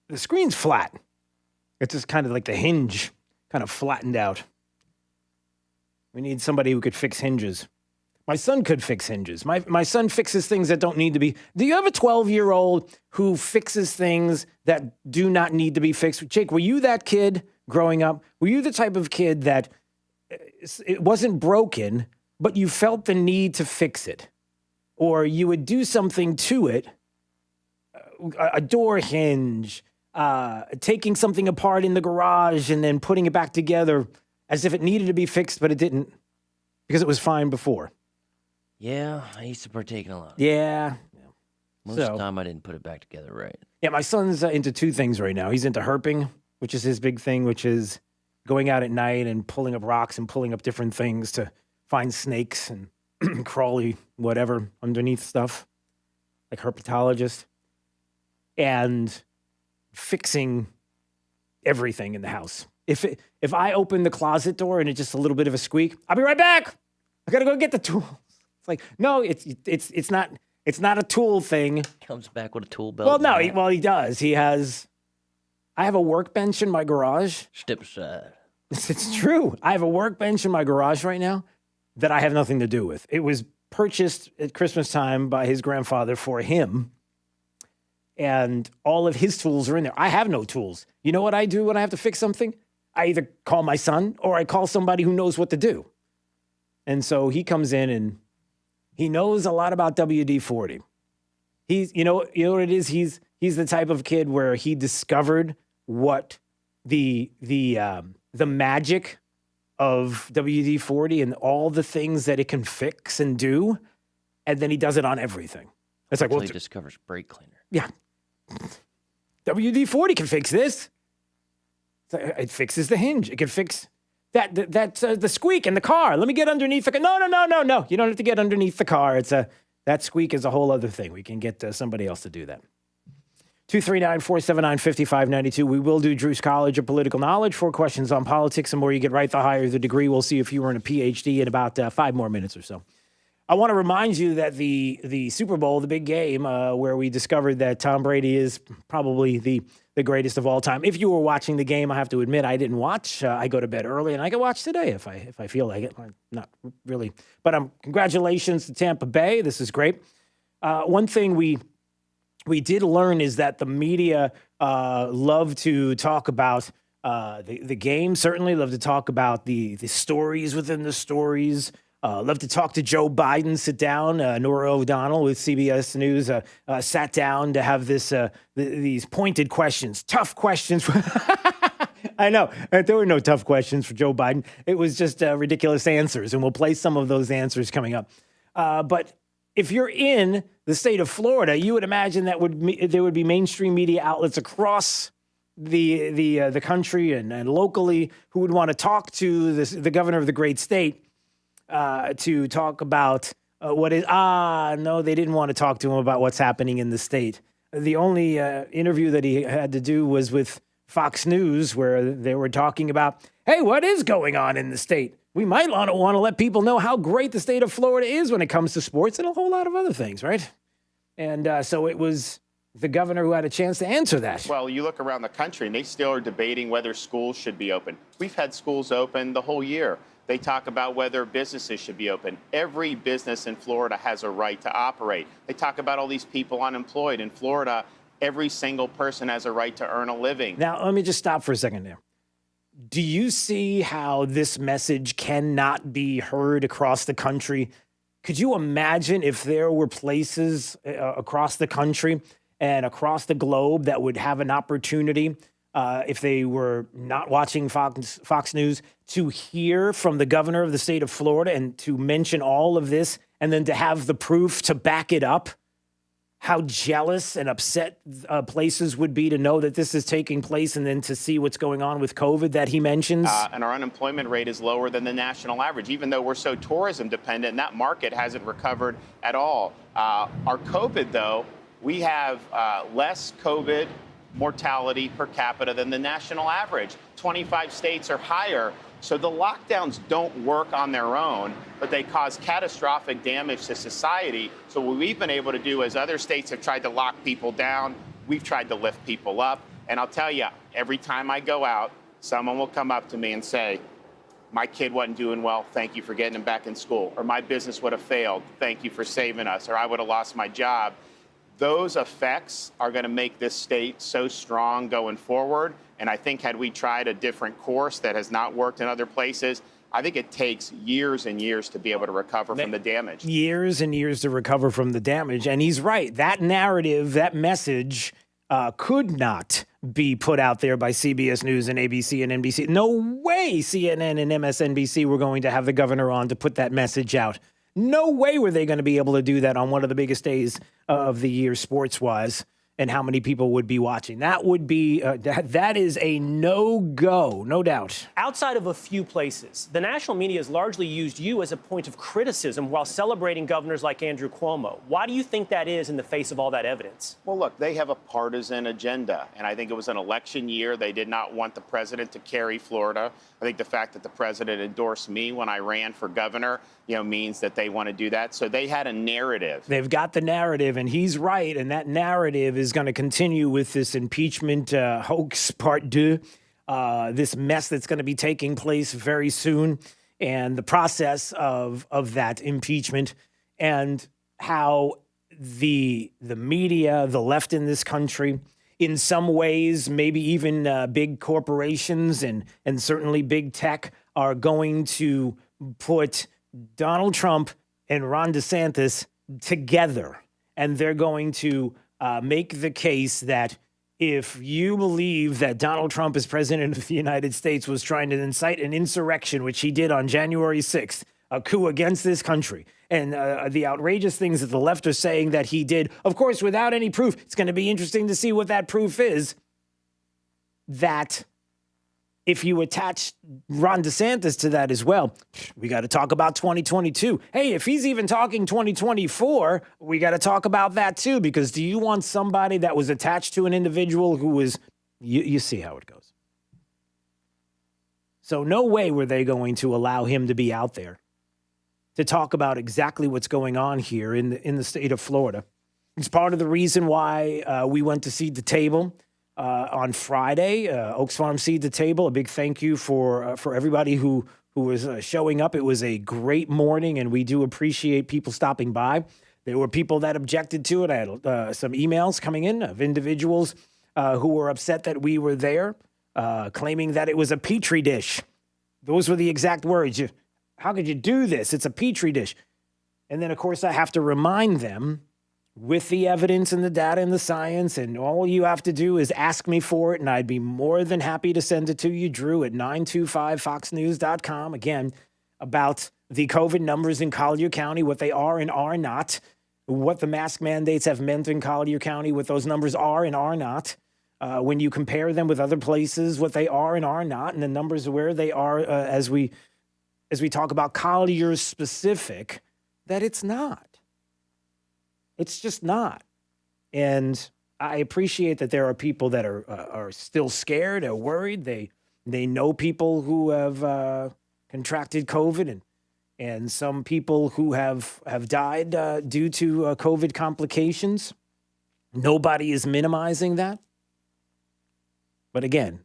the screen's flat. It's just kind of like the hinge kind of flattened out. We need somebody who could fix hinges. My son could fix hinges. My son fixes things that don't need to be. Do you have a 12-year-old who fixes things that do not need to be fixed? Jake, were you that kid growing up? Were you the type of kid that it wasn't broken, but you felt the need to fix it? Or you would do something to it, a door hinge, taking something apart in the garage and then putting it back together as if it needed to be fixed, but it didn't because it was fine before. Yeah, I used to partake in a lot. Yeah. Most of the time, I didn't put it back together right. Yeah, my son's into 2 things right now. He's into herping, which is his big thing, which is going out at night and pulling up rocks and pulling up different things to find snakes and crawly whatever underneath stuff, like herpetologist, and fixing everything in the house. If I open the closet door and it's just a little bit of a squeak, I'll be right back. I gotta go get the tools. It's like, no, it's not. It's not a tool thing. Comes back with a tool belt. Well, no, he does. I have a workbench in my garage. Step aside. It's true. I have a workbench in my garage right now that I have nothing to do with. It was purchased at Christmas time by his grandfather for him. And all of his tools are in there. I have no tools. You know what I do when I have to fix something? I either call my son or I call somebody who knows what to do. And so he comes in and he knows a lot about WD-40. You know what it is? He's the type of kid where he discovered what the magic of WD-40 and all the things that it can fix and do, and then he does it on everything. It's like, well, he discovers brake cleaner. Yeah. WD-40 can fix this. It fixes the hinge. It can fix the squeak in the car. Let me get underneath the car. No. You don't have to get underneath the car. That squeak is a whole other thing. We can get somebody else to do that. 239-479-5592. We will do Drew's College of Political Knowledge. 4 questions on politics. The more you get right, the higher the degree. We'll see if you earn a PhD in about 5 more minutes or so. I want to remind you that the Super Bowl, the big game, where we discovered that Tom Brady is probably the greatest of all time. If you were watching the game, I have to admit I didn't watch. I go to bed early, and I can watch today if I feel like it. Not really, but congratulations to Tampa Bay. This is great. One thing we did learn is that the media love to talk about the game. Certainly, love to talk about the stories within the stories. Love to talk to Joe Biden. Sit down. Nora O'Donnell with CBS News sat down to have these pointed questions, tough questions. I know. There were no tough questions for Joe Biden. It was just ridiculous answers, and we'll play some of those answers coming up. But if you're in the state of Florida, you would imagine that there would be mainstream media outlets across the country and locally who would want to talk to the governor of the great state. To talk about what is, no, they didn't want to talk to him about what's happening in the state. The only interview that he had to do was with Fox News, where they were talking about, hey, what is going on in the state? We might want to let people know how great the state of Florida is when it comes to sports and a whole lot of other things, right? And so it was the governor who had a chance to answer that. Well, you look around the country and they still are debating whether schools should be open. We've had schools open the whole year. They talk about whether businesses should be open. Every business in Florida has a right to operate. They talk about all these people unemployed. In Florida, every single person has a right to earn a living. Now, let me just stop for a second there. Do you see how this message cannot be heard across the country? Could you imagine if there were places across the country and across the globe that would have an opportunity, if they were not watching Fox News, to hear from the governor of the state of Florida and to mention all of this and then to have the proof to back it up? How jealous and upset places would be to know that this is taking place and then to see what's going on with COVID that he mentions. And our unemployment rate is lower than the national average, even though we're so tourism dependent and that market hasn't recovered at all. Our COVID, though, we have less COVID mortality per capita than the national average. 25 states are higher. So the lockdowns don't work on their own, but they cause catastrophic damage to society. So what we've been able to do is other states have tried to lock people down. We've tried to lift people up. And I'll tell you, every time I go out, someone will come up to me and say, my kid wasn't doing well. Thank you for getting him back in school. Or my business would have failed. Thank you for saving us. Or I would have lost my job. Those effects are going to make this state so strong going forward. And I think had we tried a different course that has not worked in other places, I think it takes years and years to be able to recover from the damage. Years and years to recover from the damage. And he's right. That narrative, that message could not be put out there by CBS News and ABC and NBC. No way CNN and MSNBC were going to have the governor on to put that message out. No way were they going to be able to do that on one of the biggest days of the year sports-wise, and how many people would be watching. That would be, that is a no-go, no doubt. Outside of a few places, the national media has largely used you as a point of criticism while celebrating governors like Andrew Cuomo. Why do you think that is in the face of all that evidence? Well, look, they have a partisan agenda, and I think it was an election year. They did not want the president to carry Florida. I think the fact that the president endorsed me when I ran for governor means that they want to do that. So they had a narrative. They've got the narrative, and he's right. And that narrative is going to continue with this impeachment hoax part deux, this mess that's going to be taking place very soon, and the process of that impeachment, and how the media, the left in this country, in some ways, maybe even big corporations and certainly big tech are going to put Donald Trump and Ron DeSantis together. And they're going to make the case that if you believe that Donald Trump as president of the United States was trying to incite an insurrection, which he did on January 6th, a coup against this country, and the outrageous things that the left are saying that he did, of course, without any proof. It's going to be interesting to see what that proof is. That if you attach Ron DeSantis to that as well, we got to talk about 2022. Hey, if he's even talking 2024, we got to talk about that too, because do you want somebody that was attached to an individual who was, you see how it goes. So no way were they going to allow him to be out there to talk about exactly what's going on here in the state of Florida. It's part of the reason why we went to Seed the Table on Friday. Oaks Farm Seed the Table. A big thank you for everybody who was showing up. It was a great morning, and we do appreciate people stopping by. There were people that objected to it. I had some emails coming in of individuals who were upset that we were there, claiming that it was a petri dish. Those were the exact words. How could you do this? It's a petri dish. And then, of course, I have to remind them with the evidence and the data and the science, and all you have to do is ask me for it, and I'd be more than happy to send it to you, Drew, at 925foxnews.com. Again, about the COVID numbers in Collier County, what they are and are not, what the mask mandates have meant in Collier County, what those numbers are and are not. When you compare them with other places, what they are and are not, and the numbers where they are as we talk about Collier specific, that it's not. It's just not. And I appreciate that there are people that are still scared or worried. They know people who have contracted COVID and some people who have died due to COVID complications. Nobody is minimizing that. But again,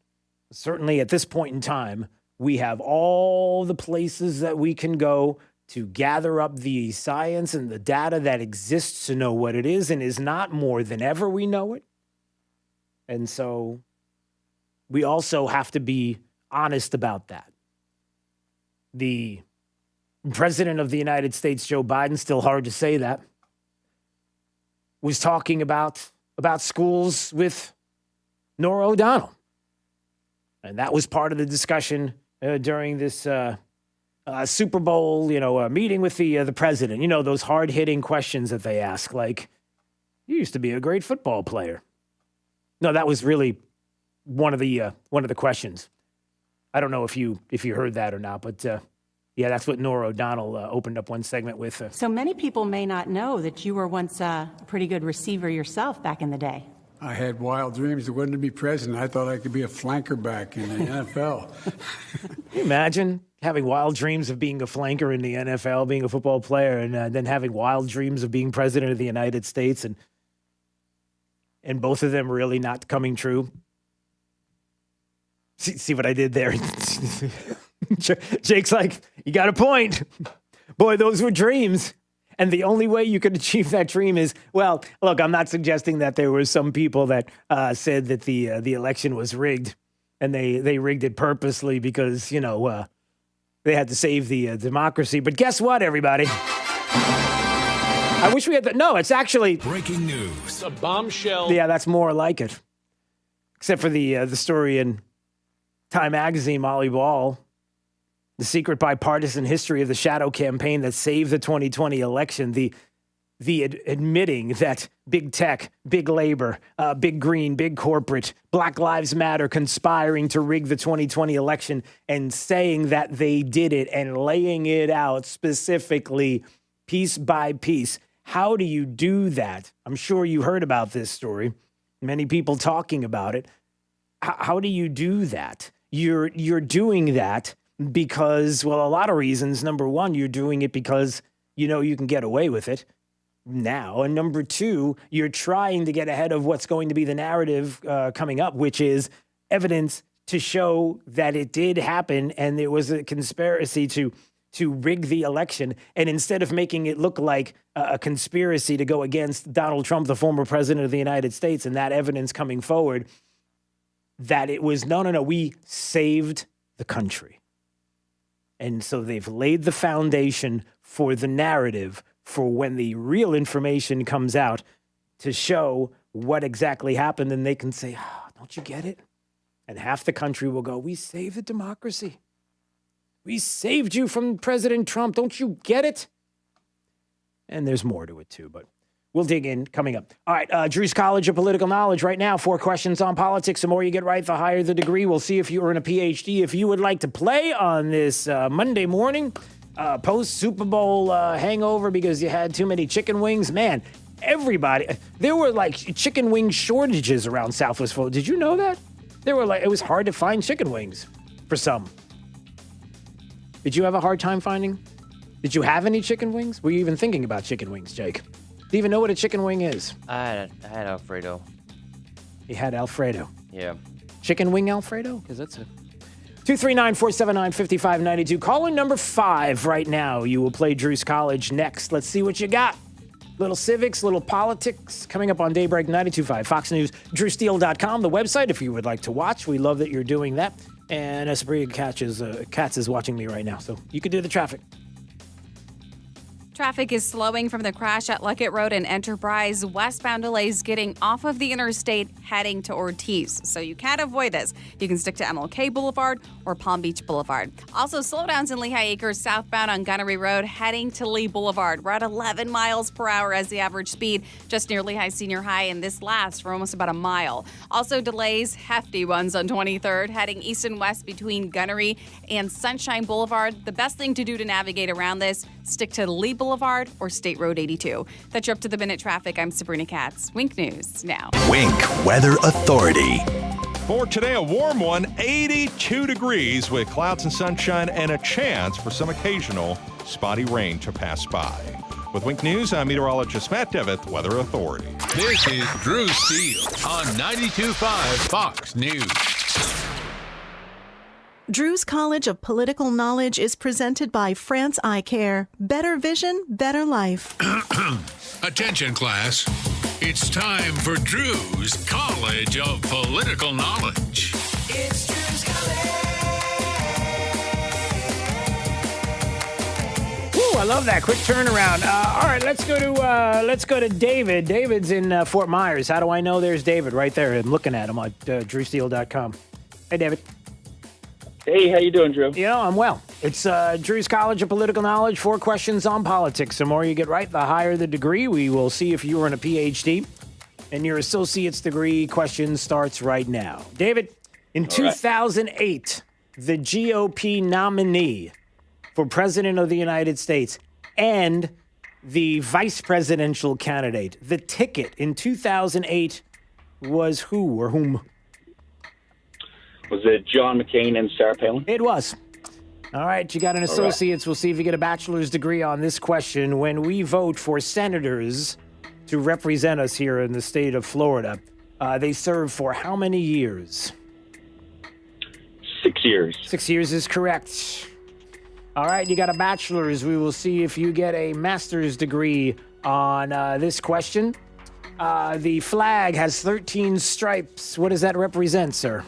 certainly at this point in time, we have all the places that we can go to gather up the science and the data that exists to know what it is and is not more than ever we know it. And so we also have to be honest about that. The president of the United States, Joe Biden, still hard to say that, was talking about schools with Norah O'Donnell. And that was part of the discussion during this Super Bowl, meeting with the president. Those hard-hitting questions that they ask, like, you used to be a great football player. No, that was really one of the questions. I don't know if you heard that or not, but yeah, that's what Norah O'Donnell opened up one segment with. So many people may not know that you were once a pretty good receiver yourself back in the day. I had wild dreams. It wasn't to be president. I thought I could be a flanker back in the NFL. Can you imagine having wild dreams of being a flanker in the NFL, being a football player, and then having wild dreams of being president of the United States, and both of them really not coming true? See what I did there? Jake's like, you got a point. Boy, those were dreams. And the only way you could achieve that dream is, well, look, I'm not suggesting that there were some people that said that the election was rigged, and they rigged it purposely because, they had to save the democracy. But guess what, everybody? I wish we had no, it's actually breaking news. A bombshell. Yeah, that's more like it. Except for the story in Time Magazine, Molly Ball. The secret bipartisan history of the shadow campaign that saved the 2020 election, the admitting that big tech, big labor, big green, big corporate, Black Lives Matter conspiring to rig the 2020 election and saying that they did it and laying it out specifically piece by piece. How do you do that? I'm sure you heard about this story. Many people talking about it. How do you do that? You're doing that because, well, a lot of reasons. Number one, you're doing it because you know you can get away with it now. And number two, you're trying to get ahead of what's going to be the narrative coming up, which is evidence to show that it did happen and there was a conspiracy to rig the election. And instead of making it look like a conspiracy to go against Donald Trump, the former president of the United States, and that evidence coming forward, that it was, no, we saved the country. And so they've laid the foundation for the narrative for when the real information comes out to show what exactly happened. And they can say, don't you get it? And half the country will go, we saved the democracy. We saved you from President Trump. Don't you get it? And there's more to it, too, but we'll dig in coming up. All right, Drew's College of Political Knowledge right now. 4 questions on politics. The more you get right, the higher the degree. We'll see if you earn a PhD. If you would like to play on this Monday morning, post-Super Bowl hangover because you had too many chicken wings, man, everybody, there were like chicken wing shortages around Southwest Florida. Did you know that? It was hard to find chicken wings for some. Did you have a hard time finding? Did you have any chicken wings? Were you even thinking about chicken wings, Jake? Do you even know what a chicken wing is? I had Alfredo. You had Alfredo. Yeah. Chicken wing Alfredo? Because that's it. 239-479-5592. Caller number 5 right now. You will play Drew's College next. Let's see what you got. Little civics, little politics, coming up on Daybreak 92.5. Fox News, drewsteele.com, the website, if you would like to watch. We love that you're doing that. And Sabrina Katz is watching me right now, so you can do the traffic. Traffic is slowing from the crash at Luckett Road and Enterprise. Westbound delays getting off of the interstate heading to Ortiz. So you can't avoid this. You can stick to MLK Boulevard or Palm Beach Boulevard. Also, slowdowns in Lehigh Acres southbound on Gunnery Road heading to Lee Boulevard. We're at 11 miles per hour as the average speed just near Lehigh Senior High, and this lasts for almost about a mile. Also delays, hefty ones on 23rd heading east and west between Gunnery and Sunshine Boulevard. The best thing to do to navigate around this, stick to Lee Boulevard or State Road 82. That's your up-to-the-minute traffic. I'm Sabrina Katz. Wink News now. Wink Weather Authority. For today, a warm one, 82 degrees with clouds and sunshine and a chance for some occasional spotty rain to pass by. With Wink News, I'm meteorologist Matt Devitt, Weather Authority. This is Drew Steele on 92.5 Fox News. Drew's College of Political Knowledge is presented by France Eye Care. Better vision, better life. Attention, class. It's time for Drew's College of Political Knowledge. It's Drew's Ooh, I love that quick turnaround. All right, let's go to David. David's in Fort Myers. How do I know there's David right there? I'm looking at him on drewsteele.com. Hey, David. Hey, how you doing, Drew? Yeah, I'm well. It's Drew's College of Political Knowledge. 4 questions on politics. The more you get right, the higher the degree. We will see if you earn a PhD. And your associate's degree question starts right now. David, in 2008, the GOP nominee for President of the United States and the vice presidential candidate, the ticket in 2008 was who or whom? Was it John McCain and Sarah Palin? It was. All right, you got an associate's. We'll see if you get a bachelor's degree on this question. When we vote for senators to represent us here in the state of Florida, they serve for how many years? 6 years. 6 years is correct. All right, you got a bachelor's. We will see if you get a master's degree on this question. The flag has 13 stripes. What does that represent, sir?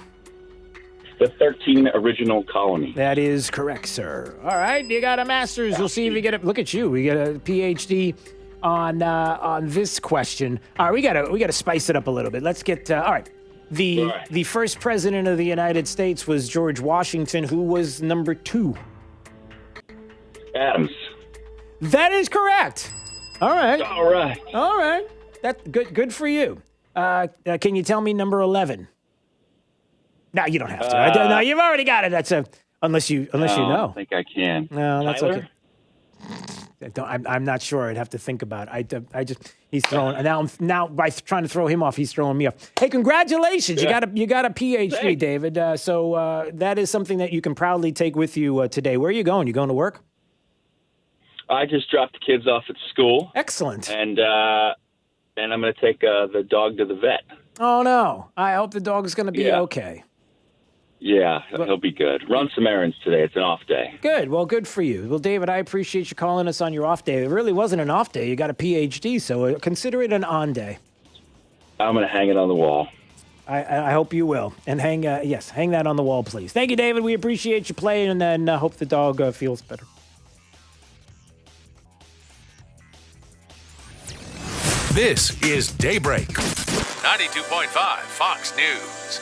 The 13 original colony. That is correct, sir. All right, you got a master's. We'll see if you get it. Look at you. We get a PhD on this question. All right, we gotta spice it up a little bit. Let's get all right. The first president of the United States was George Washington. Who was number 2? Adams. That is correct. All right. All right. All right. That's good. Good for you. Can you tell me number 11? No, you don't have to. No, you've already got it. That's unless you know. I don't think I can. No, that's Tyler? okay. I'm not sure. I'd have to think about it. He's throwing now by trying to throw him off, he's throwing me off. Hey, congratulations! Yeah. You got a PhD, Thanks. David. So that is something that you can proudly take with you today. Where are you going? You going to work? I just dropped the kids off at school. Excellent. And I'm going to take the dog to the vet. Oh no! I hope the dog is going to be okay. Yeah, he'll be good. Run some errands today. It's an off day. Good. Well, good for you. Well, David, I appreciate you calling us on your off day. It really wasn't an off day. You got a PhD, so consider it an on day. I'm going to hang it on the wall. I hope you will. And hang that on the wall, please. Thank you, David. We appreciate you playing, and then hope the dog feels better. This is Daybreak. 92.5 Fox News.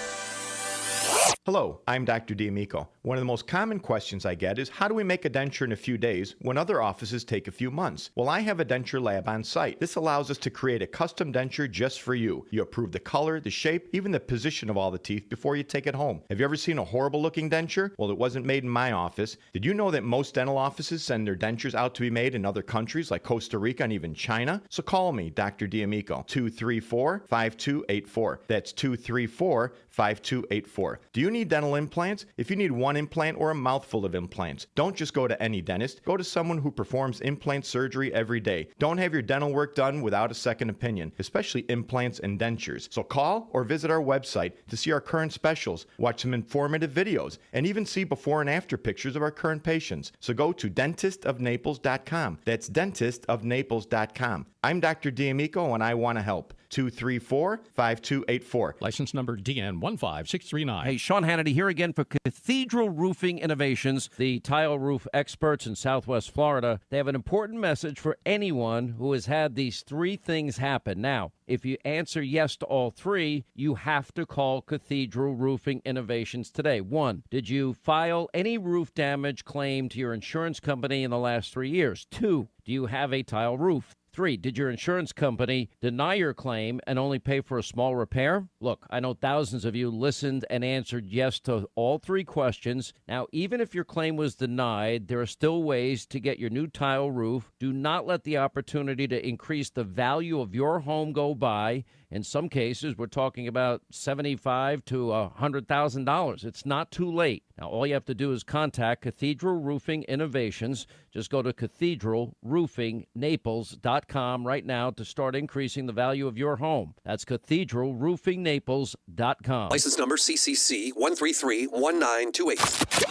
Hello, I'm Dr. D'Amico. One of the most common questions I get is, how do we make a denture in a few days when other offices take a few months? Well, I have a denture lab on site. This allows us to create a custom denture just for you. You approve the color, the shape, even the position of all the teeth before you take it home. Have you ever seen a horrible looking denture? Well, it wasn't made in my office. Did you know that most dental offices send their dentures out to be made in other countries like Costa Rica and even China? So call me, Dr. D'Amico, 234-5284. That's 234-5284. Do you need dental implants? If you need one implant or a mouthful of implants, don't just go to any dentist. Go to someone who performs implant surgery every day. Don't have your dental work done without a second opinion, especially implants and dentures. So call or visit our website to see our current specials, watch some informative videos, and even see before and after pictures of our current patients. So go to dentistofnaples.com. That's dentistofnaples.com. I'm Dr. D'Amico, and I want to help. 234-5284. License number DN15639. Hey, Sean Hannity here again for Cathedral Roofing Innovations, the tile roof experts in Southwest Florida. They have an important message for anyone who has had these three things happen. Now, if you answer yes to all three, you have to call Cathedral Roofing Innovations today. 1, did you file any roof damage claim to your insurance company in the last 3 years? 2, do you have a tile roof? 3, did your insurance company deny your claim and only pay for a small repair? Look, I know thousands of you listened and answered yes to all three questions. Now, even if your claim was denied, there are still ways to get your new tile roof. Do not let the opportunity to increase the value of your home go by. In some cases, we're talking about $75,000 to $100,000. It's not too late. Now, all you have to do is contact Cathedral Roofing Innovations. Just go to cathedralroofingnaples.com right now to start increasing the value of your home. That's cathedralroofingnaples.com. License number CCC 1331928.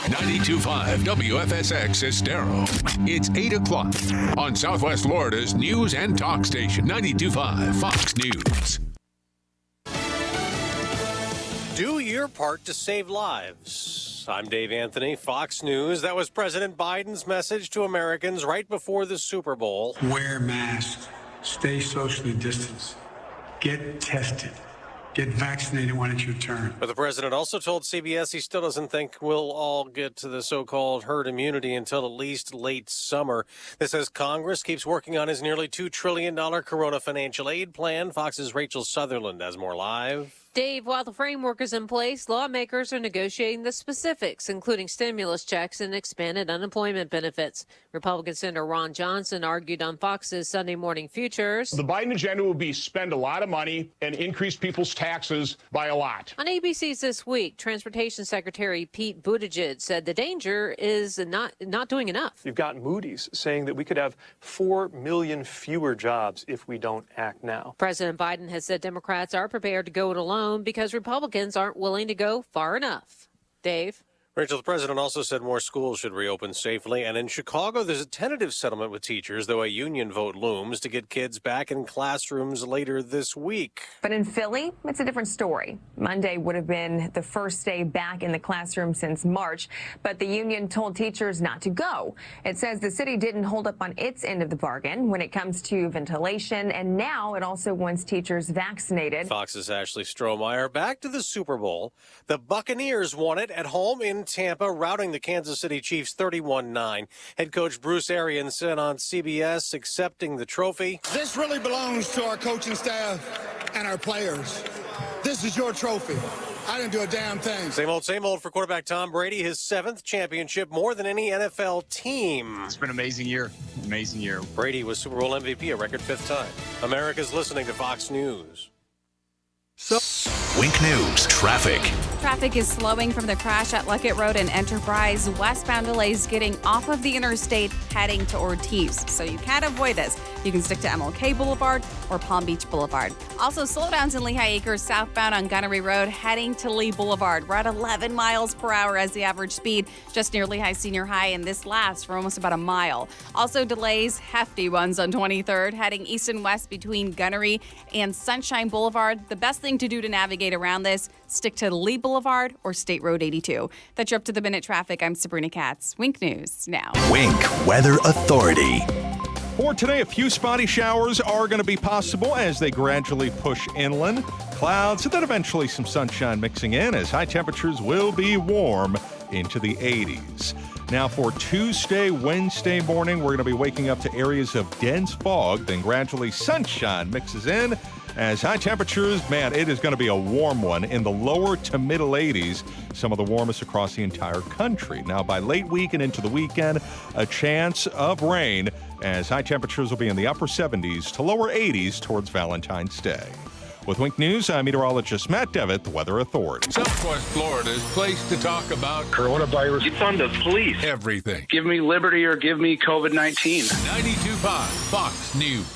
92.5 WFSX Estero. It's 8 o'clock on Southwest Florida's news and talk station, 92.5 Fox News. Do your part to save lives. I'm Dave Anthony, Fox News. That was President Biden's message to Americans right before the Super Bowl. Wear masks, stay socially distanced, get tested, get vaccinated when it's your turn. But the president also told CBS he still doesn't think we'll all get to the so-called herd immunity until at least late summer. This as Congress keeps working on his nearly $2 trillion Corona financial aid plan. Fox's Rachel Sutherland has more live. Dave, while the framework is in place, lawmakers are negotiating the specifics, including stimulus checks and expanded unemployment benefits. Republican Senator Ron Johnson argued on Fox's Sunday Morning Futures. The Biden agenda will be spend a lot of money and increase people's taxes by a lot. On ABC's This Week, Transportation Secretary Pete Buttigieg said the danger is not doing enough. You've got Moody's saying that we could have 4 million fewer jobs if we don't act now. President Biden has said Democrats are prepared to go it alone because Republicans aren't willing to go far enough. Dave? Rachel, the president also said more schools should reopen safely. And in Chicago, there's a tentative settlement with teachers, though a union vote looms to get kids back in classrooms later this week. But in Philly, it's a different story. Monday would have been the first day back in the classroom since March, but the union told teachers not to go. It says the city didn't hold up on its end of the bargain when it comes to ventilation, and now it also wants teachers vaccinated. Fox's Ashley Strohmeyer. Back to the Super Bowl. The Buccaneers won it at home in Tampa, routing the Kansas City Chiefs 31-9. Head coach Bruce Arians said on CBS, accepting the trophy. This really belongs to our coaching staff and our players. This is your trophy. I didn't do a damn thing. Same old for quarterback Tom Brady, his 7th championship, more than any NFL team. It's been an amazing year. amazing year. Brady was Super Bowl MVP, a record 5th time. America's listening to Fox News. Wink News traffic. Traffic is slowing from the crash at Luckett Road in Enterprise. Westbound delays getting off of the interstate heading to Ortiz. So you can't avoid this. You can stick to MLK Boulevard or Palm Beach Boulevard. Also, slowdowns in Lehigh Acres southbound on Gunnery Road heading to Lee Boulevard. We're at 11 miles per hour as the average speed just near Lehigh Senior High, and this lasts for almost about a mile. Also delays, hefty ones on 23rd, heading east and west between Gunnery and Sunshine Boulevard. The best thing to do to navigate around this, stick to Lee Boulevard or State Road 82. That's your up-to-the-minute traffic. I'm Sabrina Katz. Wink News now. Wink Weather Authority. For today, a few spotty showers are going to be possible as they gradually push inland. Clouds and then eventually some sunshine mixing in as high temperatures will be warm into the 80s. Now for Tuesday, Wednesday morning, we're going to be waking up to areas of dense fog, then gradually sunshine mixes in as high temperatures, man, it is going to be a warm one in the lower to middle 80s, some of the warmest across the entire country. Now by late week and into the weekend, a chance of rain as high temperatures will be in the upper 70s to lower 80s towards Valentine's Day. With Wink News, I'm meteorologist Matt Devitt, the Weather Authority. Southwest Florida's place to talk about coronavirus. It's on the police. Everything. Give me liberty or give me COVID-19. 92.5 Fox News.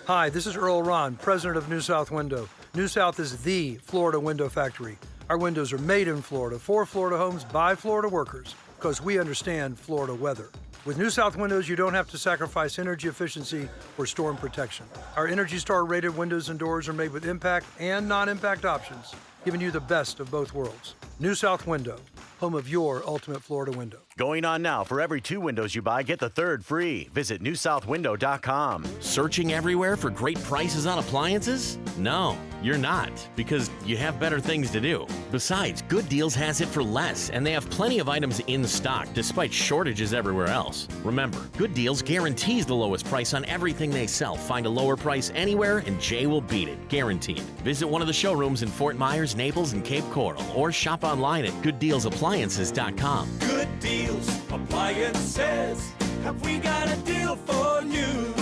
Hi, this is Earl Ron, president of New South Window. New South is the Florida window factory. Our windows are made in Florida, for Florida homes, by Florida workers, because we understand Florida weather. With New South Windows, you don't have to sacrifice energy efficiency for storm protection. Our Energy Star rated windows and doors are made with impact and non-impact options, giving you the best of both worlds. New South Window, home of your ultimate Florida window. Going on now. For every 2 windows you buy, get the 3rd free. Visit newsouthwindow.com. Searching everywhere for great prices on appliances? No, you're not, because you have better things to do. Besides, Good Deals has it for less, and they have plenty of items in stock despite shortages everywhere else. Remember, Good Deals guarantees the lowest price on everything they sell. Find a lower price anywhere, and Jay will beat it. Guaranteed. Visit one of the showrooms in Fort Myers, Naples, and Cape Coral, or shop online at gooddealsappliances.com. Good Deals Appliances. Have we got a deal for you?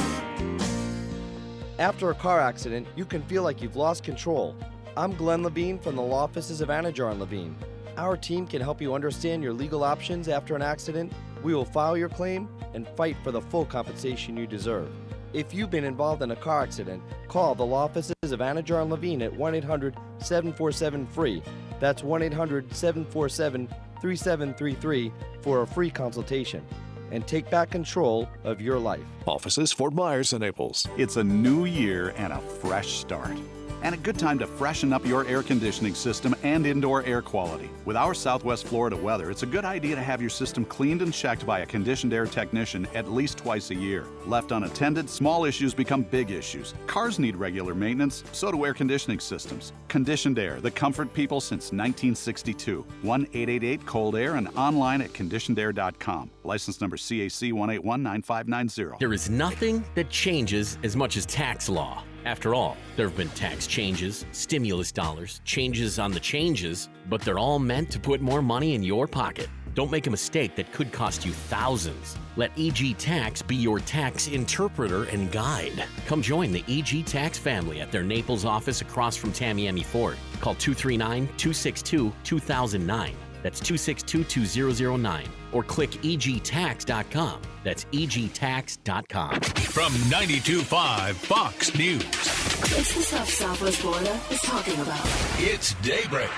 After a car accident, you can feel like you've lost control. I'm Glenn Levine from the law offices of Anajar and Levine. Our team can help you understand your legal options after an accident. We will file your claim and fight for the full compensation you deserve. If you've been involved in a car accident, call the law offices of Anajar and Levine at 1-800-747-FREE. That's 1-800-747-3733 for a free consultation. And take back control of your life. Offices Fort Myers and Naples. It's a new year and a fresh start. And a good time to freshen up your air conditioning system and indoor air quality. With our Southwest Florida weather, it's a good idea to have your system cleaned and checked by a conditioned air technician at least twice a year. Left unattended, small issues become big issues. Cars need regular maintenance, so do air conditioning systems. Conditioned Air, the comfort people since 1962. 1-888-COLD-AIR and online at conditionedair.com. License number CAC 1819590. There is nothing that changes as much as tax law. After all, there have been tax changes, stimulus dollars, changes on the changes, but they're all meant to put more money in your pocket. Don't make a mistake that could cost you thousands. Let EG Tax be your tax interpreter and guide. Come join the EG Tax family at their Naples office across from Tamiami Ford. Call 239-262-2009. That's 262-2009. Or click egtax.com. That's egtax.com. From 92.5 Fox News. It's the stuff Southwest Florida is talking about. It's Daybreak.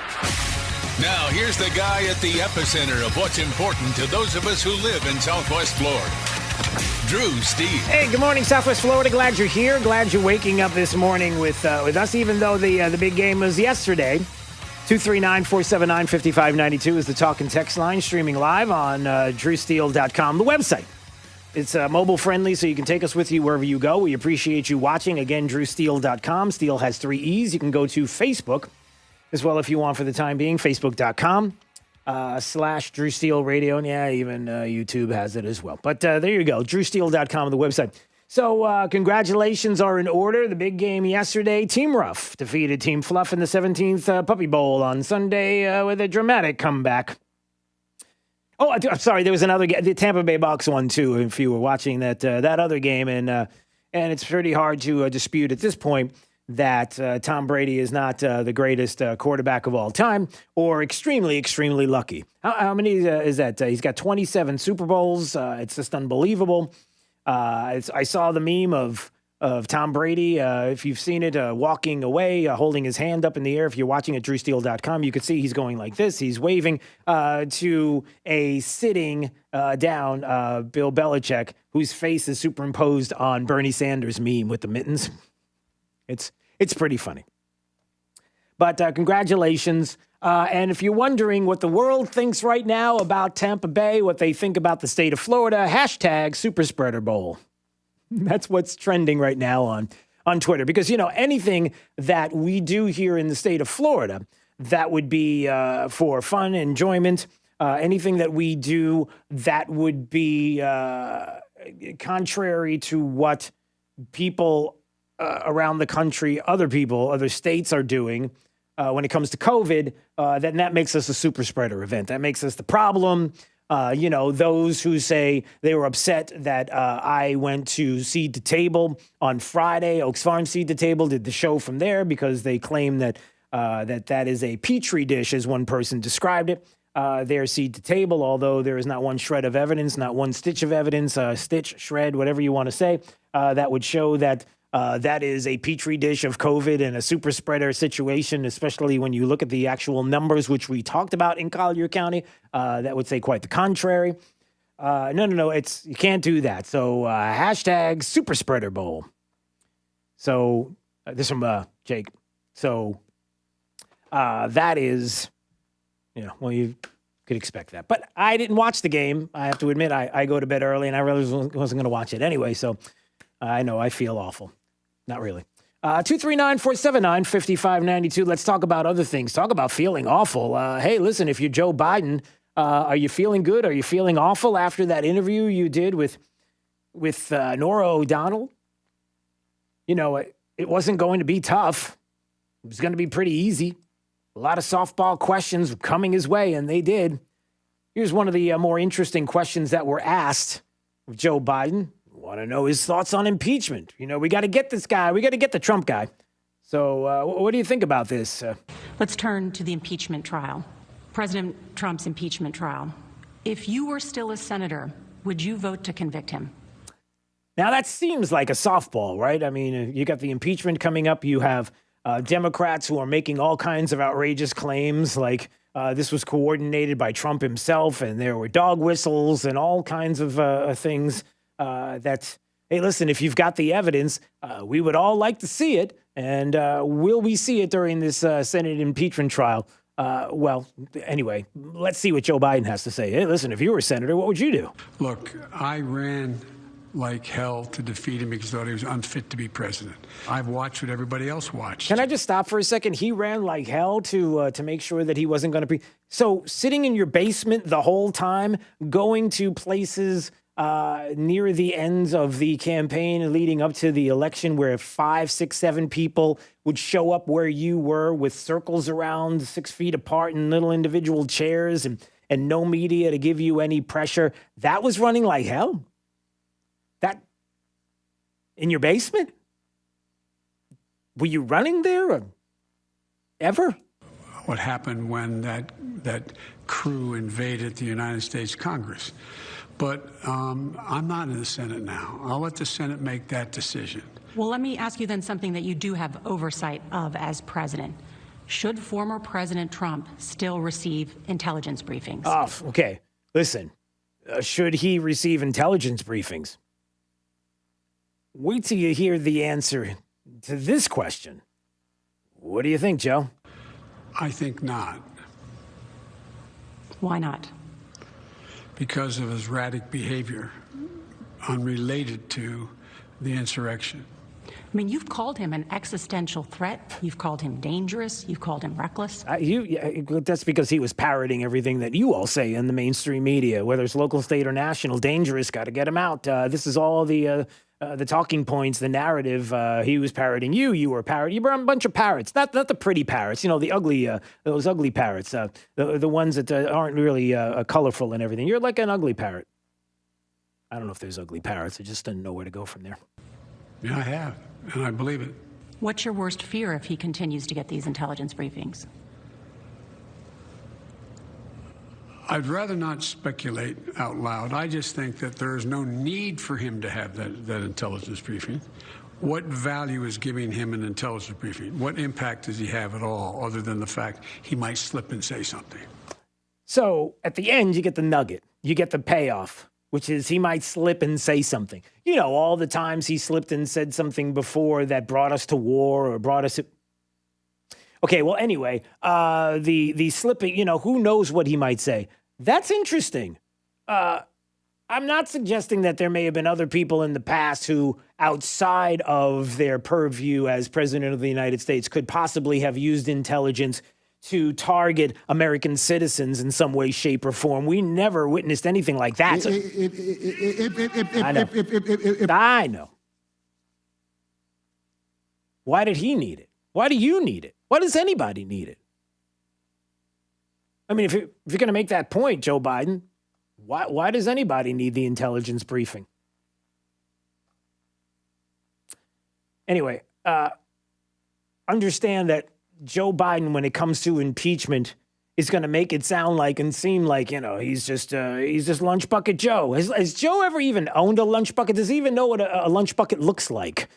Now, here's the guy at the epicenter of what's important to those of us who live in Southwest Florida. Drew Steele. Hey, good morning, Southwest Florida. Glad you're here. Glad you're waking up this morning with us, even though the big game was yesterday. 239-479-5592 is the talk and text line, streaming live on drewsteele.com, the website. It's mobile friendly, so you can take us with you wherever you go. We appreciate you watching. Again, drewsteele.com. Steele has 3 E's. You can go to Facebook as well if you want for the time being, facebook.com /Drew Steele Radio. And yeah, even YouTube has it as well. But there you go, drewsteele.com, the website. So congratulations are in order. The big game yesterday, Team Rough defeated Team Fluff in the 17th Puppy Bowl on Sunday with a dramatic comeback. Oh, I'm sorry. There was another game, the Tampa Bay Bucks one too. If you were watching that other game, and it's pretty hard to dispute at this point that Tom Brady is not the greatest quarterback of all time, or extremely, extremely lucky. How many is that? He's got 27 Super Bowls. It's just unbelievable. I saw the meme of Tom Brady, if you've seen it, walking away, holding his hand up in the air. If you're watching at drewsteele.com, you can see he's going like this. He's waving to a sitting down Bill Belichick, whose face is superimposed on Bernie Sanders' meme with the mittens. It's pretty funny. But congratulations. And if you're wondering what the world thinks right now about Tampa Bay, what they think about the state of Florida, hashtag Super Spreader Bowl. That's what's trending right now on Twitter. Because, anything that we do here in the state of Florida that would be for fun, enjoyment, anything that we do that would be contrary to what people around the country, other states are doing when it comes to COVID, then that makes us a super spreader event. That makes us the problem. Those who say they were upset that I went to Seed to Table on Friday, Oaks Farm Seed to Table, did the show from there because they claim that that is a petri dish, as one person described it. Their Seed to Table, although there is not one shred of evidence, not one stitch of evidence, stitch, shred, whatever you want to say, that would show that that is a petri dish of COVID and a super spreader situation, especially when you look at the actual numbers, which we talked about in Collier County. That would say quite the contrary. No, you can't do that. So hashtag Super Spreader Bowl. So this from Jake. So that is, you could expect that. But I didn't watch the game. I have to admit, I go to bed early and I really wasn't going to watch it anyway. So I know I feel awful. Not really. 239-479-5592. Let's talk about other things. Talk about feeling awful. Hey, listen, if you're Joe Biden, are you feeling good? Are you feeling awful after that interview you did with Norah O'Donnell? It wasn't going to be tough. It was going to be pretty easy. A lot of softball questions coming his way, and they did. Here's one of the more interesting questions that were asked of Joe Biden. Want to know his thoughts on impeachment. We got to get this guy. We got to get the Trump guy. So what do you think about this? Let's turn to the impeachment trial. President Trump's impeachment trial. If you were still a senator, would you vote to convict him? Now, that seems like a softball, right? I mean, you got the impeachment coming up. You have Democrats who are making all kinds of outrageous claims, like this was coordinated by Trump himself, and there were dog whistles and all kinds of things. Hey, listen, if you've got the evidence, we would all like to see it. And will we see it during this Senate impeachment trial? Well, anyway, let's see what Joe Biden has to say. Hey, listen, if you were a senator, what would you do? Look, I ran like hell to defeat him because I thought he was unfit to be president. I've watched what everybody else watched. Can I just stop for a second? He ran like hell to make sure that he wasn't going to be. So sitting in your basement the whole time, going to places near the ends of the campaign leading up to the election where 5, 6, 7 people would show up where you were with circles around 6 feet apart in little individual chairs and no media to give you any pressure. That was running like hell? That in your basement? Were you running there or ever? What happened when that crew invaded the United States Congress. But I'm not in the Senate now. I'll let the Senate make that decision. Well, let me ask you then something that you do have oversight of as president. Should former President Trump still receive intelligence briefings? Oh, okay. Listen, should he receive intelligence briefings? Wait till you hear the answer to this question. What do you think, Joe? I think not. Why not? Because of his erratic behavior unrelated to the insurrection. I mean, you've called him an existential threat. You've called him dangerous. You've called him reckless. That's because he was parroting everything that you all say in the mainstream media, whether it's local, state, or national. Dangerous, got to get him out. This is all the the talking points, the narrative. He was parroting you. You were parroting. You were a bunch of parrots, not the pretty parrots. You know, the ugly, those ugly parrots, the ones that aren't really colorful and everything. You're like an ugly parrot. I don't know if there's ugly parrots. I just didn't know where to go from there. Yeah, I have, and I believe it. What's your worst fear if he continues to get these intelligence briefings? I'd rather not speculate out loud. I just think that there is no need for him to have that intelligence briefing. What value is giving him an intelligence briefing? What impact does he have at all, other than the fact he might slip and say something? So at the end, you get the nugget. You get the payoff, which is he might slip and say something. You know, all the times he slipped and said something before that brought us to war or brought us to... Okay, well, anyway, the slipping, you know, who knows what he might say. That's interesting. I'm not suggesting that there may have been other people in the past who, outside of their purview as president of the United States, could possibly have used intelligence to target American citizens in some way, shape, or form. We never witnessed anything like that. I know. Why did he need it? Why do you need it? Why does anybody need it? I mean, if you're going to make that point, Joe Biden, why does anybody need the intelligence briefing? Anyway, understand that Joe Biden, when it comes to impeachment, is going to make it sound like and seem like, you know, he's just lunch bucket Joe. Has Joe ever even owned a lunch bucket? Does he even know what a lunch bucket looks like?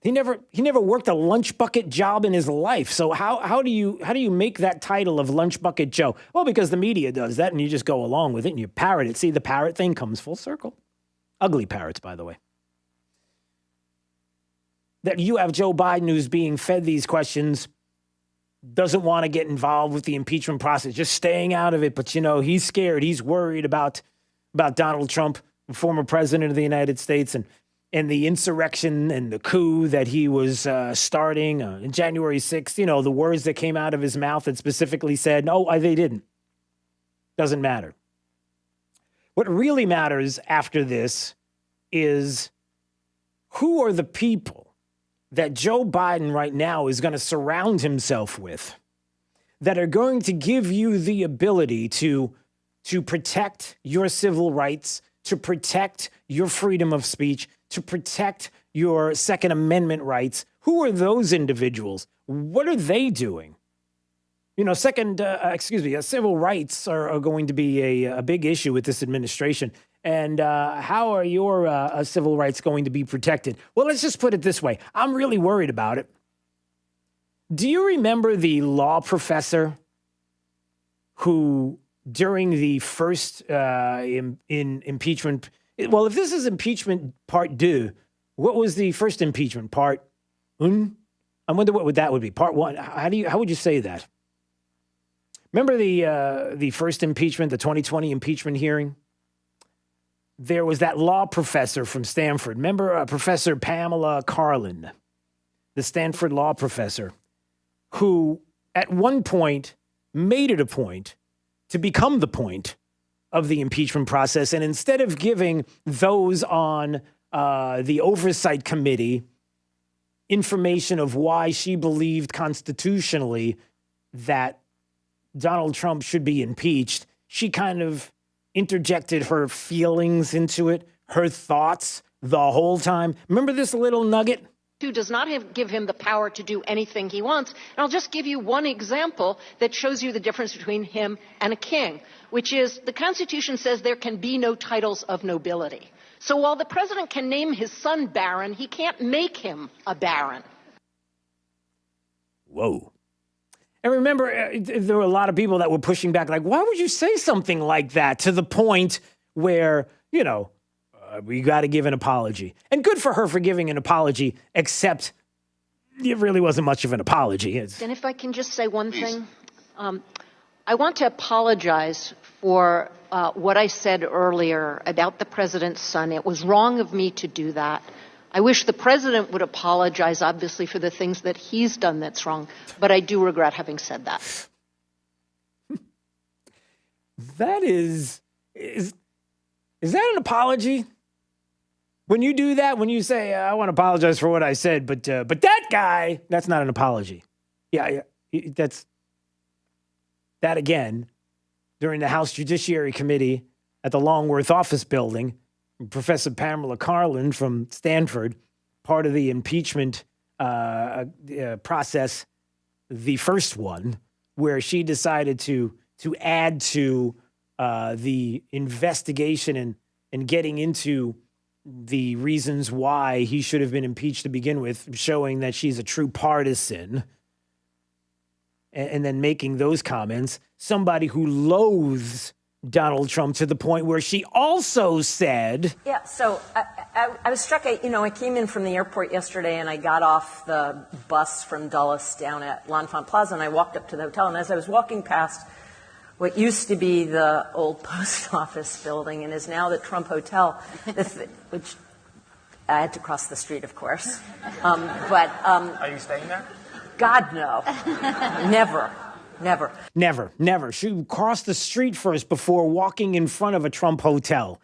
He never worked a lunch bucket job in his life. So how do you make that title of lunch bucket Joe? Well, because the media does that, and you just go along with it and you parrot it. See, the parrot thing comes full circle. Ugly parrots, by the way. That you have Joe Biden, who's being fed these questions, doesn't want to get involved with the impeachment process, just staying out of it. But, you know, he's scared. He's worried about Donald Trump, former president of the United States, and the insurrection and the coup that he was starting on January 6th. You know, the words that came out of his mouth that specifically said, no, they didn't. Doesn't matter. What really matters after this is who are the people that Joe Biden right now is going to surround himself with that are going to give you the ability to protect your civil rights, to protect your freedom of speech, to protect your Second Amendment rights. Who are those individuals? What are they doing? You know, civil rights are going to be a big issue with this administration. And how are your civil rights going to be protected? Well, let's just put it this way. I'm really worried about it. Do you remember the law professor who, during the first impeachment, well, if this is impeachment part 2, what was the first impeachment part? I wonder what that would be. Part 1. How would you say that? Remember the first impeachment, the 2020 impeachment hearing? There was that law professor from Stanford. Remember Professor Pamela Karlan, the Stanford law professor, who at one point made it a point to become the point of the impeachment process. And instead of giving those on the oversight committee information of why she believed constitutionally that Donald Trump should be impeached, she kind of interjected her feelings into it, her thoughts the whole time. Remember this little nugget? Who does not give him the power to do anything he wants. And I'll just give you one example that shows you the difference between him and a king, which is the Constitution says there can be no titles of nobility. So while the president can name his son Baron, he can't make him a baron. Whoa. And remember, there were a lot of people that were pushing back, like, why would you say something like that, to the point where, you know, we got to give an apology. And good for her for giving an apology, except it really wasn't much of an apology. And if I can just say one thing, I want to apologize for what I said earlier about the president's son. It was wrong of me to do that. I wish the president would apologize, obviously, for the things that he's done that's wrong, but I do regret having said that. That is that an apology? When you do that, when you say, I want to apologize for what I said, but that guy, that's not an apology. Yeah, that's that again. During the House Judiciary Committee at the Longworth office building, Professor Pamela Karlan from Stanford, part of the impeachment process, the first one, where she decided to add to the investigation and getting into the reasons why he should have been impeached to begin with, showing that she's a true partisan, and then making those comments. Somebody who loathes Donald Trump to the point where she also said... Yeah, so I was struck. I came in from the airport yesterday, and I got off the bus from Dulles down at L'Enfant Plaza, and I walked up to the hotel. And as I was walking past what used to be the old post office building and is now the Trump Hotel, which I had to cross the street, of course. Are you staying there? God, no. Never. She crossed the street first before walking in front of a Trump hotel.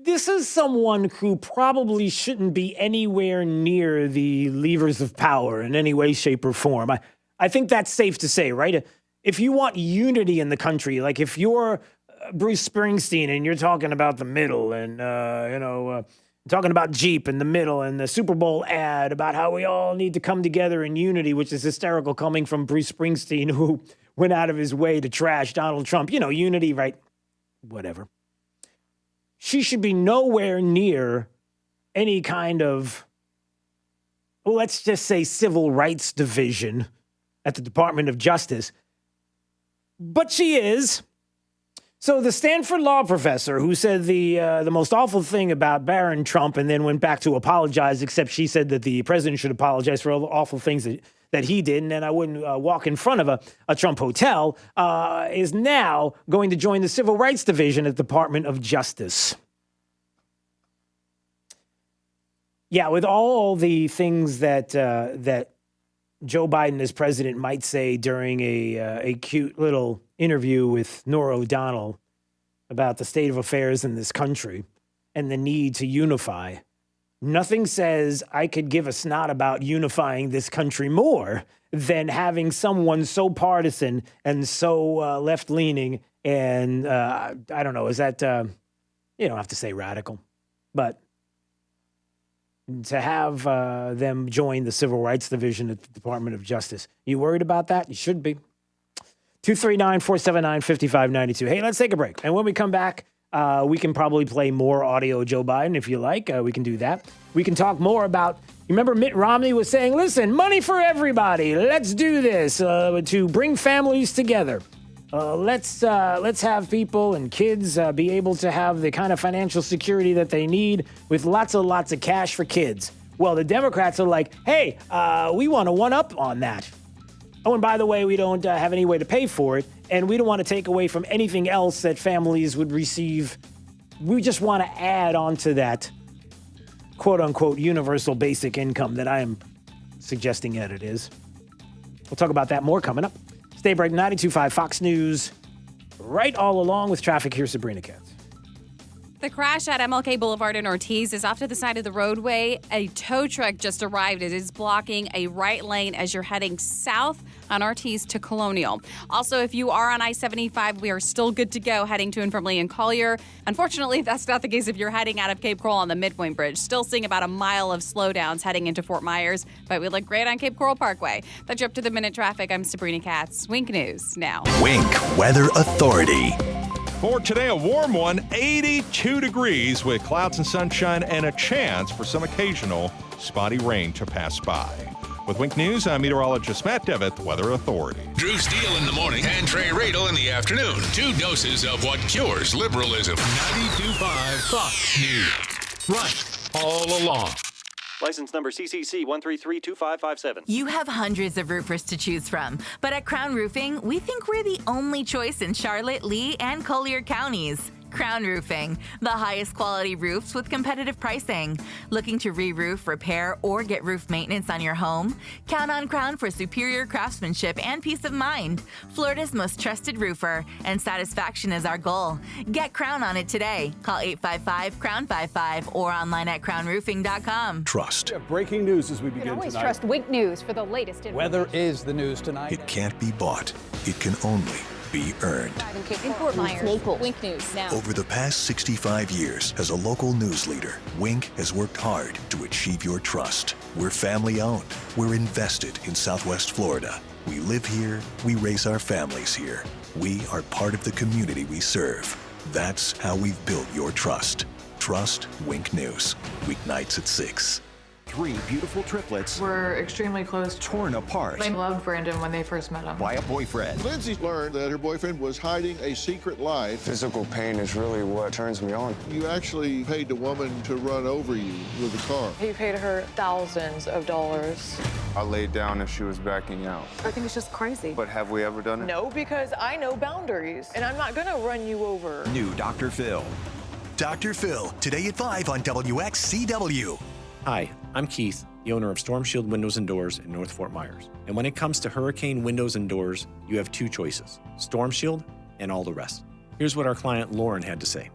This is someone who probably shouldn't be anywhere near the levers of power in any way, shape, or form. I think that's safe to say, right? If you want unity in the country, like if you're Bruce Springsteen and you're talking about the middle and, talking about Jeep in the middle and the Super Bowl ad about how we all need to come together in unity, which is hysterical coming from Bruce Springsteen, who went out of his way to trash Donald Trump. Unity, right? Whatever. She should be nowhere near any kind of, let's just say, civil rights division at the Department of Justice. But she is. So the Stanford law professor who said the most awful thing about Barron Trump and then went back to apologize, except she said that the president should apologize for all the awful things that he did, and then I wouldn't walk in front of a Trump hotel, is now going to join the Civil Rights Division at the Department of Justice. Yeah, with all the things that Joe Biden as president might say during a cute little interview with Norah O'Donnell about the state of affairs in this country and the need to unify. Nothing says I could give a snot about unifying this country more than having someone so partisan and so left-leaning and, I don't know, is that, you don't have to say radical, but to have them join the Civil Rights Division at the Department of Justice. You worried about that? You should be. 239-479-5592. Hey, let's take a break. And when we come back, we can probably play more audio Joe Biden if you like. We can do that. We can talk more about, you remember Mitt Romney was saying, listen, money for everybody. Let's do this to bring families together. Let's have people and kids be able to have the kind of financial security that they need with lots of cash for kids. Well, the Democrats are like, hey, we want to one-up on that. Oh, and by the way, we don't have any way to pay for it, and we don't want to take away from anything else that families would receive. We just want to add on to that quote-unquote universal basic income that I am suggesting that it is. We'll talk about that more coming up. Stay bright, 92.5 Fox News. Right all along with traffic, here's Sabrina Katz. The crash at MLK Boulevard in Ortiz is off to the side of the roadway. A tow truck just arrived. It is blocking a right lane as you're heading south on Ortiz to Colonial. Also, if you are on I-75, we are still good to go heading to and from Lee and Collier. Unfortunately, that's not the case if you're heading out of Cape Coral on the Midpoint Bridge. Still seeing about a mile of slowdowns heading into Fort Myers, but we look great on Cape Coral Parkway. That's your up-to-the-minute traffic. I'm Sabrina Katz. Wink News now. Wink Weather Authority. For today, a warm one, 82 degrees with clouds and sunshine and a chance for some occasional spotty rain to pass by. With Wink News, I'm meteorologist Matt Devitt, Weather Authority. Drew Steele in the morning and Trey Radel in the afternoon. 2 doses of what cures liberalism. 92.5 Fox News. Right all along. License number CCC 1332557. You have hundreds of roofers to choose from, but at Crown Roofing, we think we're the only choice in Charlotte, Lee, and Collier counties. Crown Roofing, the highest quality roofs with competitive pricing. Looking to re-roof, repair, or get roof maintenance on your home? Count on Crown for superior craftsmanship and peace of mind. Florida's most trusted roofer, and satisfaction is our goal. Get Crown on it today. Call 855-CROWN55 or online at crownroofing.com. Trust. Breaking news as we begin always tonight. trust Wink News for the latest information. Weather is the news tonight. It can't be bought. It can only be earned. In Fort Myers, Naples. Wink News now. Over the past 65 years, as a local news leader, Wink has worked hard to achieve your trust. We're family owned. We're invested in Southwest Florida. We live here. We raise our families here. We are part of the community we serve. That's how we've built your trust. Trust Wink News. Weeknights at 6. 3 beautiful triplets were extremely close. torn apart They loved Brandon when they first met him. by a boyfriend. Lindsay learned that her boyfriend was hiding a secret life. Physical pain is really what turns me on. You actually paid the woman to run over you with a car. He paid her thousands of dollars. I laid down if she was backing out. I think it's just crazy. But have we ever done it? No, because I know boundaries, and I'm not gonna run you over. New Dr. Phil. Dr. Phil, today at 5 on WXCW. Hi, I'm Keith, the owner of Storm Shield Windows and Doors in North Fort Myers. And when it comes to hurricane windows and doors, you have 2 choices, Storm Shield and all the rest. Here's what our client Lauren had to say.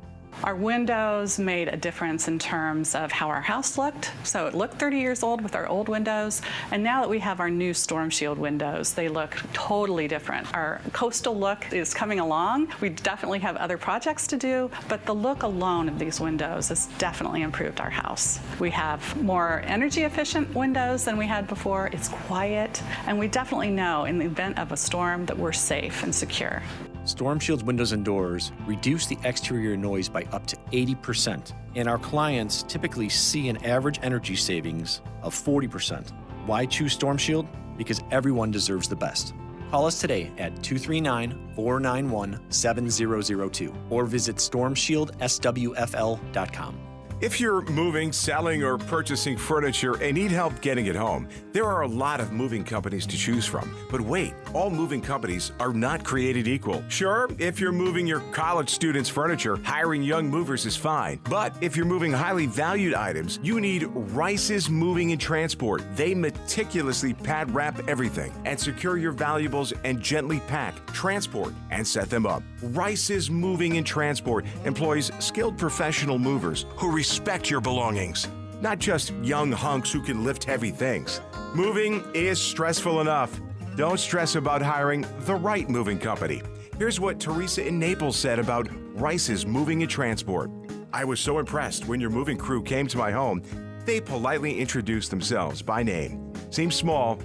Our windows made a difference in terms of how our house looked. So it looked 30 years old with our old windows. And now that we have our new Storm Shield windows, they look totally different. Our coastal look is coming along. We definitely have other projects to do, but the look alone of these windows has definitely improved our house. We have more energy efficient windows than we had before. It's quiet, and we definitely know in the event of a storm that we're safe and secure. Storm Shield's windows and doors reduce the exterior noise by up to 80%, and our clients typically see an average energy savings of 40%. Why choose Storm Shield? Because everyone deserves the best. Call us today at 239-491-7002 or visit stormshieldSWFL.com. If you're moving, selling, or purchasing furniture and need help getting it home, there are a lot of moving companies to choose from. But wait, all moving companies are not created equal. Sure, if you're moving your college students' furniture, hiring young movers is fine. But if you're moving highly valued items, you need Rice's Moving and Transport. They meticulously pad wrap everything and secure your valuables and gently pack, transport, and set them up. Rice's Moving and Transport employs skilled professional movers who respect your belongings, not just young hunks who can lift heavy things. Moving is stressful enough. Don't stress about hiring the right moving company. Here's what Teresa in Naples said about Rice's Moving and Transport. I was so impressed when your moving crew came to my home. They politely introduced themselves by name. Seems small,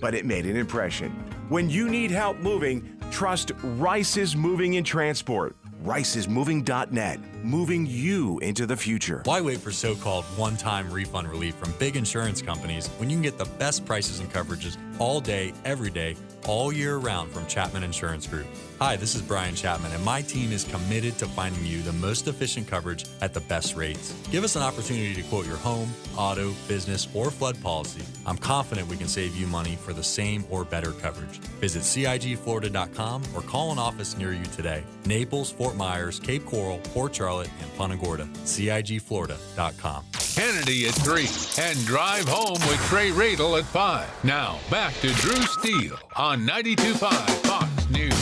but it made an impression. When you need help moving, trust Rice's Moving and Transport. Rice'sMoving.net, moving you into the future. Why wait for so-called one-time refund relief from big insurance companies when you can get the best prices and coverages all day, every day, all year round from Chapman Insurance Group? Hi, this is Brian Chapman, and my team is committed to finding you the most efficient coverage at the best rates. Give us an opportunity to quote your home, auto, business, or flood policy. I'm confident we can save you money for the same or better coverage. Visit CIGFlorida.com or call an office near you today. Naples, Fort Myers, Cape Coral, Port Charlotte, and Punta Gorda. CIGFlorida.com. Hannity at 3 and Drive Home with Trey Radel at 5. Now, back to Drew Steele on 92.5 Fox News.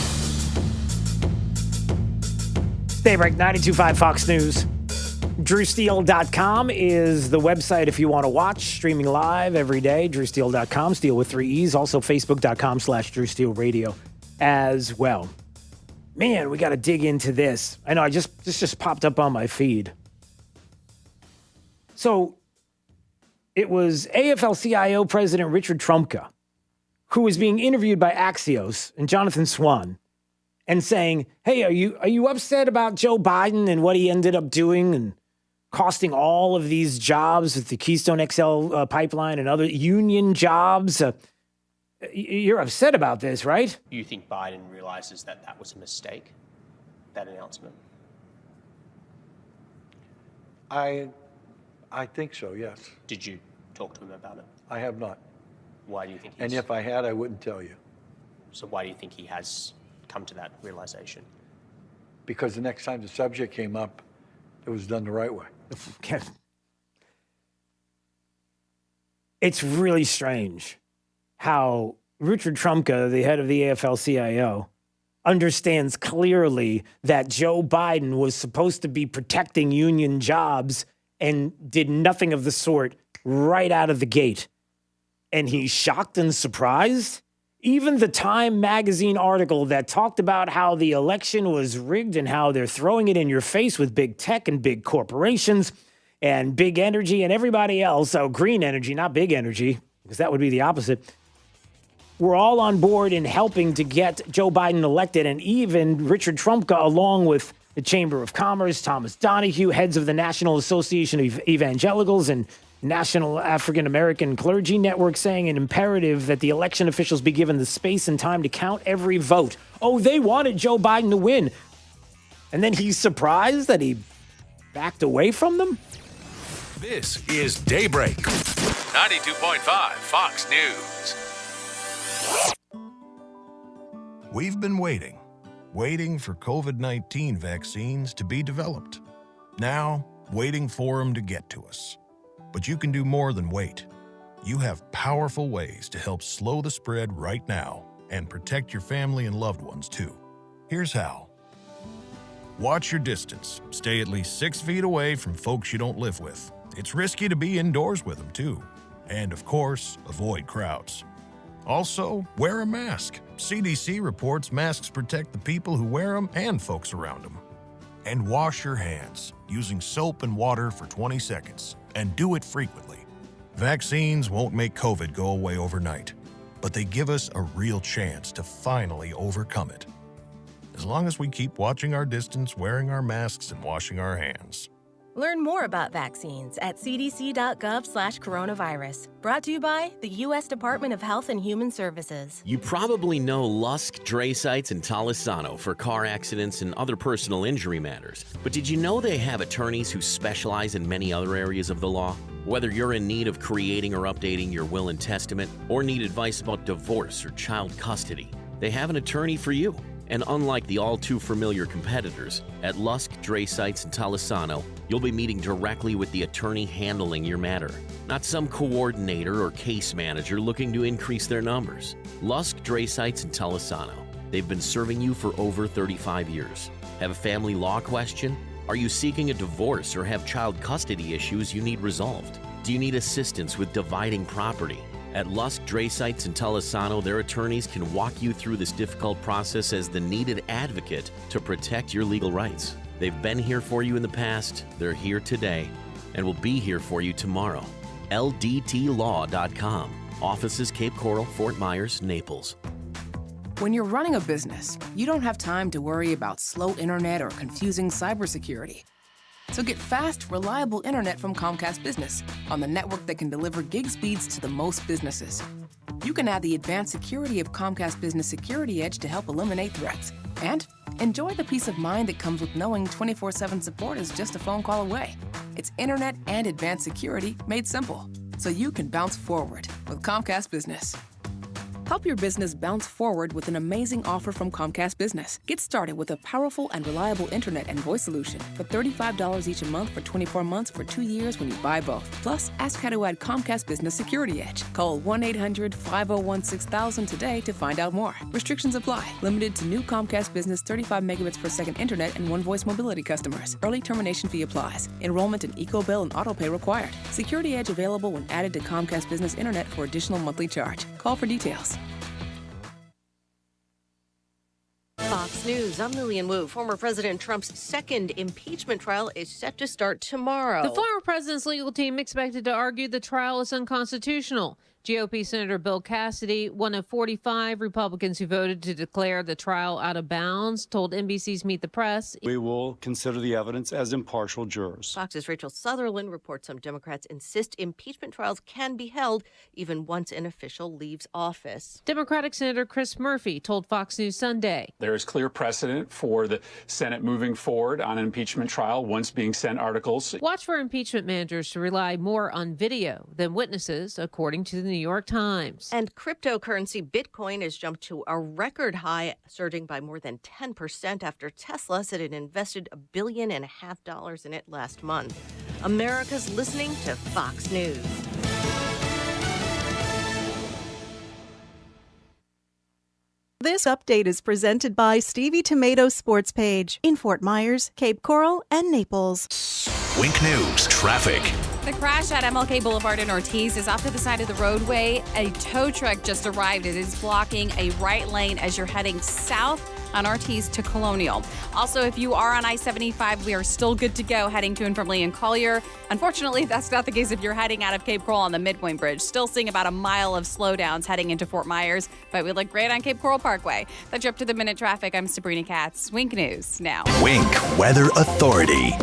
Daybreak 92.5 Fox News. DrewSteele.com is the website if you want to watch, streaming live every day. DrewSteele.com, Steele with 3 E's. Also, Facebook.com/DrewSteeleRadio as well. Man, we got to dig into this. I know, this just popped up on my feed. So, it was AFL-CIO President Richard Trumka who was being interviewed by Axios and Jonathan Swan and saying, hey, are you upset about Joe Biden and what he ended up doing and costing all of these jobs with the Keystone XL pipeline and other union jobs? You're upset about this, right? You think Biden realizes that that was a mistake, that announcement? I think so, yes. Did you talk to him about it? I have not. Why do you think And if I had, I wouldn't tell you. So why do you think he has come to that realization? because the next time the subject came up, it was done the right way. It's really strange how Richard Trumka, the head of the AFL-CIO, understands clearly that Joe Biden was supposed to be protecting union jobs and did nothing of the sort right out of the gate. And he's shocked and surprised. Even the Time magazine article that talked about how the election was rigged and how they're throwing it in your face with big tech and big corporations and big energy and everybody else. So green energy, not big energy, because that would be the opposite. We're all on board in helping to get Joe Biden elected. And even Richard Trumka, along with the Chamber of Commerce, Thomas Donahue, heads of the National Association of Evangelicals and National African American Clergy Network, saying an imperative that the election officials be given the space and time to count every vote. Oh, they wanted Joe Biden to win. And then he's surprised that he backed away from them? This is Daybreak. 92.5 Fox News. We've been waiting for COVID-19 vaccines to be developed. Now, waiting for them to get to us. But you can do more than wait. You have powerful ways to help slow the spread right now and protect your family and loved ones too. Here's how. Watch your distance. Stay at least 6 feet away from folks you don't live with. It's risky to be indoors with them too. And of course, avoid crowds. Also, wear a mask. CDC reports masks protect the people who wear them and folks around them. And wash your hands using soap and water for 20 seconds. And do it frequently. Vaccines won't make COVID go away overnight, but they give us a real chance to finally overcome it. As long as we keep watching our distance, wearing our masks, and washing our hands. Learn more about vaccines at cdc.gov/coronavirus. Brought to you by the U.S. Department of Health and Human Services. You probably know Lusk, Dray Sites, and Talisano for car accidents and other personal injury matters. But did you know they have attorneys who specialize in many other areas of the law? Whether you're in need of creating or updating your will and testament, or need advice about divorce or child custody, they have an attorney for you. And unlike the all-too-familiar competitors, at Lusk, Dray Sites, and Talisano, you'll be meeting directly with the attorney handling your matter, not some coordinator or case manager looking to increase their numbers. Lusk, Dray Sites, and Talisano. They've been serving you for over 35 years. Have a family law question? Are you seeking a divorce or have child custody issues you need resolved? Do you need assistance with dividing property? At Lusk, Dray Sites, and Talisano, their attorneys can walk you through this difficult process as the needed advocate to protect your legal rights. They've been here for you in the past, they're here today, and will be here for you tomorrow. LDTlaw.com. Offices Cape Coral, Fort Myers, Naples. When you're running a business, you don't have time to worry about slow internet or confusing cybersecurity. So get fast, reliable internet from Comcast Business on the network that can deliver gig speeds to the most businesses. You can add the advanced security of Comcast Business Security Edge to help eliminate threats. And enjoy the peace of mind that comes with knowing 24/7 support is just a phone call away. It's internet and advanced security made simple, so you can bounce forward with Comcast Business. Help your business bounce forward with an amazing offer from Comcast Business. Get started with a powerful and reliable internet and voice solution for $35 each a month for 24 months for 2 years when you buy both. Plus, ask how to add Comcast Business Security Edge. Call 1-800-501-6000 today to find out more. Restrictions apply. Limited to new Comcast Business 35 megabits per second internet and one voice mobility customers. Early termination fee applies. Enrollment in EcoBill and AutoPay required. Security Edge available when added to Comcast Business Internet for additional monthly charge. Call for details. Fox News, I'm Lillian Wu. Former President Trump's second impeachment trial is set to start tomorrow. The former president's legal team expected to argue the trial is unconstitutional. GOP Senator Bill Cassidy, one of 45 Republicans who voted to declare the trial out of bounds, told NBC's Meet the Press. We will consider the evidence as impartial jurors. Fox's Rachel Sutherland reports some Democrats insist impeachment trials can be held even once an official leaves office. Democratic Senator Chris Murphy told Fox News Sunday. There is clear precedent for the Senate moving forward on an impeachment trial once being sent articles. Watch for impeachment managers to rely more on video than witnesses, according to the New York Times. And cryptocurrency Bitcoin has jumped to a record high, surging by more than 10% after Tesla said it invested $1.5 billion in it last month. America's listening to Fox News. This update is presented by Stevie Tomato Sports Page in Fort Myers, Cape Coral, and Naples. Wink News traffic. The crash at MLK Boulevard in Ortiz is off to the side of the roadway. A tow truck just arrived. It is blocking a right lane as you're heading south on Ortiz to Colonial. Also, if you are on I-75, we are still good to go heading to and from Lee and Collier. Unfortunately, that's not the case if you're heading out of Cape Coral on the Midpoint Bridge. Still seeing about a mile of slowdowns heading into Fort Myers, but we look great on Cape Coral Parkway. That's your up-to-the-minute traffic. I'm Sabrina Katz. Wink News now. Wink Weather Authority.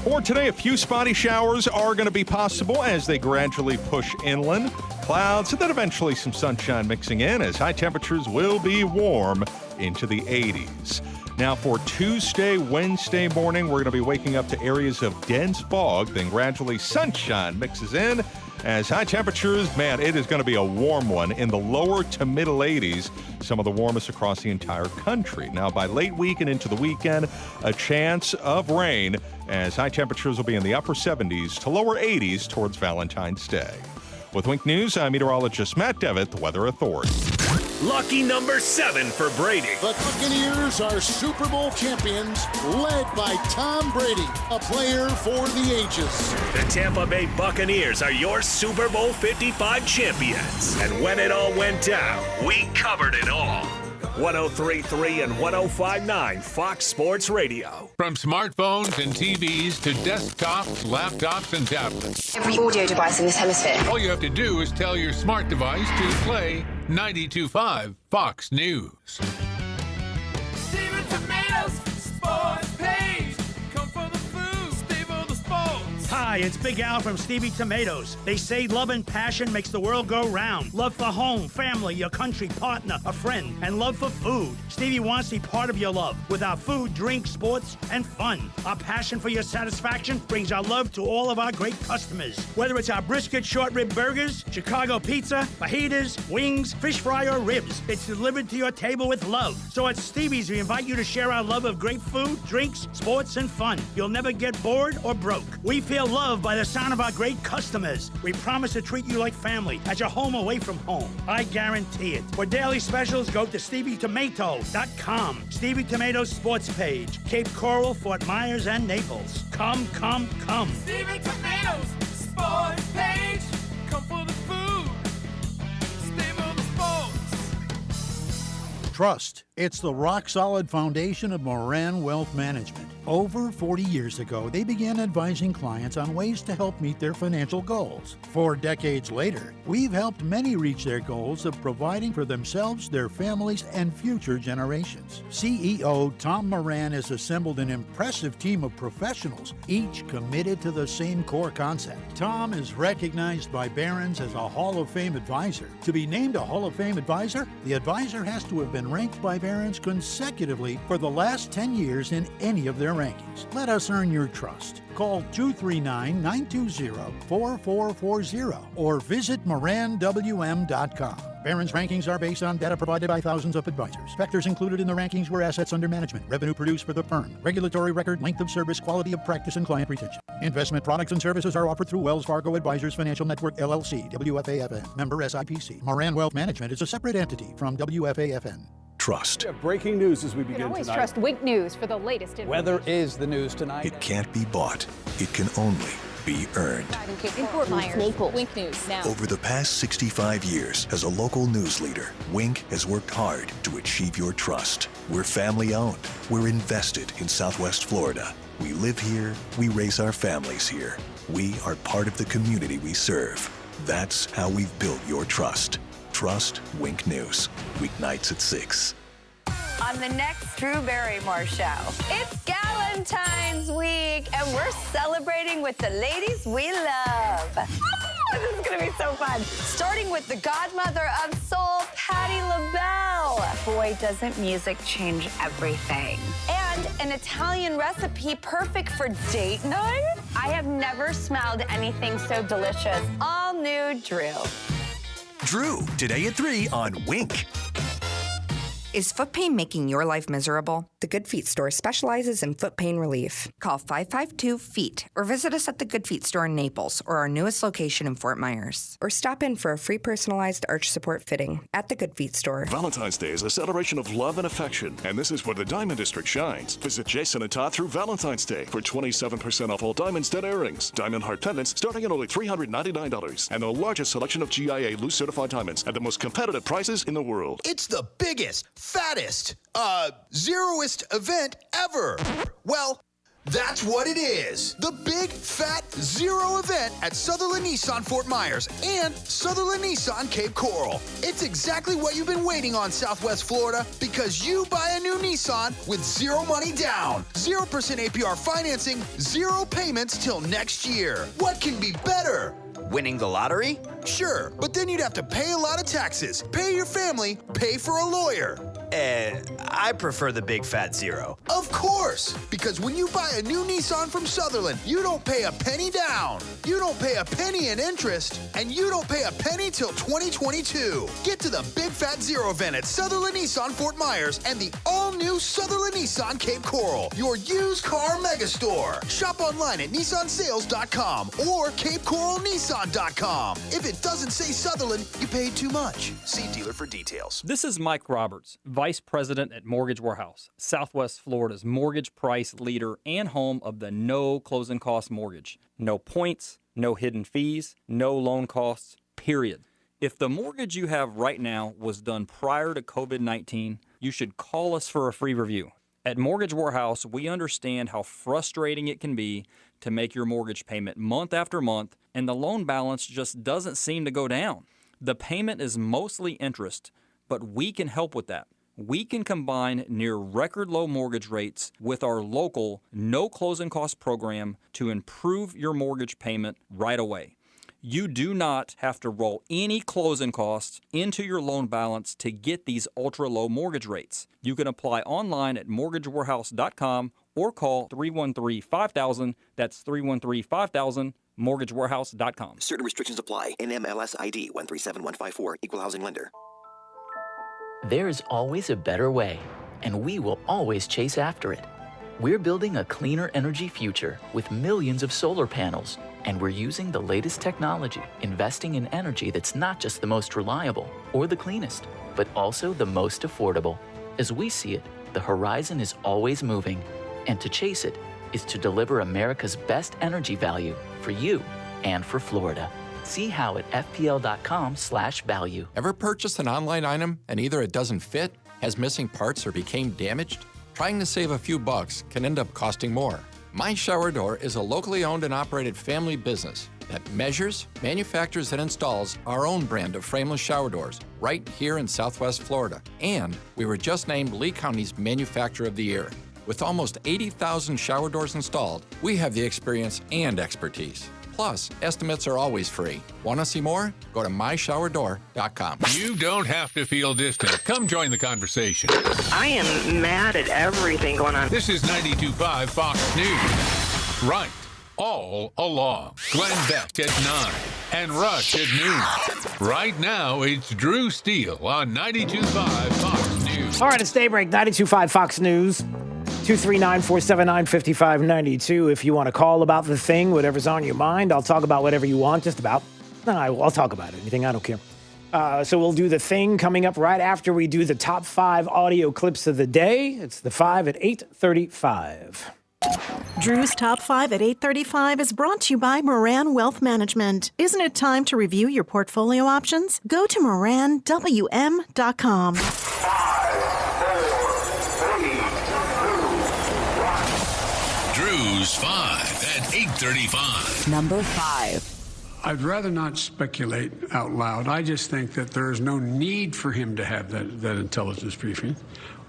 For today, a few spotty showers are going to be possible as they gradually push inland. Clouds and then eventually some sunshine mixing in as high temperatures will be warm into the 80s. Now for Tuesday, Wednesday morning, we're going to be waking up to areas of dense fog, then gradually sunshine mixes in as high temperatures, man, it is going to be a warm one in the lower to middle 80s, some of the warmest across the entire country. Now by late week and into the weekend, a chance of rain as high temperatures will be in the upper 70s to lower 80s towards Valentine's Day. With Wink News, I'm meteorologist Matt Devitt, the Weather Authority. Lucky number 7 for Brady. The Buccaneers are Super Bowl champions, led by Tom Brady, a player for the ages. The Tampa Bay Buccaneers are your Super Bowl 55 champions. And when it all went down, we covered it all. 103.3 and 105.9 Fox Sports Radio. From smartphones and TVs to desktops, laptops, and tablets. Every audio device in this hemisphere. All you have to do is tell your smart device to play 92.5 Fox News. Steven Tomatoes Sports Page. Come for the food, Steve for the sports. Hi, it's Big Al from Stevie Tomatoes. They say love and passion makes the world go round. Love for home, family, your country, partner, a friend, and love for food. Stevie wants to be part of your love with our food, drink, sports, and fun. Our passion for your satisfaction brings our love to all of our great customers. Whether it's our brisket short rib burgers, Chicago pizza, fajitas, wings, fish fry, or ribs, it's delivered to your table with love. So at Stevie's, we invite you to share our love of great food, drinks, sports, and fun. You'll never get bored or broke. We feel loved by the sound of our great customers. We promise to treat you like family at your home away from home. I guarantee it. For daily specials, go to StevieTomato.com. Stevie Tomatoes Sports Page, Cape Coral, Fort Myers, and Naples. Come, come, come. Steven Tomatoes Sports Page. Come for the food, stay for the sports. Trust. It's the rock-solid foundation of Moran Wealth Management. Over 40 years ago, they began advising clients on ways to help meet their financial goals. 4 decades later, we've helped many reach their goals of providing for themselves, their families, and future generations. CEO Tom Moran has assembled an impressive team of professionals, each committed to the same core concept. Tom is recognized by Barron's as a Hall of Fame advisor. To be named a Hall of Fame advisor, the advisor has to have been ranked by Barron's consecutively for the last 10 years in any of their rankings. Let us earn your trust. Call 239-920-4440 or visit moranwm.com. Barron's rankings are based on data provided by thousands of advisors. Factors included in the rankings were assets under management, revenue produced for the firm, regulatory record, length of service, quality of practice, and client retention. Investment products and services are offered through Wells Fargo Advisors Financial Network, LLC, WFAFN, member SIPC. Moran Wealth Management is a separate entity from WFAFN. Trust. Breaking news as we begin tonight. You can always trust Wink News for the latest information. Weather is the news tonight. It can't be bought. It can only be earned. In Fort Myers, Naples. Wink News now. Over the past 65 years, as a local news leader, Wink has worked hard to achieve your trust. We're family owned. We're invested in Southwest Florida. We live here. We raise our families here. We are part of the community we serve. That's how we've built your trust. Trust Wink News. Weeknights at 6. On the next Drew Barrymore show, it's Galentine's week, and we're celebrating with the ladies we love. This is gonna be so fun. Starting with the godmother of soul, Patti LaBelle. Boy, doesn't music change everything. And an Italian recipe perfect for date night. I have never smelled anything so delicious. All new Drew. Drew, today at 3 on Wink. Is foot pain making your life miserable? The Good Feet store specializes in foot pain relief. Call 552-FEET or visit us at the Good Feet store in Naples or our newest location in Fort Myers. Or stop in for a free personalized arch support fitting at the Good Feet store. Valentine's Day is a celebration of love and affection, and this is where the Diamond District shines. Visit Jason and Todd through Valentine's Day for 27% off all diamond stud earrings. Diamond heart pendants starting at only $399, and the largest selection of GIA loose certified diamonds at the most competitive prices in the world. It's the biggest, fattest, zeroest event ever. Well, that's what it is. The Big Fat Zero event at Sutherland Nissan Fort Myers and Sutherland Nissan Cape Coral. It's exactly what you've been waiting on, Southwest Florida, because you buy a new Nissan with zero money down, 0% APR financing, zero payments till next year. What can be better? Winning the lottery? Sure, but then you'd have to pay a lot of taxes, pay your family, pay for a lawyer. I prefer the Big Fat Zero. Of course, because when you buy a new Nissan from Sutherland, you don't pay a penny down. You don't pay a penny in interest, and you don't pay a penny till 2022. Get to the Big Fat Zero event at Sutherland Nissan Fort Myers and the all-new Sutherland Nissan Cape Coral, your used car megastore. Shop online at nissansales.com or capecoralnissan.com. If it doesn't say Sutherland, you paid too much. See dealer for details. This is Mike Roberts, Vice President at Mortgage Warehouse, Southwest Florida's mortgage price leader and home of the no closing cost mortgage. No points, no hidden fees, no loan costs, period. If the mortgage you have right now was done prior to COVID-19, you should call us for a free review. At Mortgage Warehouse, we understand how frustrating it can be to make your mortgage payment month after month, and the loan balance just doesn't seem to go down. The payment is mostly interest, but we can help with that. We can combine near record low mortgage rates with our local no closing cost program to improve your mortgage payment right away. You do not have to roll any closing costs into your loan balance to get these ultra low mortgage rates. You can apply online at mortgagewarehouse.com or call 313-5000. That's 313-5000, mortgagewarehouse.com. Certain restrictions apply. NMLS ID 137154, Equal Housing Lender. There is always a better way, and we will always chase after it. We're building a cleaner energy future with millions of solar panels, and we're using the latest technology, investing in energy that's not just the most reliable or the cleanest, but also the most affordable. As we see it, the horizon is always moving, and to chase it is to deliver America's best energy value for you and for Florida. See how at fpl.com/value. Ever purchased an online item and either it doesn't fit, has missing parts, or became damaged? Trying to save a few bucks can end up costing more. My Shower Door is a locally owned and operated family business that measures, manufactures, and installs our own brand of frameless shower doors right here in Southwest Florida. And we were just named Lee County's Manufacturer of the Year. With almost 80,000 shower doors installed, we have the experience and expertise. Plus, estimates are always free. Want to see more? Go to myshowerdoor.com. You don't have to feel distant. Come join the conversation. I am mad at everything going on. This is 92.5 Fox News. Right. All along. Glenn Beck at 9 and Rush at noon. Right now, it's Drew Steele on 92.5 Fox News. All right, it's Daybreak, 92.5 Fox News. 239-479-5592. If you want to call about the thing, whatever's on your mind, I'll talk about whatever you want, just about. No, I'll talk about anything. I don't care. So we'll do the thing coming up right after we do the top 5 audio clips of the day. It's the 5 at 8:35. Drew's Top 5 at 8:35 is brought to you by Moran Wealth Management. Isn't it time to review your portfolio options? Go to moranwm.com. 5 at 8:35. Number 5. I'd rather not speculate out loud. I just think that there is no need for him to have that intelligence briefing.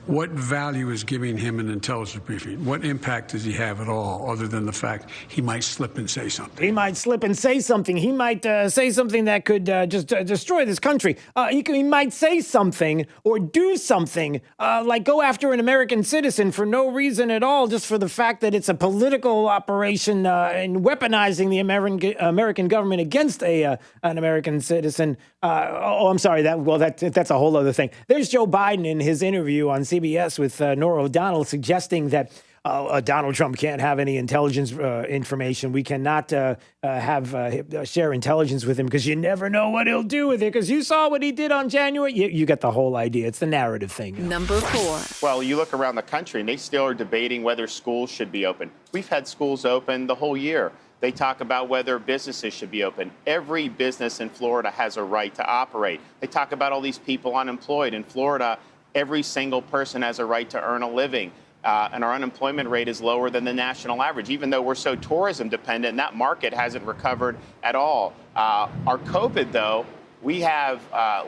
What value is giving him an intelligence briefing? What impact does he have at all, other than the fact he might slip and say something? He might slip and say something. He might say something that could just destroy this country. He might say something or do something like go after an American citizen for no reason at all, just for the fact that it's a political operation and weaponizing the American government against an American citizen. I'm sorry. That's a whole other thing. There's Joe Biden in his interview on CBS with Norah O'Donnell suggesting that Donald Trump can't have any intelligence information. We cannot share intelligence with him because you never know what he'll do with it. Because you saw what he did on January. You get the whole idea. It's the narrative thing. Number 4. Well, you look around the country and they still are debating whether schools should be open. We've had schools open the whole year. They talk about whether businesses should be open. Every business in Florida has a right to operate. They talk about all these people unemployed. In Florida, every single person has a right to earn a living. And our unemployment rate is lower than the national average, even though we're so tourism dependent, and that market hasn't recovered at all. Our COVID, though, we have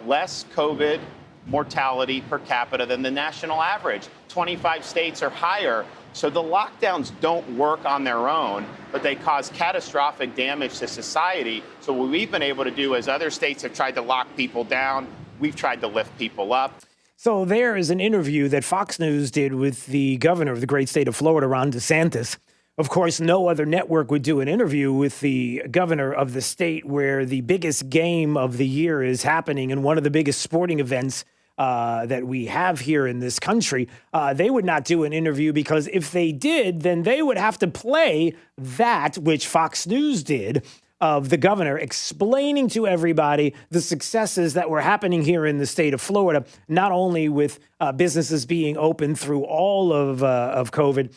less COVID mortality per capita than the national average. 25 states are higher. So the lockdowns don't work on their own, but they cause catastrophic damage to society. So what we've been able to do is other states have tried to lock people down. We've tried to lift people up. So there is an interview that Fox News did with the governor of the great state of Florida, Ron DeSantis. Of course, no other network would do an interview with the governor of the state where the biggest game of the year is happening and one of the biggest sporting events that we have here in this country. They would not do an interview because if they did, then they would have to play that, which Fox News did, of the governor explaining to everybody the successes that were happening here in the state of Florida, not only with businesses being open through all of COVID,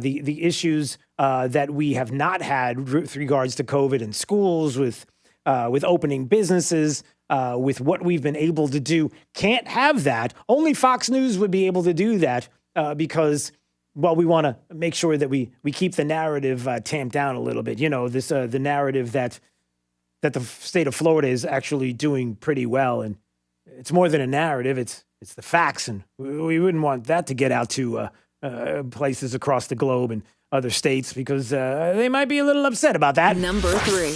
the issues that we have not had with regards to COVID in schools, with opening businesses, with what we've been able to do. Can't have that. Only Fox News would be able to do that because, well, we want to make sure that we keep the narrative tamped down a little bit. You know, this the narrative that the state of Florida is actually doing pretty well, and it's more than a narrative. It's the facts, and we wouldn't want that to get out to places across the globe and other states because they might be a little upset about that. Number 3.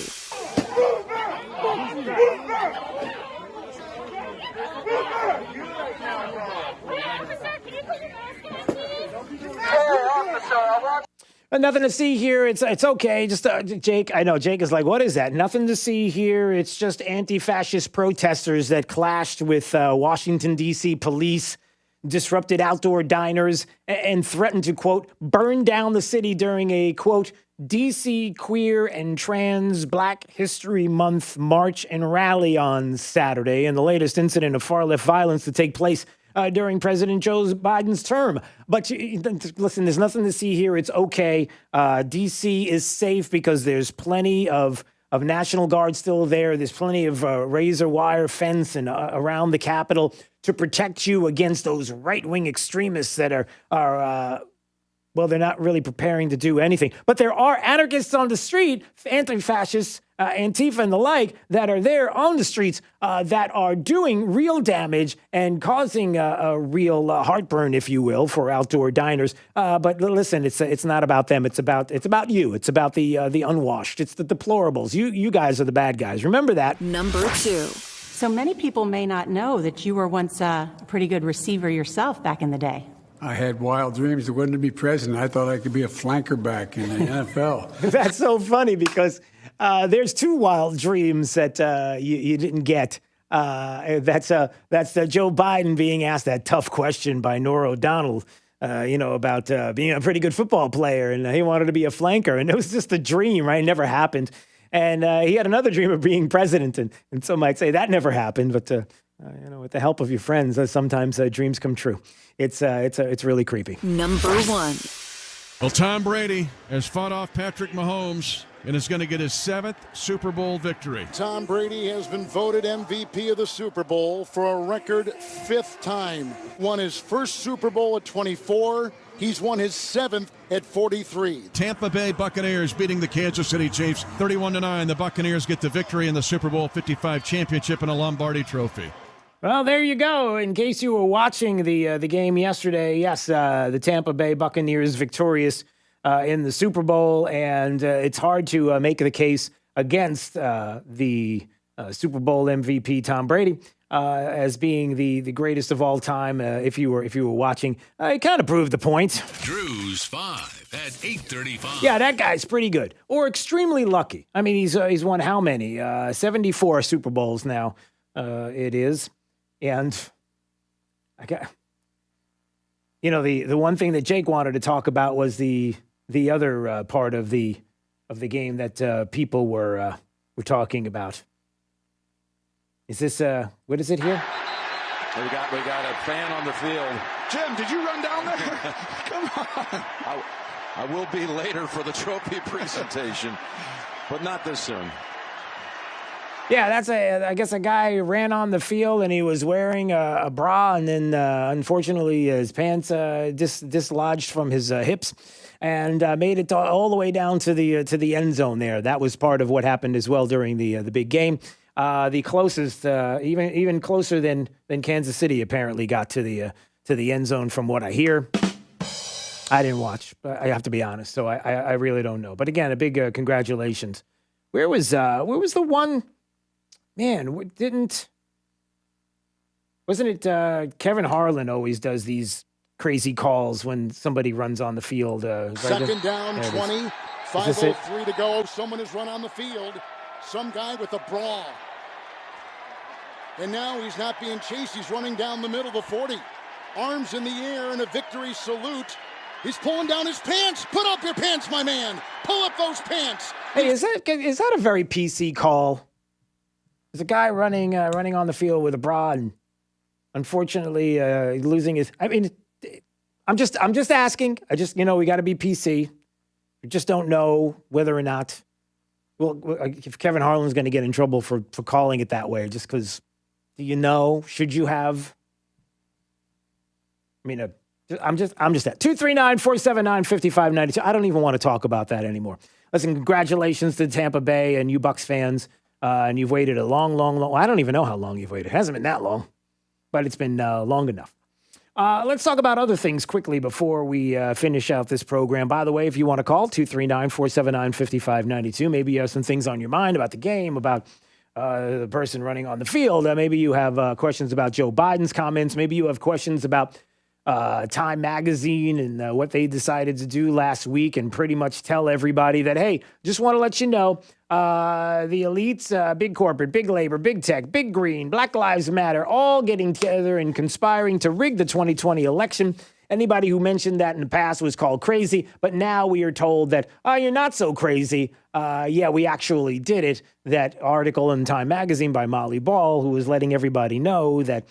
Nothing to see here. It's okay. Just Jake. I know Jake is like, what is that? Nothing to see here. It's just anti-fascist protesters that clashed with Washington, D.C. police, disrupted outdoor diners, and threatened to, quote, burn down the city during a, quote, D.C. Queer and Trans Black History Month march and rally on Saturday, and the latest incident of far-left violence to take place during President Joe Biden's term. But listen, there's nothing to see here. It's okay. D.C. is safe because there's plenty of National Guard still there. There's plenty of razor wire fence and around the Capitol to protect you against those right-wing extremists that are well, they're not really preparing to do anything. But there are anarchists on the street, anti-fascists, Antifa and the like, that are there on the streets that are doing real damage and causing a real heartburn, if you will, for outdoor diners. But listen, it's not about them. It's about you. It's about the unwashed. It's the deplorables. You guys are the bad guys. Remember that. Number 2. So many people may not know that you were once a pretty good receiver yourself back in the day. I had wild dreams that wasn't to be president. I thought I could be a flanker back in the NFL. That's so funny because there's 2 wild dreams that you didn't get. That's Joe Biden being asked that tough question by Norah O'Donnell, about being a pretty good football player, and he wanted to be a flanker, and it was just a dream, right? It never happened. And he had another dream of being president, and some might say that never happened, but with the help of your friends, sometimes dreams come true. It's really creepy. Number 1. Well, Tom Brady has fought off Patrick Mahomes and is going to get his 7th Super Bowl victory. Tom Brady has been voted MVP of the Super Bowl for a record 5th time. Won his first Super Bowl at 24. He's won his 7th at 43. Tampa Bay Buccaneers beating the Kansas City Chiefs 31-9. The Buccaneers get the victory in the Super Bowl 55 championship and a Lombardi trophy. Well, there you go. In case you were watching the game yesterday, yes, the Tampa Bay Buccaneers victorious in the Super Bowl, and it's hard to make the case against the Super Bowl MVP Tom Brady as being the greatest of all time. If you were watching, it kind of proved the point. Drew's 5 at 8:35. Yeah, that guy's pretty good, or extremely lucky. I mean, he's won how many? 74 Super Bowls now. It is. And I got, the one thing that Jake wanted to talk about was the other part of the game that people were talking about. Is this what is it here? We got a fan on the field. Jim, did you run down there? Come on. I will be later for the trophy presentation, but not this soon. Yeah, I guess a guy ran on the field and he was wearing a bra, and then unfortunately his pants dislodged from his hips and made it all the way down to the end zone there. That was part of what happened as well during the big game. The closest, even closer than Kansas City apparently got to the end zone from what I hear. I didn't watch, but I have to be honest, so I really don't know. But again, a big congratulations. Where was the one? Man, wasn't it Kevin Harlan always does these crazy calls when somebody runs on the field? Second down, 20, 5:03 to go. Someone has run on the field. Some guy with a bra. And now he's not being chased. He's running down the middle of the 40. Arms in the air in a victory salute. He's pulling down his pants. Put up your pants, my man. Pull up those pants. Hey, is that a very PC call? There's a guy running on the field with a bra, and unfortunately losing his. I mean, I'm just asking. We got to be PC. We just don't know whether or not. Well, if Kevin Harlan's going to get in trouble for calling it that way, just because, should you have? I mean, I'm just at 239-479-5592. I don't even want to talk about that anymore. Listen, congratulations to Tampa Bay and you Bucs fans. And you've waited a long, I don't even know how long you've waited. It hasn't been that long, but it's been long enough. Let's talk about other things quickly before we finish out this program. By the way, if you want to call, 239-479-5592. Maybe you have some things on your mind about the game, about the person running on the field. Maybe you have questions about Joe Biden's comments. Maybe you have questions about Time Magazine and what they decided to do last week, and pretty much tell everybody that, hey, just want to let you know, the elites, big corporate, big labor, big tech, big green, Black Lives Matter, all getting together and conspiring to rig the 2020 election. Anybody who mentioned that in the past was called crazy, but now we are told that, you're not so crazy. Yeah, we actually did it. That article in Time Magazine by Molly Ball, who was letting everybody know that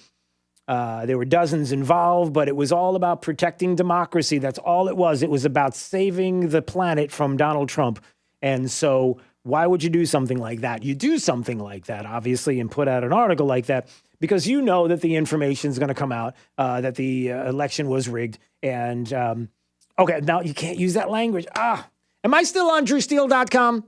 there were dozens involved, but it was all about protecting democracy. That's all it was. It was about saving the planet from Donald Trump. And so why would you do something like that? You do something like that, obviously, and put out an article like that because you know that the information is going to come out, that the election was rigged. And, okay, now you can't use that language. Am I still on drewsteele.com?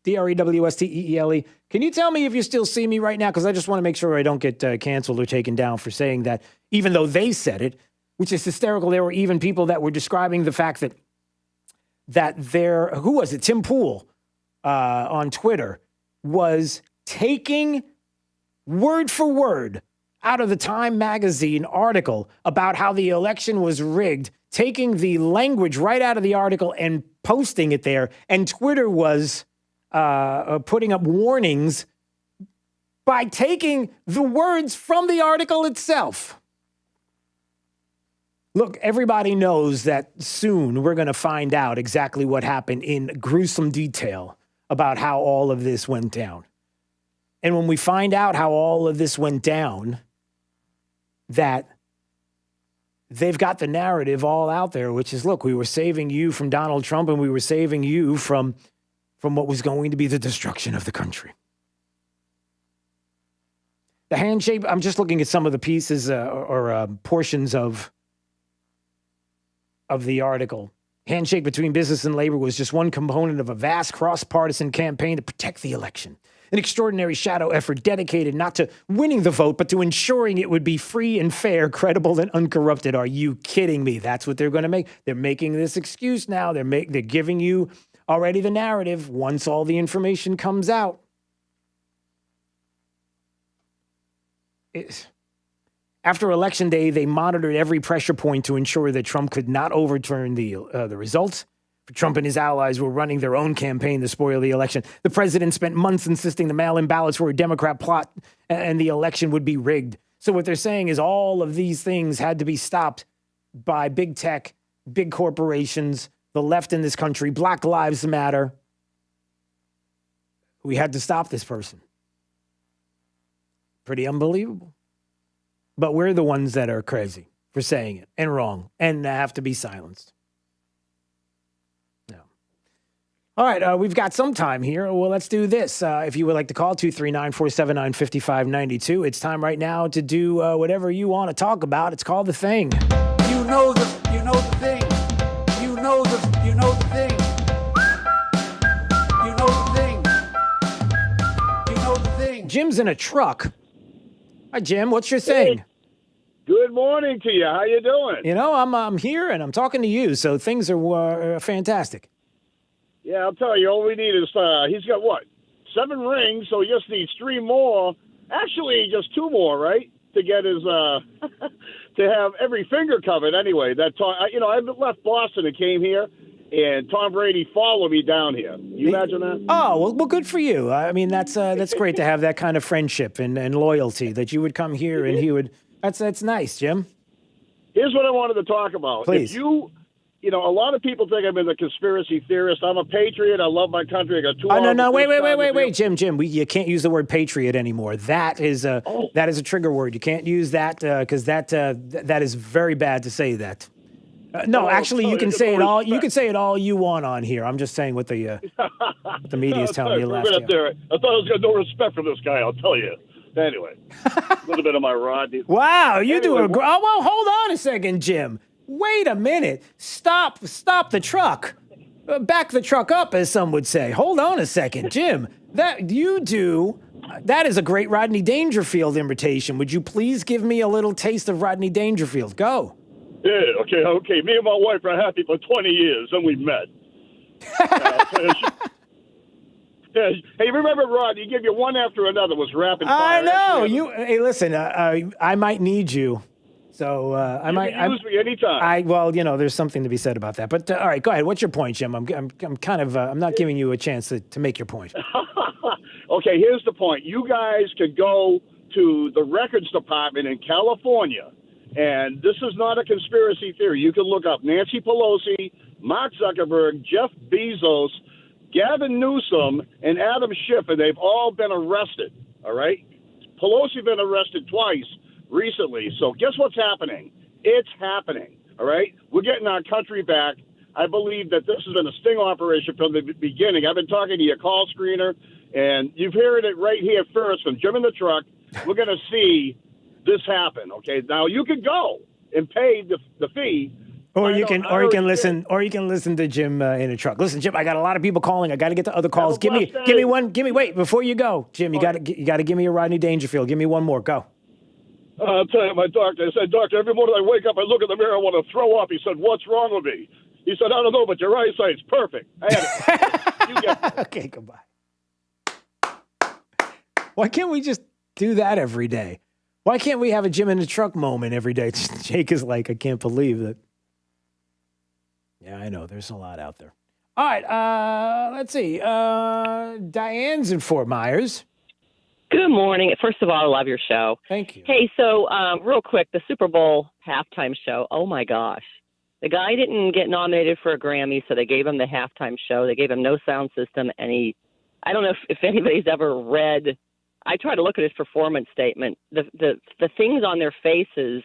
DREWSTEELE. Can you tell me if you still see me right now? Because I just want to make sure I don't get canceled or taken down for saying that, even though they said it, which is hysterical. There were even people that were describing the fact that who was it? Tim Pool on Twitter was taking word for word out of the Time Magazine article about how the election was rigged, taking the language right out of the article and posting it there. And Twitter was putting up warnings by taking the words from the article itself. Look, everybody knows that soon we're going to find out exactly what happened in gruesome detail about how all of this went down. And when we find out how all of this went down, that they've got the narrative all out there, which is, look, we were saving you from Donald Trump and we were saving you from what was going to be the destruction of the country. The handshake, I'm just looking at some of the pieces or portions of the article. Handshake between business and labor was just one component of a vast cross-partisan campaign to protect the election. An extraordinary shadow effort dedicated not to winning the vote, but to ensuring it would be free and fair, credible and uncorrupted. Are you kidding me? That's what they're going to make. They're making this excuse now. They're giving you already the narrative once all the information comes out. After Election Day, they monitored every pressure point to ensure that Trump could not overturn the results. Trump and his allies were running their own campaign to spoil the election. The president spent months insisting the mail-in ballots were a Democrat plot and the election would be rigged. So what they're saying is all of these things had to be stopped by big tech, big corporations, the left in this country, Black Lives Matter. We had to stop this person. Pretty unbelievable. But we're the ones that are crazy for saying it and wrong and have to be silenced. All right, we've got some time here. Well, let's do this. If you would like to call 239-479-5592, it's time right now to do whatever you want to talk about. It's called The Thing. You know the thing. You know the thing. You know the thing. You know the thing. You know the thing. Jim's in a truck. Hi, Jim. What's your thing? Hey, good morning to you. How you doing? You know, I'm here and I'm talking to you, so things are fantastic. Yeah, I'll tell you, all we need is, he's got, 7 rings, so he just needs 3 more. Actually, just 2 more, right? To get his, to have every finger covered anyway. I left Boston and came here, and Tom Brady followed me down here. You imagine that? Oh, well, good for you. I mean, that's great to have that kind of friendship and loyalty, that you would come here and he would, that's nice, Jim. Here's what I wanted to talk about. Please. If a lot of people think I'm a conspiracy theorist. I'm a patriot. I love my country. I got 2 Oh, no, wait, Jim. You can't use the word patriot anymore. That is a trigger word. You can't use that because that is very bad to say that. No, actually, you can say it all. You can say it all you want on here. I'm just saying what the media is telling you last year. I thought I was going to no respect for this guy. I'll tell you. Anyway, a little bit of my rod. Wow, you do a well. Hold on a second, Jim. Wait a minute. Stop the truck. Back the truck up, as some would say. Hold on a second, Jim. That is a great Rodney Dangerfield imitation. Would you please give me a little taste of Rodney Dangerfield? Go. Yeah, okay. Me and my wife are happy for 20 years, and we met. Hey, remember, Rod, he gave you one after another, was rapid fire. I know. Hey, listen, I might need you. So I might use me anytime. There's something to be said about that. But all right, go ahead. What's your point, Jim? I'm kind of I'm not giving you a chance to make your point. Okay, here's the point. You guys could go to the records department in California, and this is not a conspiracy theory. You can look up Nancy Pelosi, Mark Zuckerberg, Jeff Bezos, Gavin Newsom, and Adam Schiff, and they've all been arrested. All right, Pelosi been arrested twice recently. So guess what's happening? It's happening, all right? We're getting our country back. I believe that this has been a sting operation from the beginning. I've been talking to your call screener, and you've heard it right here first from Jim in the truck. We're going to see this happen, okay? Now, you can go and pay the fee. Or you can listen to Jim in a truck. Listen, Jim, I got a lot of people calling. I got to get to other calls. Wait, before you go, Jim, you got to give me a Rodney Dangerfield. Give me one more. Go. I'll tell you, my doctor. I said, doctor, every morning I wake up, I look in the mirror, I want to throw up. He said, what's wrong with me? He said, I don't know, but your eyesight's perfect. I had it. You get it. Okay, goodbye. Why can't we just do that every day? Why can't we have a Jim in the truck moment every day? Jake is like, I can't believe that. Yeah, I know. There's a lot out there. All right, let's see. Diane's in Fort Myers. Good morning. First of all, I love your show. Thank you. Hey, so real quick, the Super Bowl halftime show. Oh, my gosh. The guy didn't get nominated for a Grammy, so they gave him the halftime show. They gave him no sound system, and I don't know if anybody's ever read. I tried to look at his performance statement. The things on their faces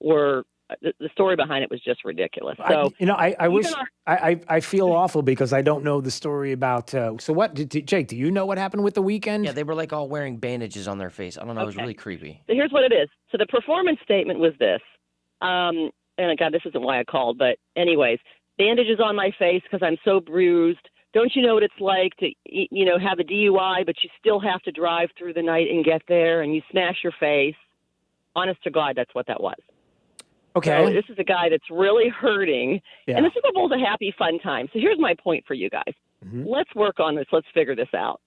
were the story behind it was just ridiculous. So I wish I feel awful because I don't know the story about. So what, Jake? Do you know what happened with The Weeknd? Yeah, they were like all wearing bandages on their face. I don't know. Okay. It was really creepy. So here's what it is. So the performance statement was this. And God, this isn't why I called, but anyways, bandages on my face because I'm so bruised. Don't you know what it's like to, have a DUI, but you still have to drive through the night and get there, and you smash your face? Honest to God, that's what that was. Okay. So this is a guy that's really hurting, and the Super Bowl's a happy, fun time. So here's my point for you guys. Let's work on this. Let's figure this out.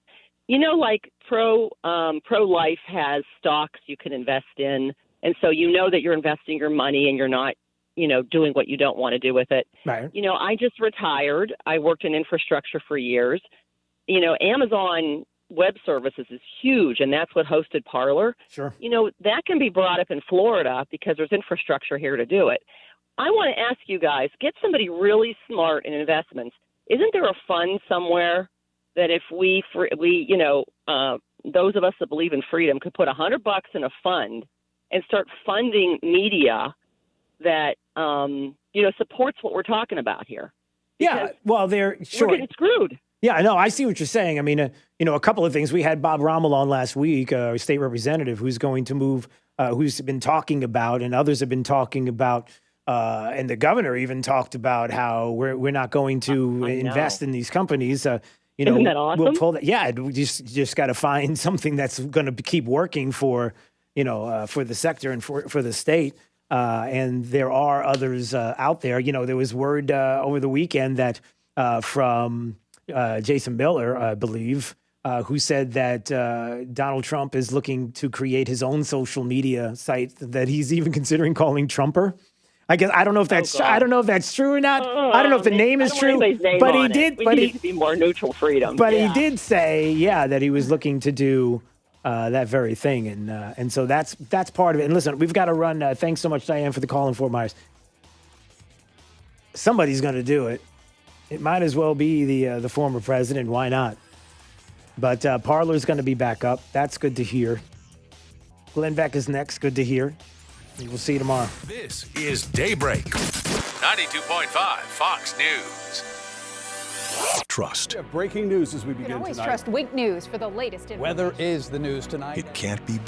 Like pro-life has stocks you can invest in, and so that you're investing your money and you're not, doing what you don't want to do with it. Right. I just retired. I worked in infrastructure for years. Amazon Web Services is huge, and that's what hosted Parler. Sure. That can be brought up in Florida because there's infrastructure here to do it. I want to ask you guys, get somebody really smart in investments. Isn't there a fund somewhere that if those of us that believe in freedom could put $100 in a fund and start funding media that, supports what we're talking about here? Yeah, well, we're getting screwed. Yeah, I know. I see what you're saying. I mean, a couple of things. We had Bob Rommel on last week, a state representative who's going to move, who's been talking about, and others have been talking about, and the governor even talked about how we're not going to invest in these companies. Isn't that awesome? We'll pull that. Yeah, we just got to find something that's going to keep working for the sector and for the state. And there are others out there. There was word over the weekend that from Jason Miller, I believe, who said that Donald Trump is looking to create his own social media site that he's even considering calling Trumper. I guess I don't know if that's true or not. I don't know if the name is true, but he did. We need to be more neutral freedom. But he did say, that he was looking to do that very thing, and so that's part of it. And listen, we've got to run. Thanks so much, Diane, for the call in Fort Myers. Somebody's going to do it. It might as well be the former president. Why not? But Parler's going to be back up. That's good to hear. Glenn Beck is next. Good to hear. We'll see you tomorrow. This is Daybreak. 92.5 Fox News. Trust. Breaking news as we begin You can always tonight. trust Wink News for the latest. Weather is the news tonight. It can't be bought.